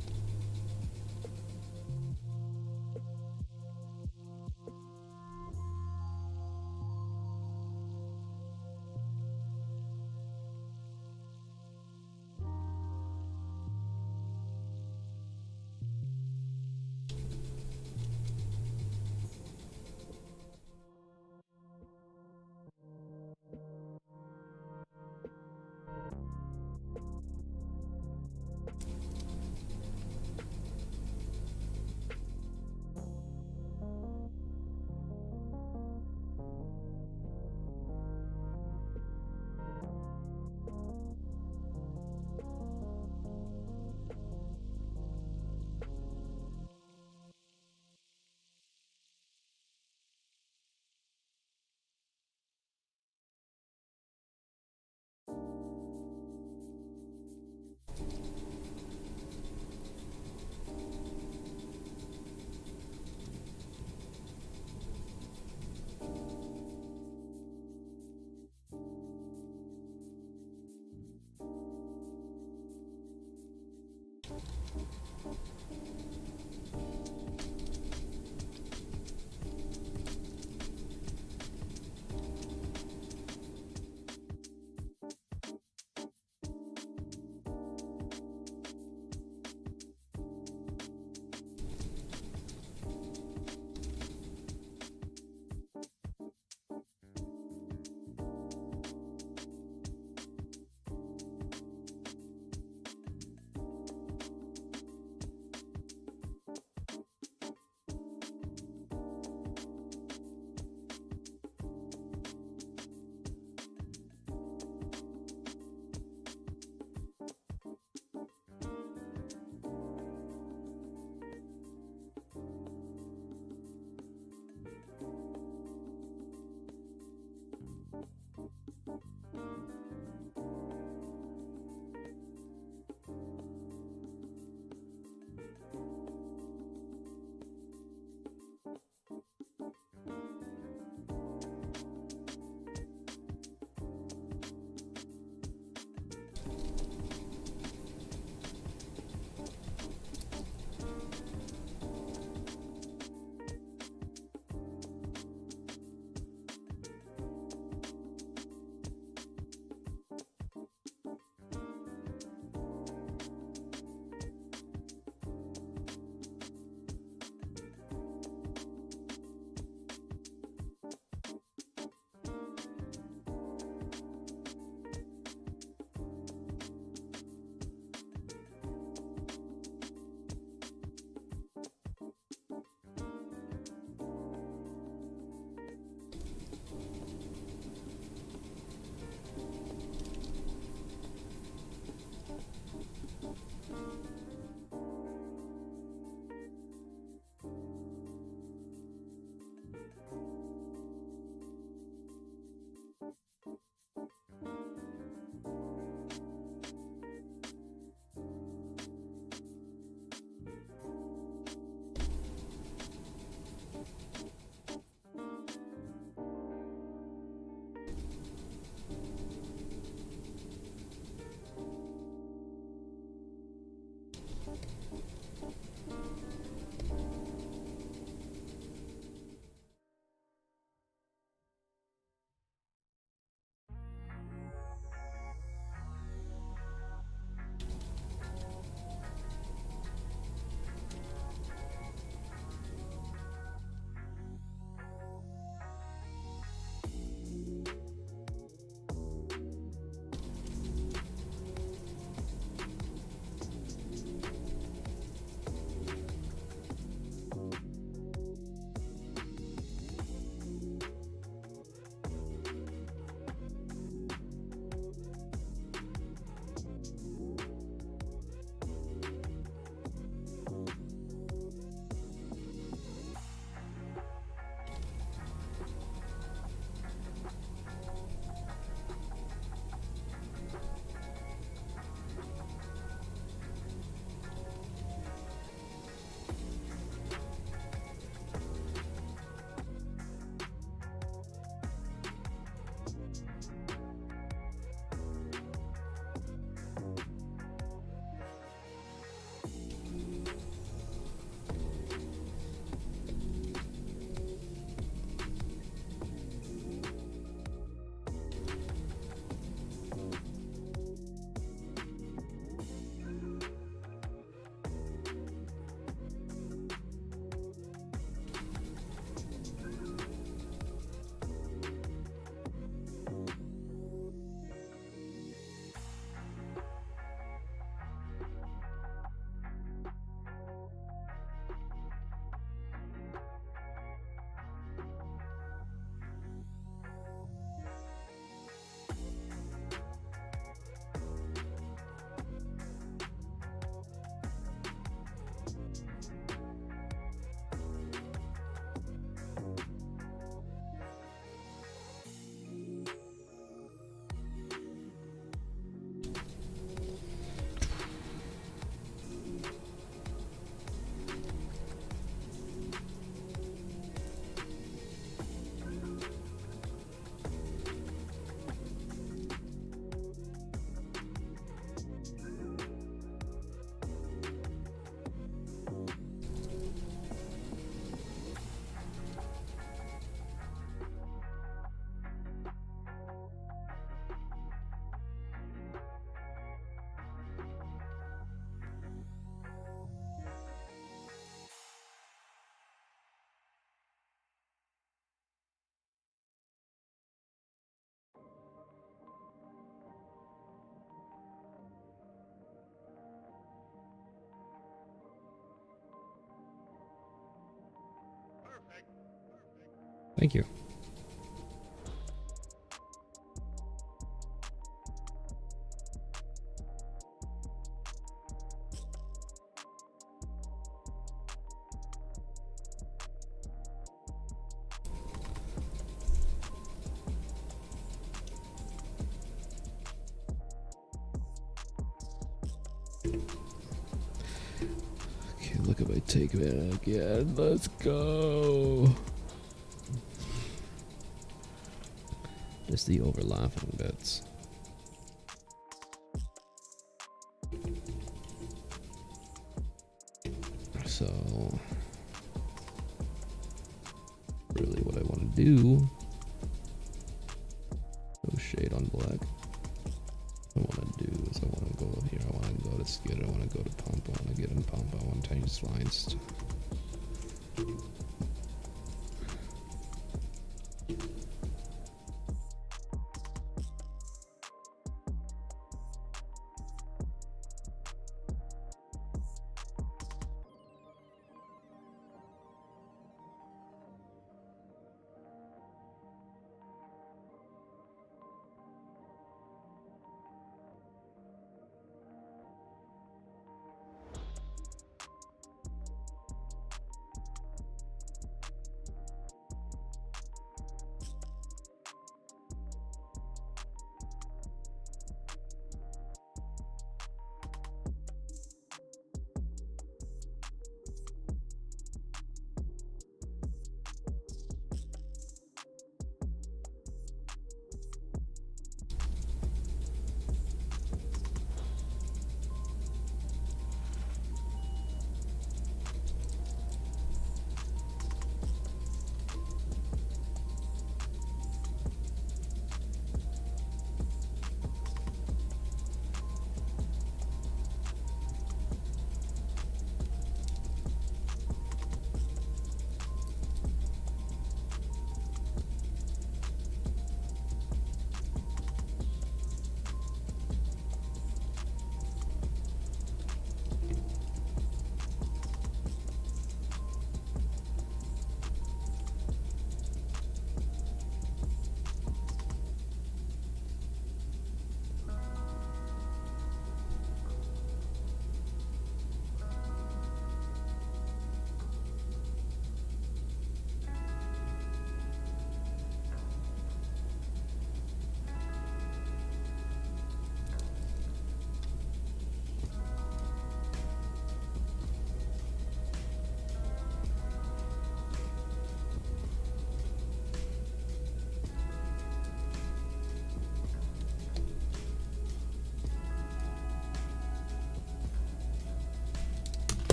Thank you. Okay, look at my take back again. Let's go. Just the overlapping bits. So, really what I want to do, no shade on black. I want to do is I want to go here, I want to go to skid, I want to go to pump, I want to get in pump, I want to change slides.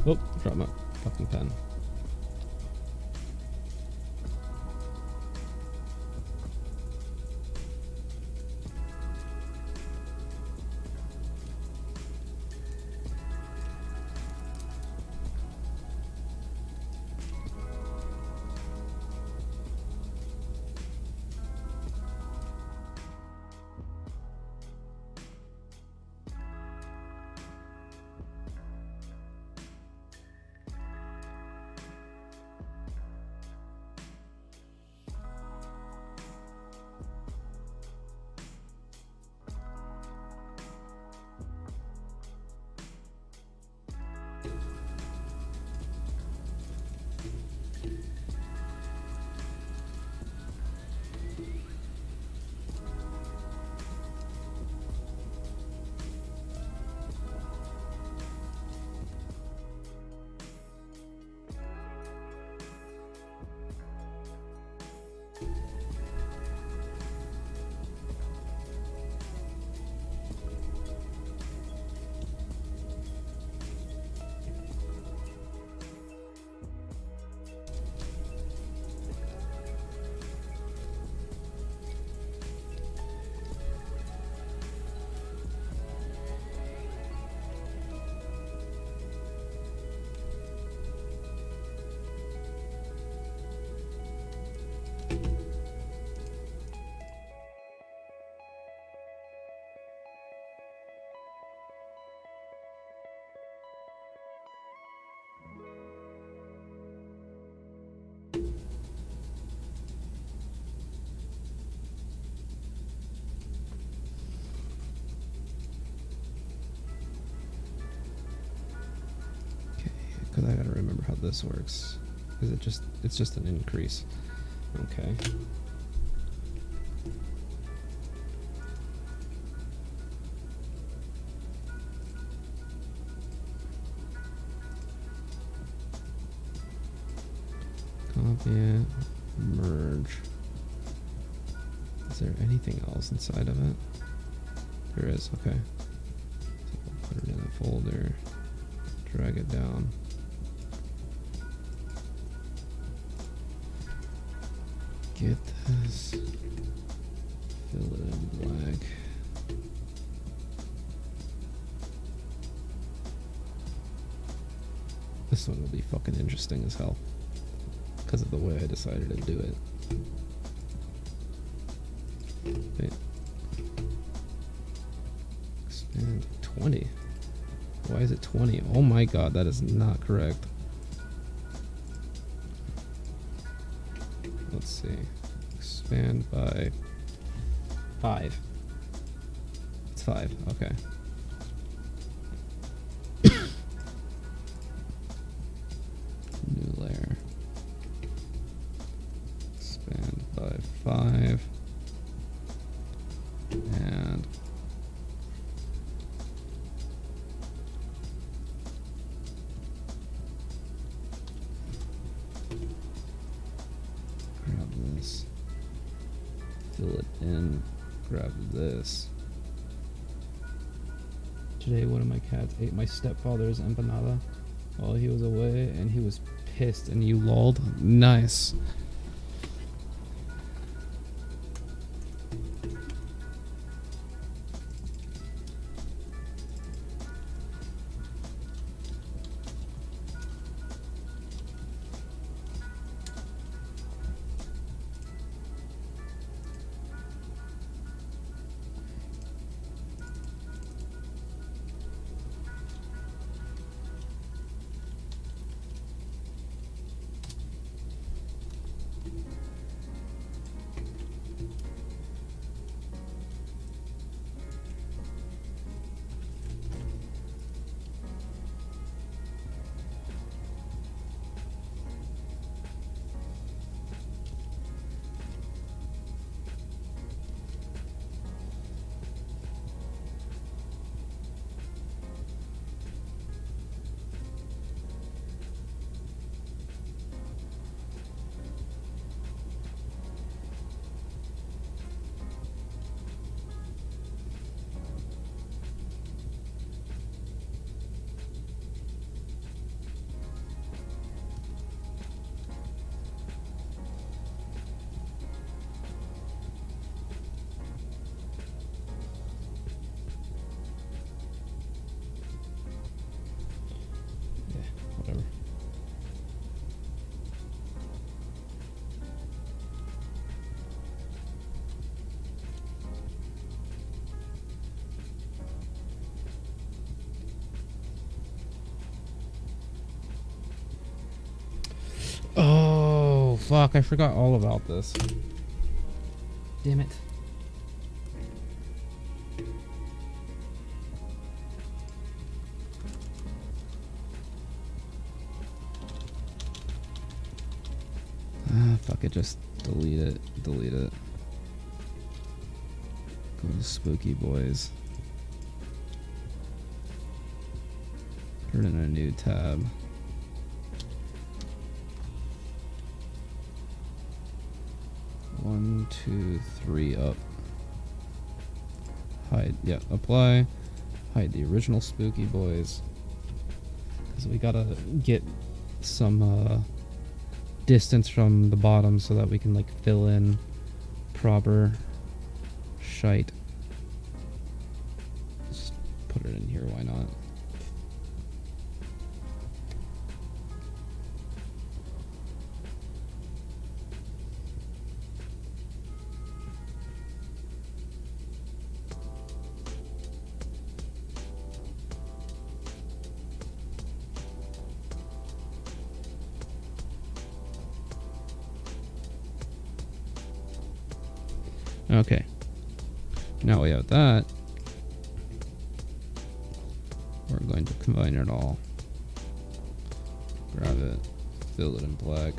Oh, drop my fucking pen. Because I gotta remember how this works. Because it's just an increase. Okay. Copy it. Merge. Is there anything else inside of it? There is, okay. So we'll put it in a folder. Drag it down. Get this. Fill it in black. This one will be fucking interesting as hell. Because of the way I decided to do it. Wait. Expand 20. Why is it 20? Oh my god, that is not correct. Let's see. Expand by 5. It's 5, okay. New layer. Expand by 5. And grab this, fill it in, grab this. Today one of my cats ate my stepfather's empanada while he was away and he was pissed and you lolled. Nice. Whatever. Oh, fuck. I forgot all about this. Damn it. Fuck it, just delete it. Delete it. Go to Spooky Boys. Put it in a new tab. One, two, three, up. Hide, yeah, apply. Hide the original Spooky Boys. Because we gotta get some, distance from the bottom so that we can like fill in proper shite. Just put it in here, why not? Okay. Now we have that. We're going to combine it all. Grab it. Fill it in black.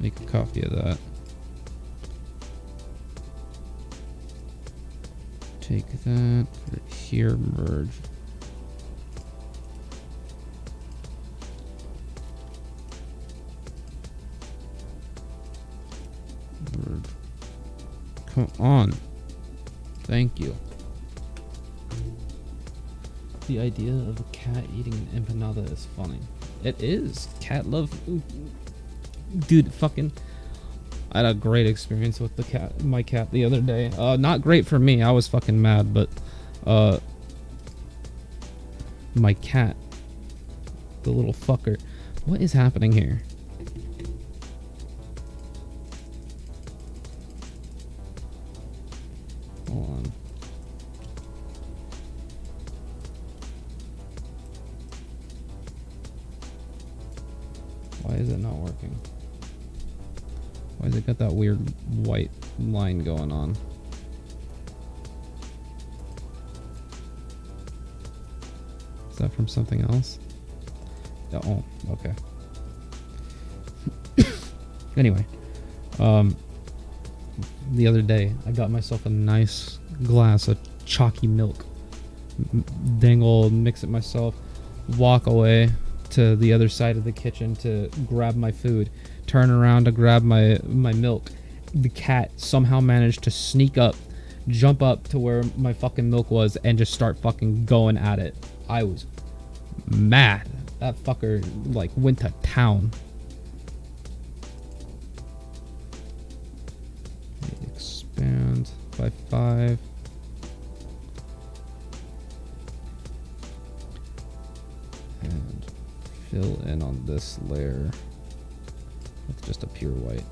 Make a copy of that. Take that, put it here, merge. Merge. Come on. Thank you. The idea of a cat eating an empanada is funny. It is. Cat love. Dude, fucking. I had a great experience with my cat the other day. Not great for me. I was fucking mad, but my cat, the little fucker. What is happening here? Hold on. Why is it not working? Why has it got that weird white line going on? Is that from something else? Oh, okay. Anyway, the other day I got myself a nice glass of chalky milk. Dang old, mix it myself. Walk away to the other side of the kitchen to grab my food. Turn around to grab my milk. The cat somehow managed to sneak up, jump up to where my fucking milk was, and just start fucking going at it. I was mad. That fucker like went to town. Expand by 5. And fill in on this layer with just a pure white.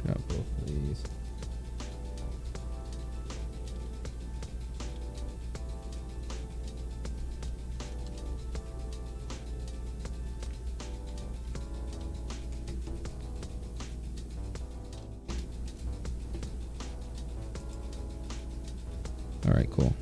Grab both of these. All right, cool.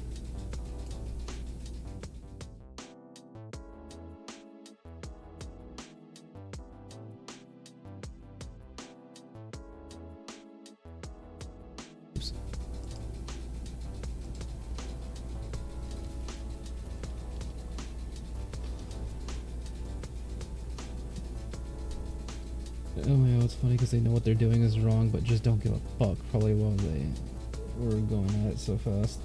Oh yeah, it's funny because they know what they're doing is wrong, but just don't give a fuck. Probably while they were going at it so fast.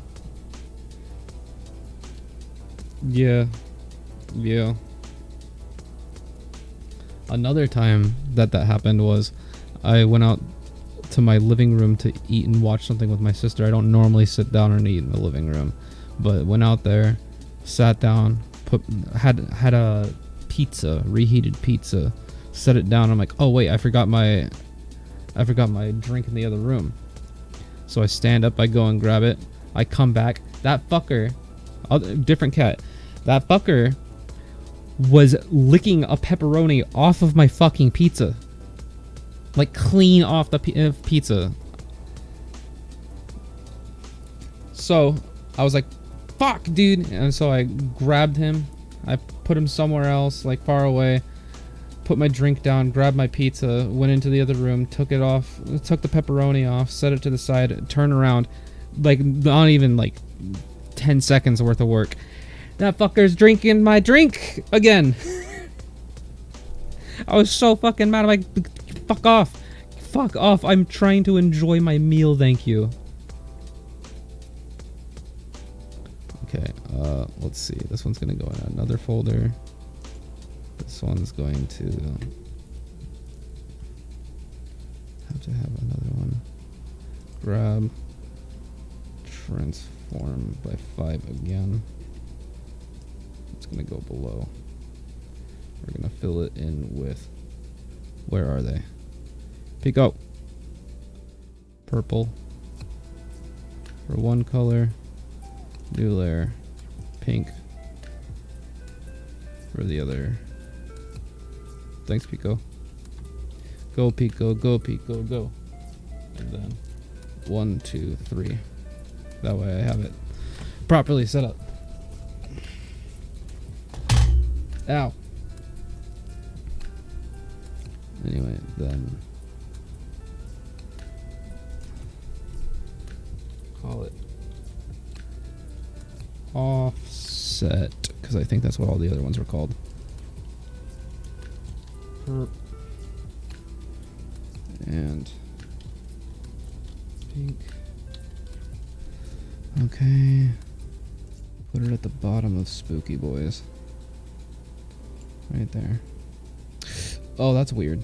Yeah. Another time that happened was I went out to my living room to eat and watch something with my sister. I don't normally sit down and eat in the living room, but went out there, sat down, had a pizza, reheated pizza. Set it down. I'm like, oh wait, I forgot my drink in the other room. So I stand up, I go and grab it. I come back. That fucker, different cat. That fucker was licking a pepperoni off of my fucking pizza. Like clean off the pizza. So I was like, fuck, dude. And so I grabbed him. I put him somewhere else, like far away. Put my drink down, grabbed my pizza, went into the other room, took it off, took the pepperoni off, set it to the side, turned around, like not even like 10 seconds worth of work. That fucker's drinking my drink again. I was so fucking mad. I'm like, fuck off. Fuck off. I'm trying to enjoy my meal, thank you. Okay, let's see. This one's gonna go in another folder. This one's going to have another one. Grab, transform by 5 again. It's going to go below. We're going to fill it in with, where are they? Pico. Purple for one color. New layer. Pink for the other. Thanks, Pico. Go, Pico. Go, Pico. Go. And then 1, 2, 3. That way I have it properly set up. Ow. Anyway, then call it offset, because I think that's what all the other ones were called. And pink. Okay. Put it at the bottom of Spooky Boys. Right there. Oh, that's weird.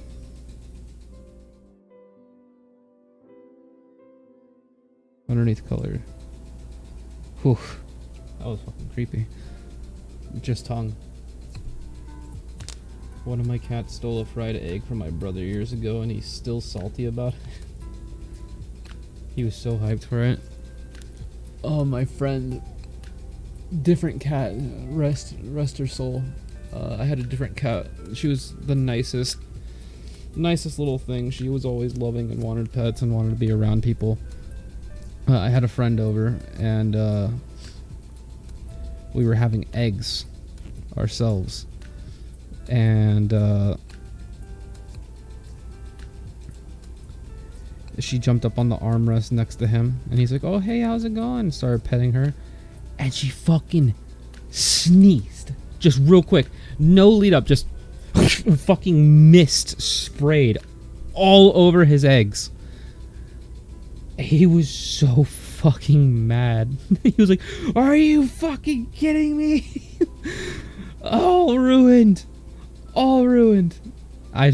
Underneath color. Whew. That was fucking creepy. Just tongue. One of my cats stole a fried egg from my brother years ago, and he's still salty about it. He was so hyped for it. Oh, my friend. Different cat. Rest her soul. I had a different cat. She was the nicest little thing. She was always loving and wanted pets and wanted to be around people. I had a friend over, and we were having eggs ourselves. And she jumped up on the armrest next to him, and he's like, "Oh, hey, how's it going?" Started petting her, and she fucking sneezed. Just real quick. No lead up, just fucking mist sprayed all over his eggs. He was so fucking mad. He was like, "Are you fucking kidding me?" All ruined. All ruined. I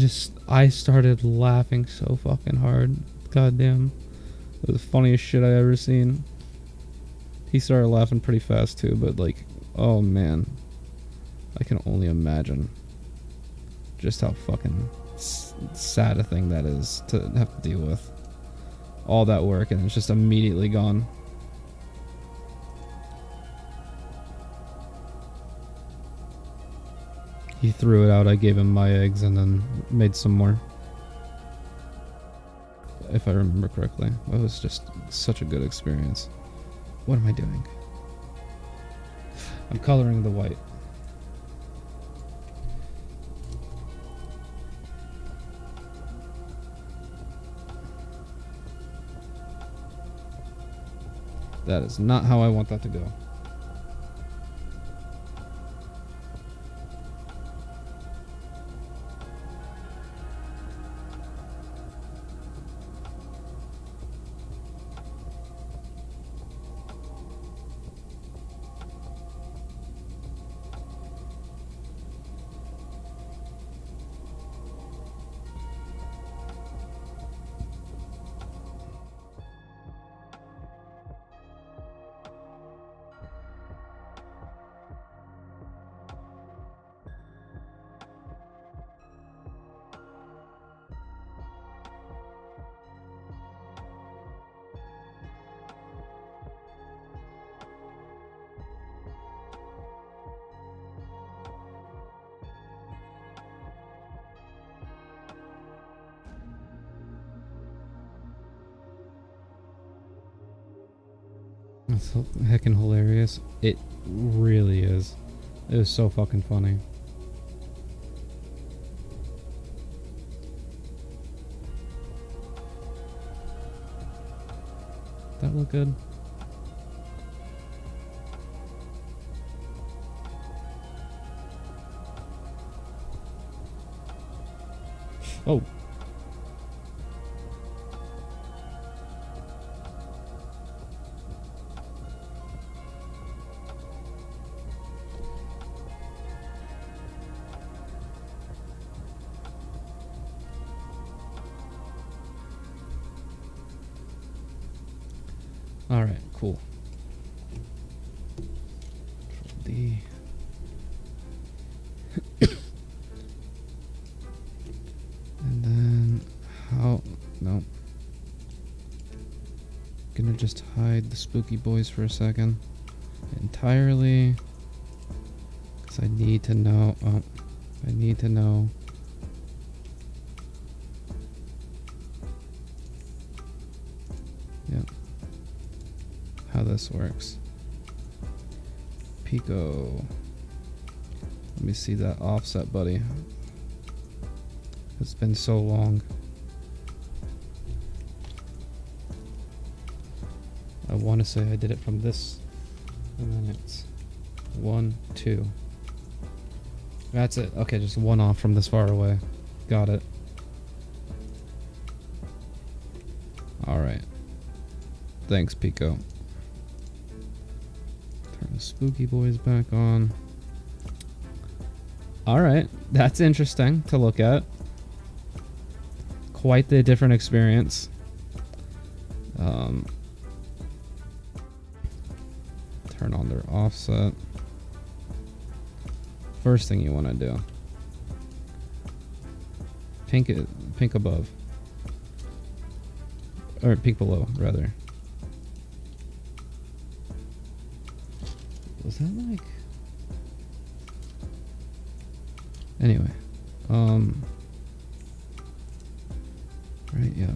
started laughing so fucking hard. Goddamn. It was the funniest shit I ever seen. He started laughing pretty fast too, but like, oh man. I can only imagine just how fucking sad a thing that is to have to deal with. All that work and it's just immediately gone. He threw it out, I gave him my eggs and then made some more. If I remember correctly. It was just such a good experience. What am I doing? I'm coloring the white. That is not how I want that to go. That's so heckin' hilarious. It really is. It was so fucking funny. That look good? Oh. All right, cool. Control D. And then how? No. Gonna just hide the Spooky Boys for a second, entirely, because I need to know. Oh, I need to know how this works. Pico. Let me see that offset, buddy. It's been so long. I want to say I did it from this. And then it's 1, 2. That's it. Okay, just one off from this far away. Got it. Alright. Thanks, Pico. Turn the Spooky Boys back on. Alright, that's interesting to look at. Quite the different experience. Turn on their offset. First thing you want to do. Pink above. Or pink below, rather. Was that like... Anyway. Right, yeah.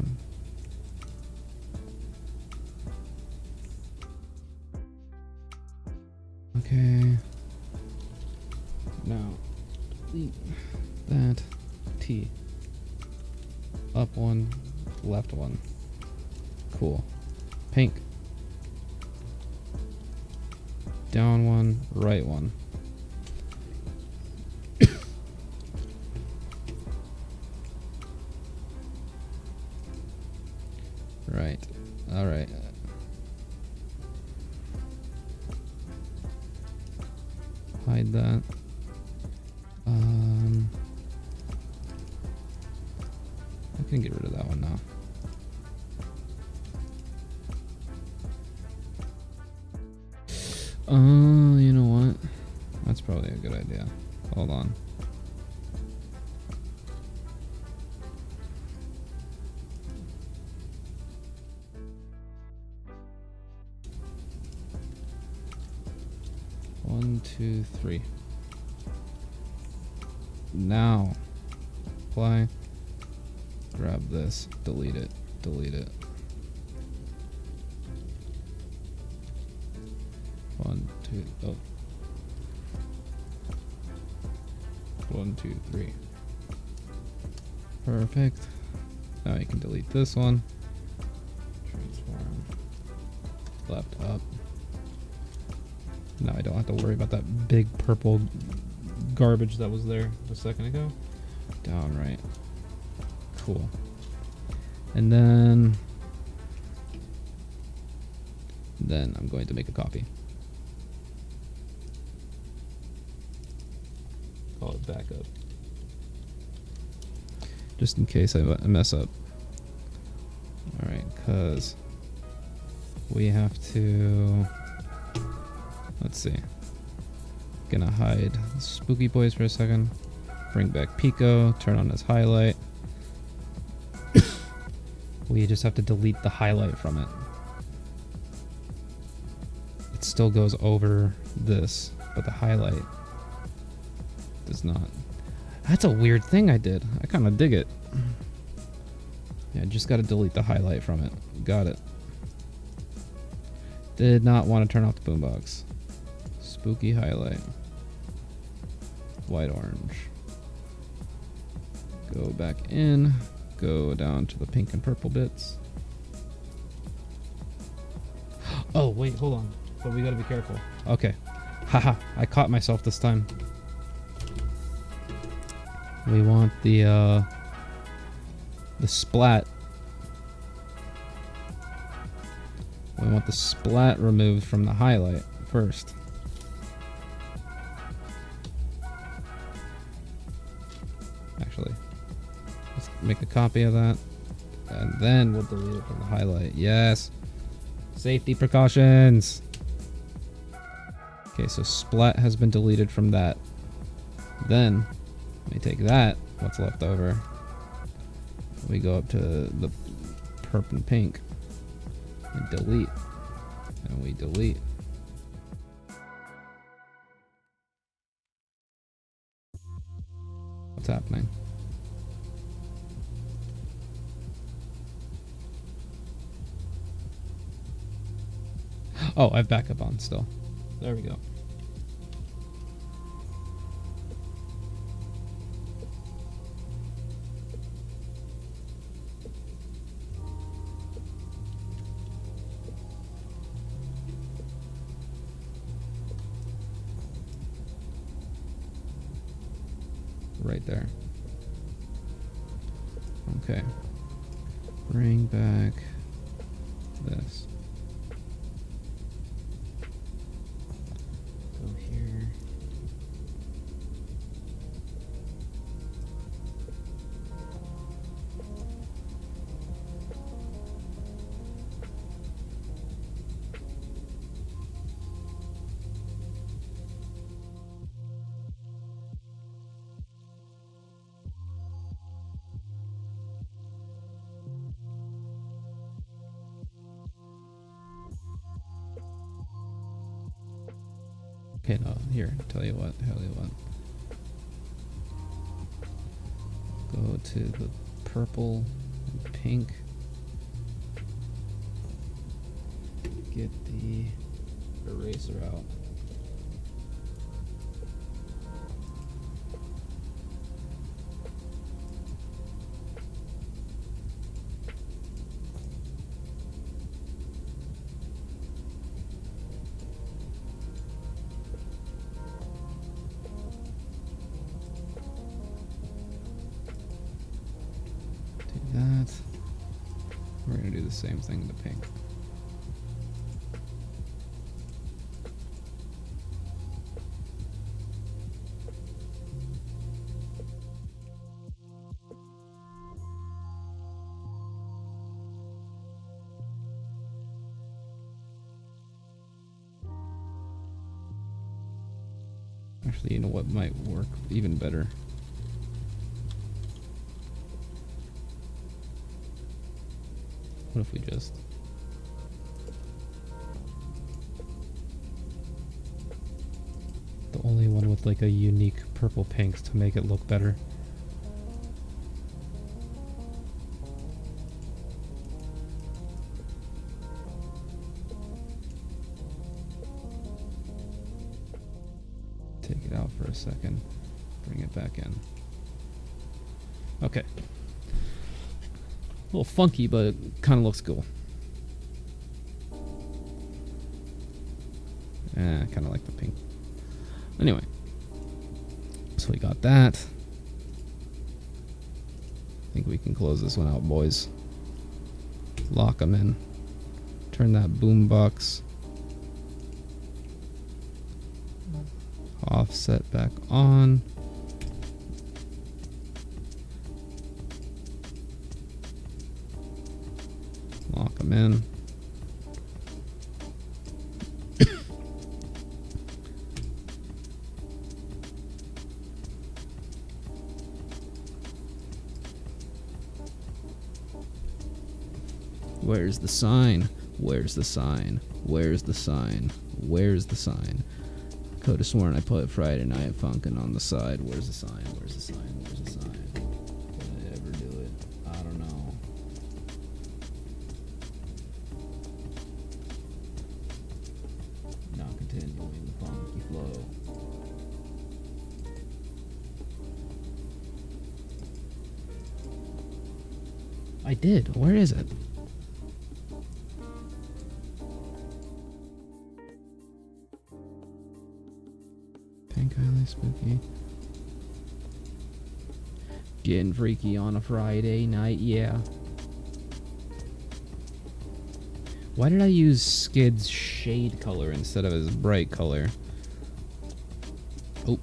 Okay. Now, delete that T. Up one, left one. Cool. Pink. Down one, right one. Right. All right. Hide that. I can get rid of that one now. You know what? That's probably a good idea. Hold on. One, two, three. Now, apply. Grab this. Delete it. Delete it. 1, 2. Oh. 1, 2, 3. Perfect. Now you can delete this one. Transform. Left up. Now I don't have to worry about that big purple garbage that was there a second ago. Down right. Cool. And then I'm going to make a copy. Call it backup. Just in case I mess up. Alright, because we have to... Let's see. Gonna hide the Spooky Boys for a second. Bring back Pico. Turn on his highlight. We just have to delete the highlight from it. It still goes over this, but the highlight does not. That's a weird thing I did. I kind of dig it. Yeah, just got to delete the highlight from it. Got it. Did not want to turn off the boombox. Spooky highlight. White orange. Go back in. Go down to the pink and purple bits. Oh, wait, hold on. But we gotta be careful. Okay. Haha, I caught myself this time. We want the splat. We want the splat removed from the highlight first. Actually, let's make a copy of that. And then we'll delete it from the highlight. Yes. Safety precautions. Okay, so splat has been deleted from that. Then, let me take that, what's left over. We go up to the purple and pink. And delete. And we delete. What's happening? Oh, I have backup on still. There we go. Right there. Okay. Bring back this. Go here. Okay, no, here, tell you what. Go to the purple and pink. Get the eraser out. That. We're gonna do the same thing to pink. Actually, you know what might work even better? What if we just... the only one with like a unique purple pinks to make it look better. Take it out for a second. Bring it back in. Okay. A little funky, but it kind of looks cool. I kind of like the pink. Anyway. So we got that. I think we can close this one out, boys. Lock them in. Turn that boombox offset back on. Lock them in. Where's the sign? Where's the sign? Where's the sign? Where's the sign? Could have sworn I put Friday Night Funkin' on the side. Where's the sign? Where's the sign? Where's the sign? Did I ever do it? I don't know. Now continuing the funky flow. I did. Where is it? Pink highly spooky. Getting freaky on a Friday night, yeah. Why did I use Skid's shade color instead of his bright color? Oh.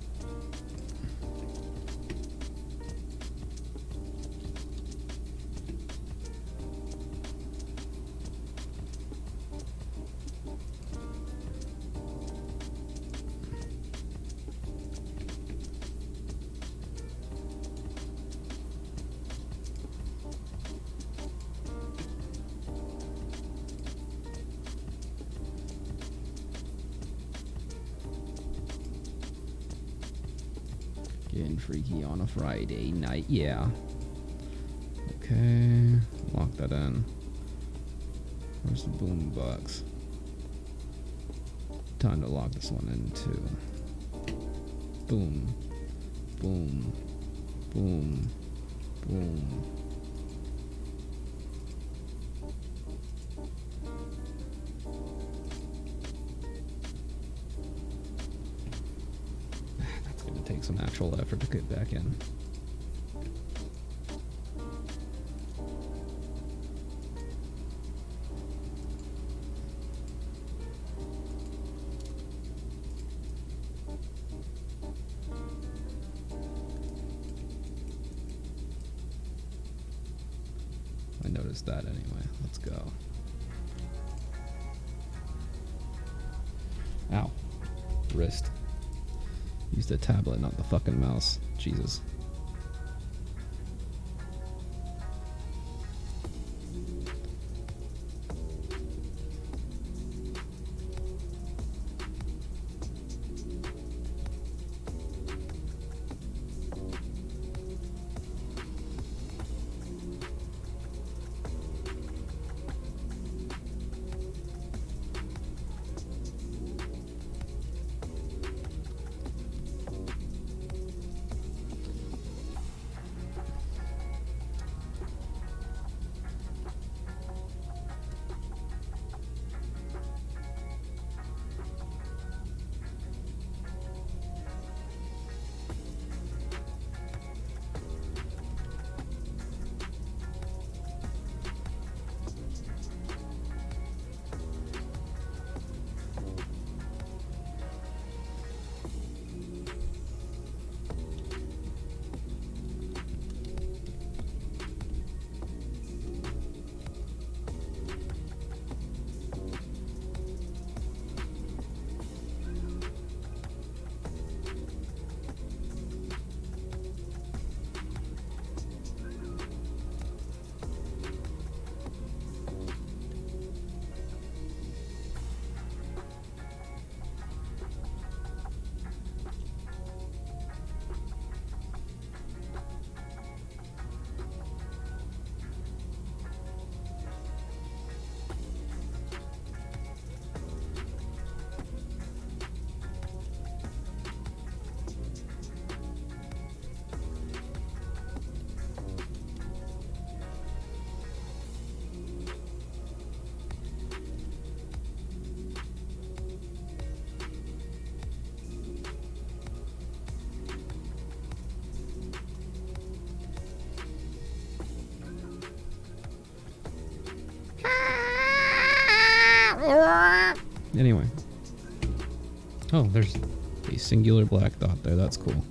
Getting freaky on a Friday night, yeah. Okay, lock that in. Where's the boom box? Time to lock this one in too. Boom. Boom. Boom. Boom. That's gonna take some actual effort to get back in. I noticed that anyway. Let's go. Ow. Wrist. Use the tablet, not the fucking mouse. Jesus. Anyway. Oh, there's a singular black dot there. That's cool.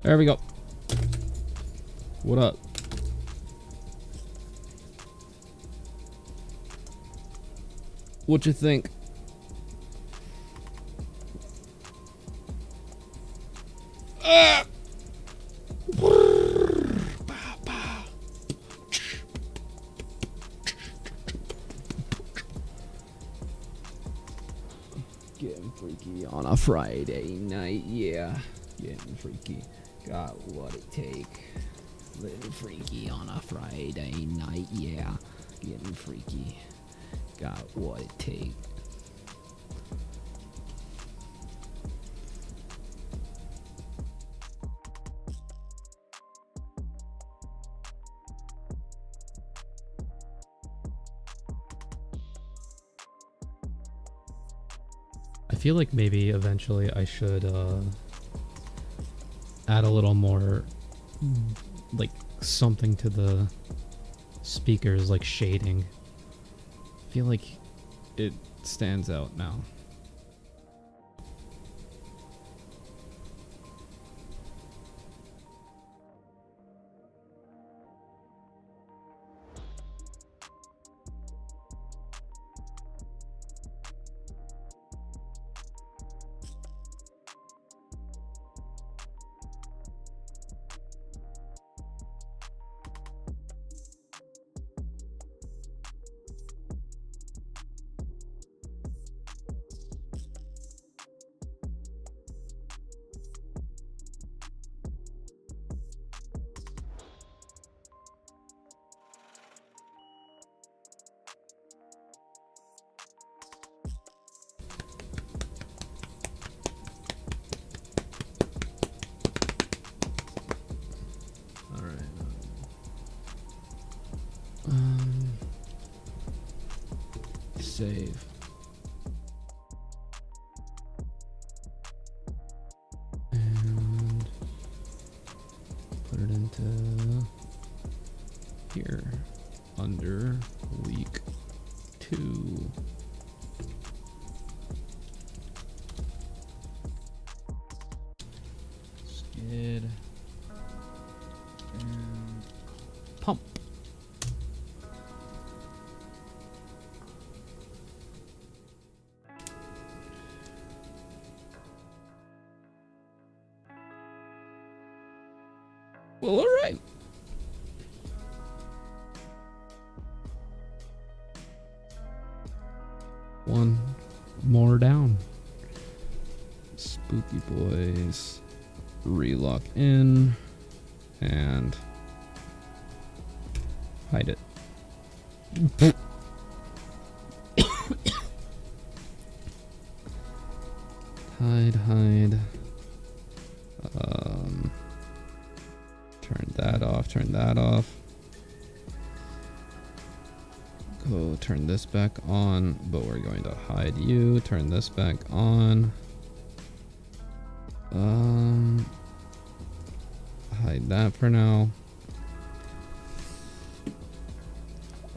There we go. What up? What you think? Getting freaky on a Friday night, yeah. Getting freaky. Got what it take. Little freaky on a Friday night, yeah. Getting freaky. Got what it take. I feel like maybe eventually I should add a little more like something to the speakers, like shading. I feel like it stands out now. Save. And put it into here under week 2. Skid and pump. Well, all right. One more down. Spooky boys. Relock in and hide it. Hide. Turn that off. Go turn this back on, but we're going to hide you. Turn this back on. Hide that for now.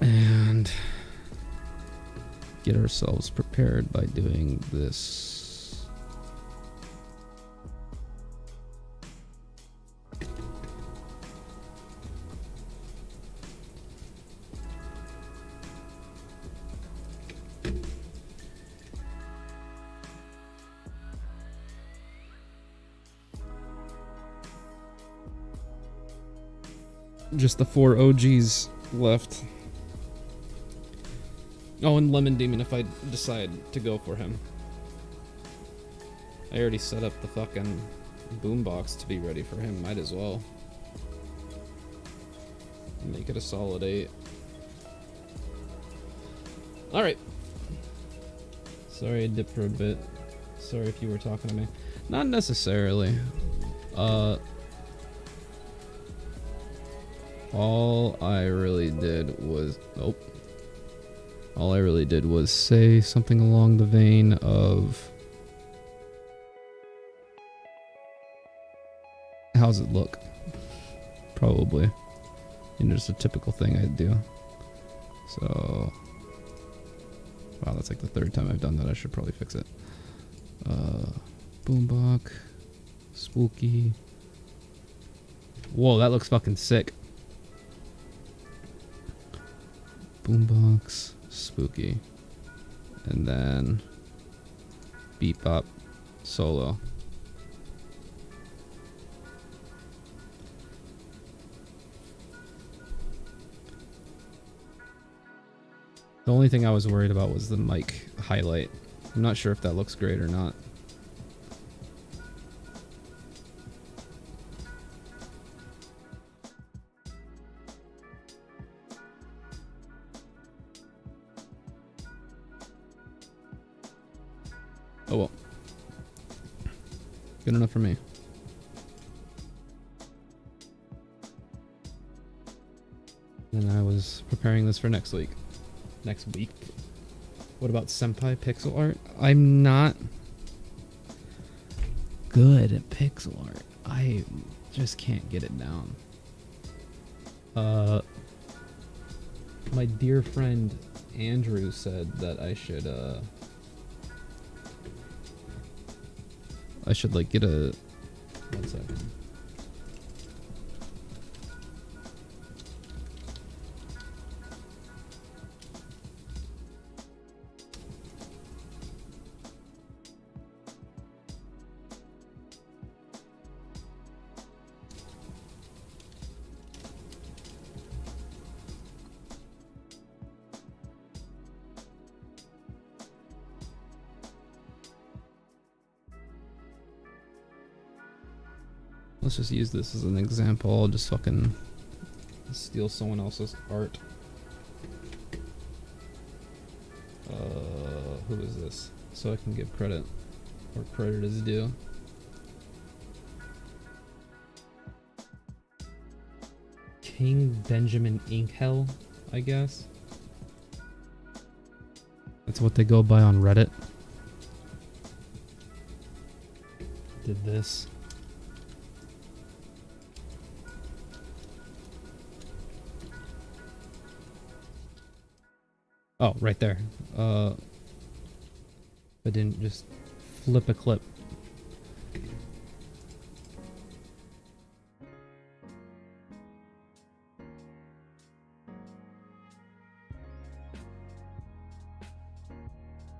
And get ourselves prepared by doing this. Just the 4 OGs left. Oh, and Lemon Demon if I decide to go for him. I already set up the fucking boombox to be ready for him. Might as well. Make it a solid 8. Alright. Sorry I dipped for a bit. Sorry if you were talking to me. Not necessarily. All I really did was say something along the vein of how's it look? Probably. Just a typical thing I'd do. So wow, that's like the 3rd time I've done that. I should probably fix it. Boombox. Spooky. Whoa, that looks fucking sick. Boombox, spooky, and then beep bop, solo. The only thing I was worried about was the mic highlight. I'm not sure if that looks great or not. Oh well. Good enough for me. And I was preparing this for next week. Next week? What about Senpai pixel art? I'm not good at pixel art. I just can't get it down. My dear friend Andrew said that I should like get a... One second. Let's just use this as an example. I'll just fucking steal someone else's art. Who is this? So I can give credit where credit is due. King Benjamin Inkhell. I guess. That's what they go by on Reddit. Did this. Oh, right there. I didn't just flip a clip.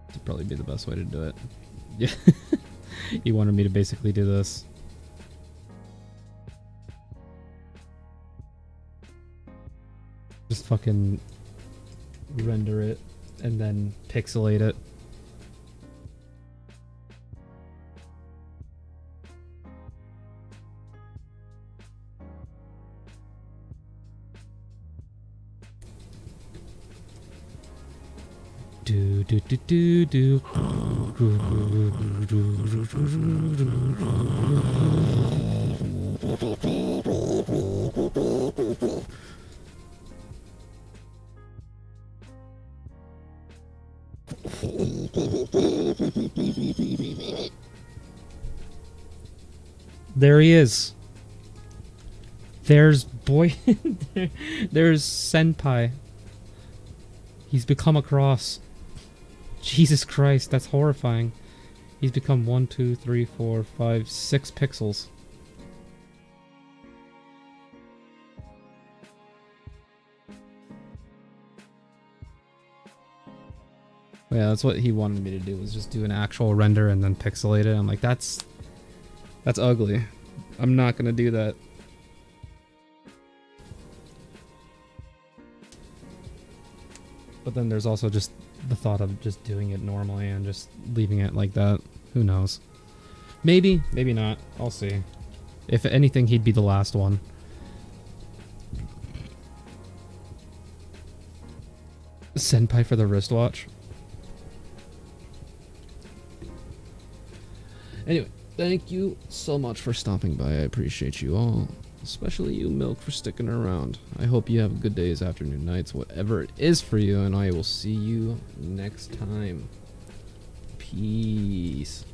That'd probably be the best way to do it. Yeah. He wanted me to basically do this. Just fucking render it and then pixelate it. Do do do do do. There he is. There's boy. There's Senpai. He's become a cross. Jesus Christ, that's horrifying. He's become 1, 2, 3, 4, 5, 6 pixels. Yeah, that's what he wanted me to do, was just do an actual render and then pixelate it. I'm like, that's ugly. I'm not gonna do that. But then there's also just the thought of just doing it normally and just leaving it like that. Who knows? Maybe, maybe not. I'll see. If anything, he'd be the last one. Senpai for the wristwatch. Anyway, thank you so much for stopping by. I appreciate you all. Especially you, Milk, for sticking around. I hope you have good days, afternoon, nights, whatever it is for you, and I will see you next time. Peace.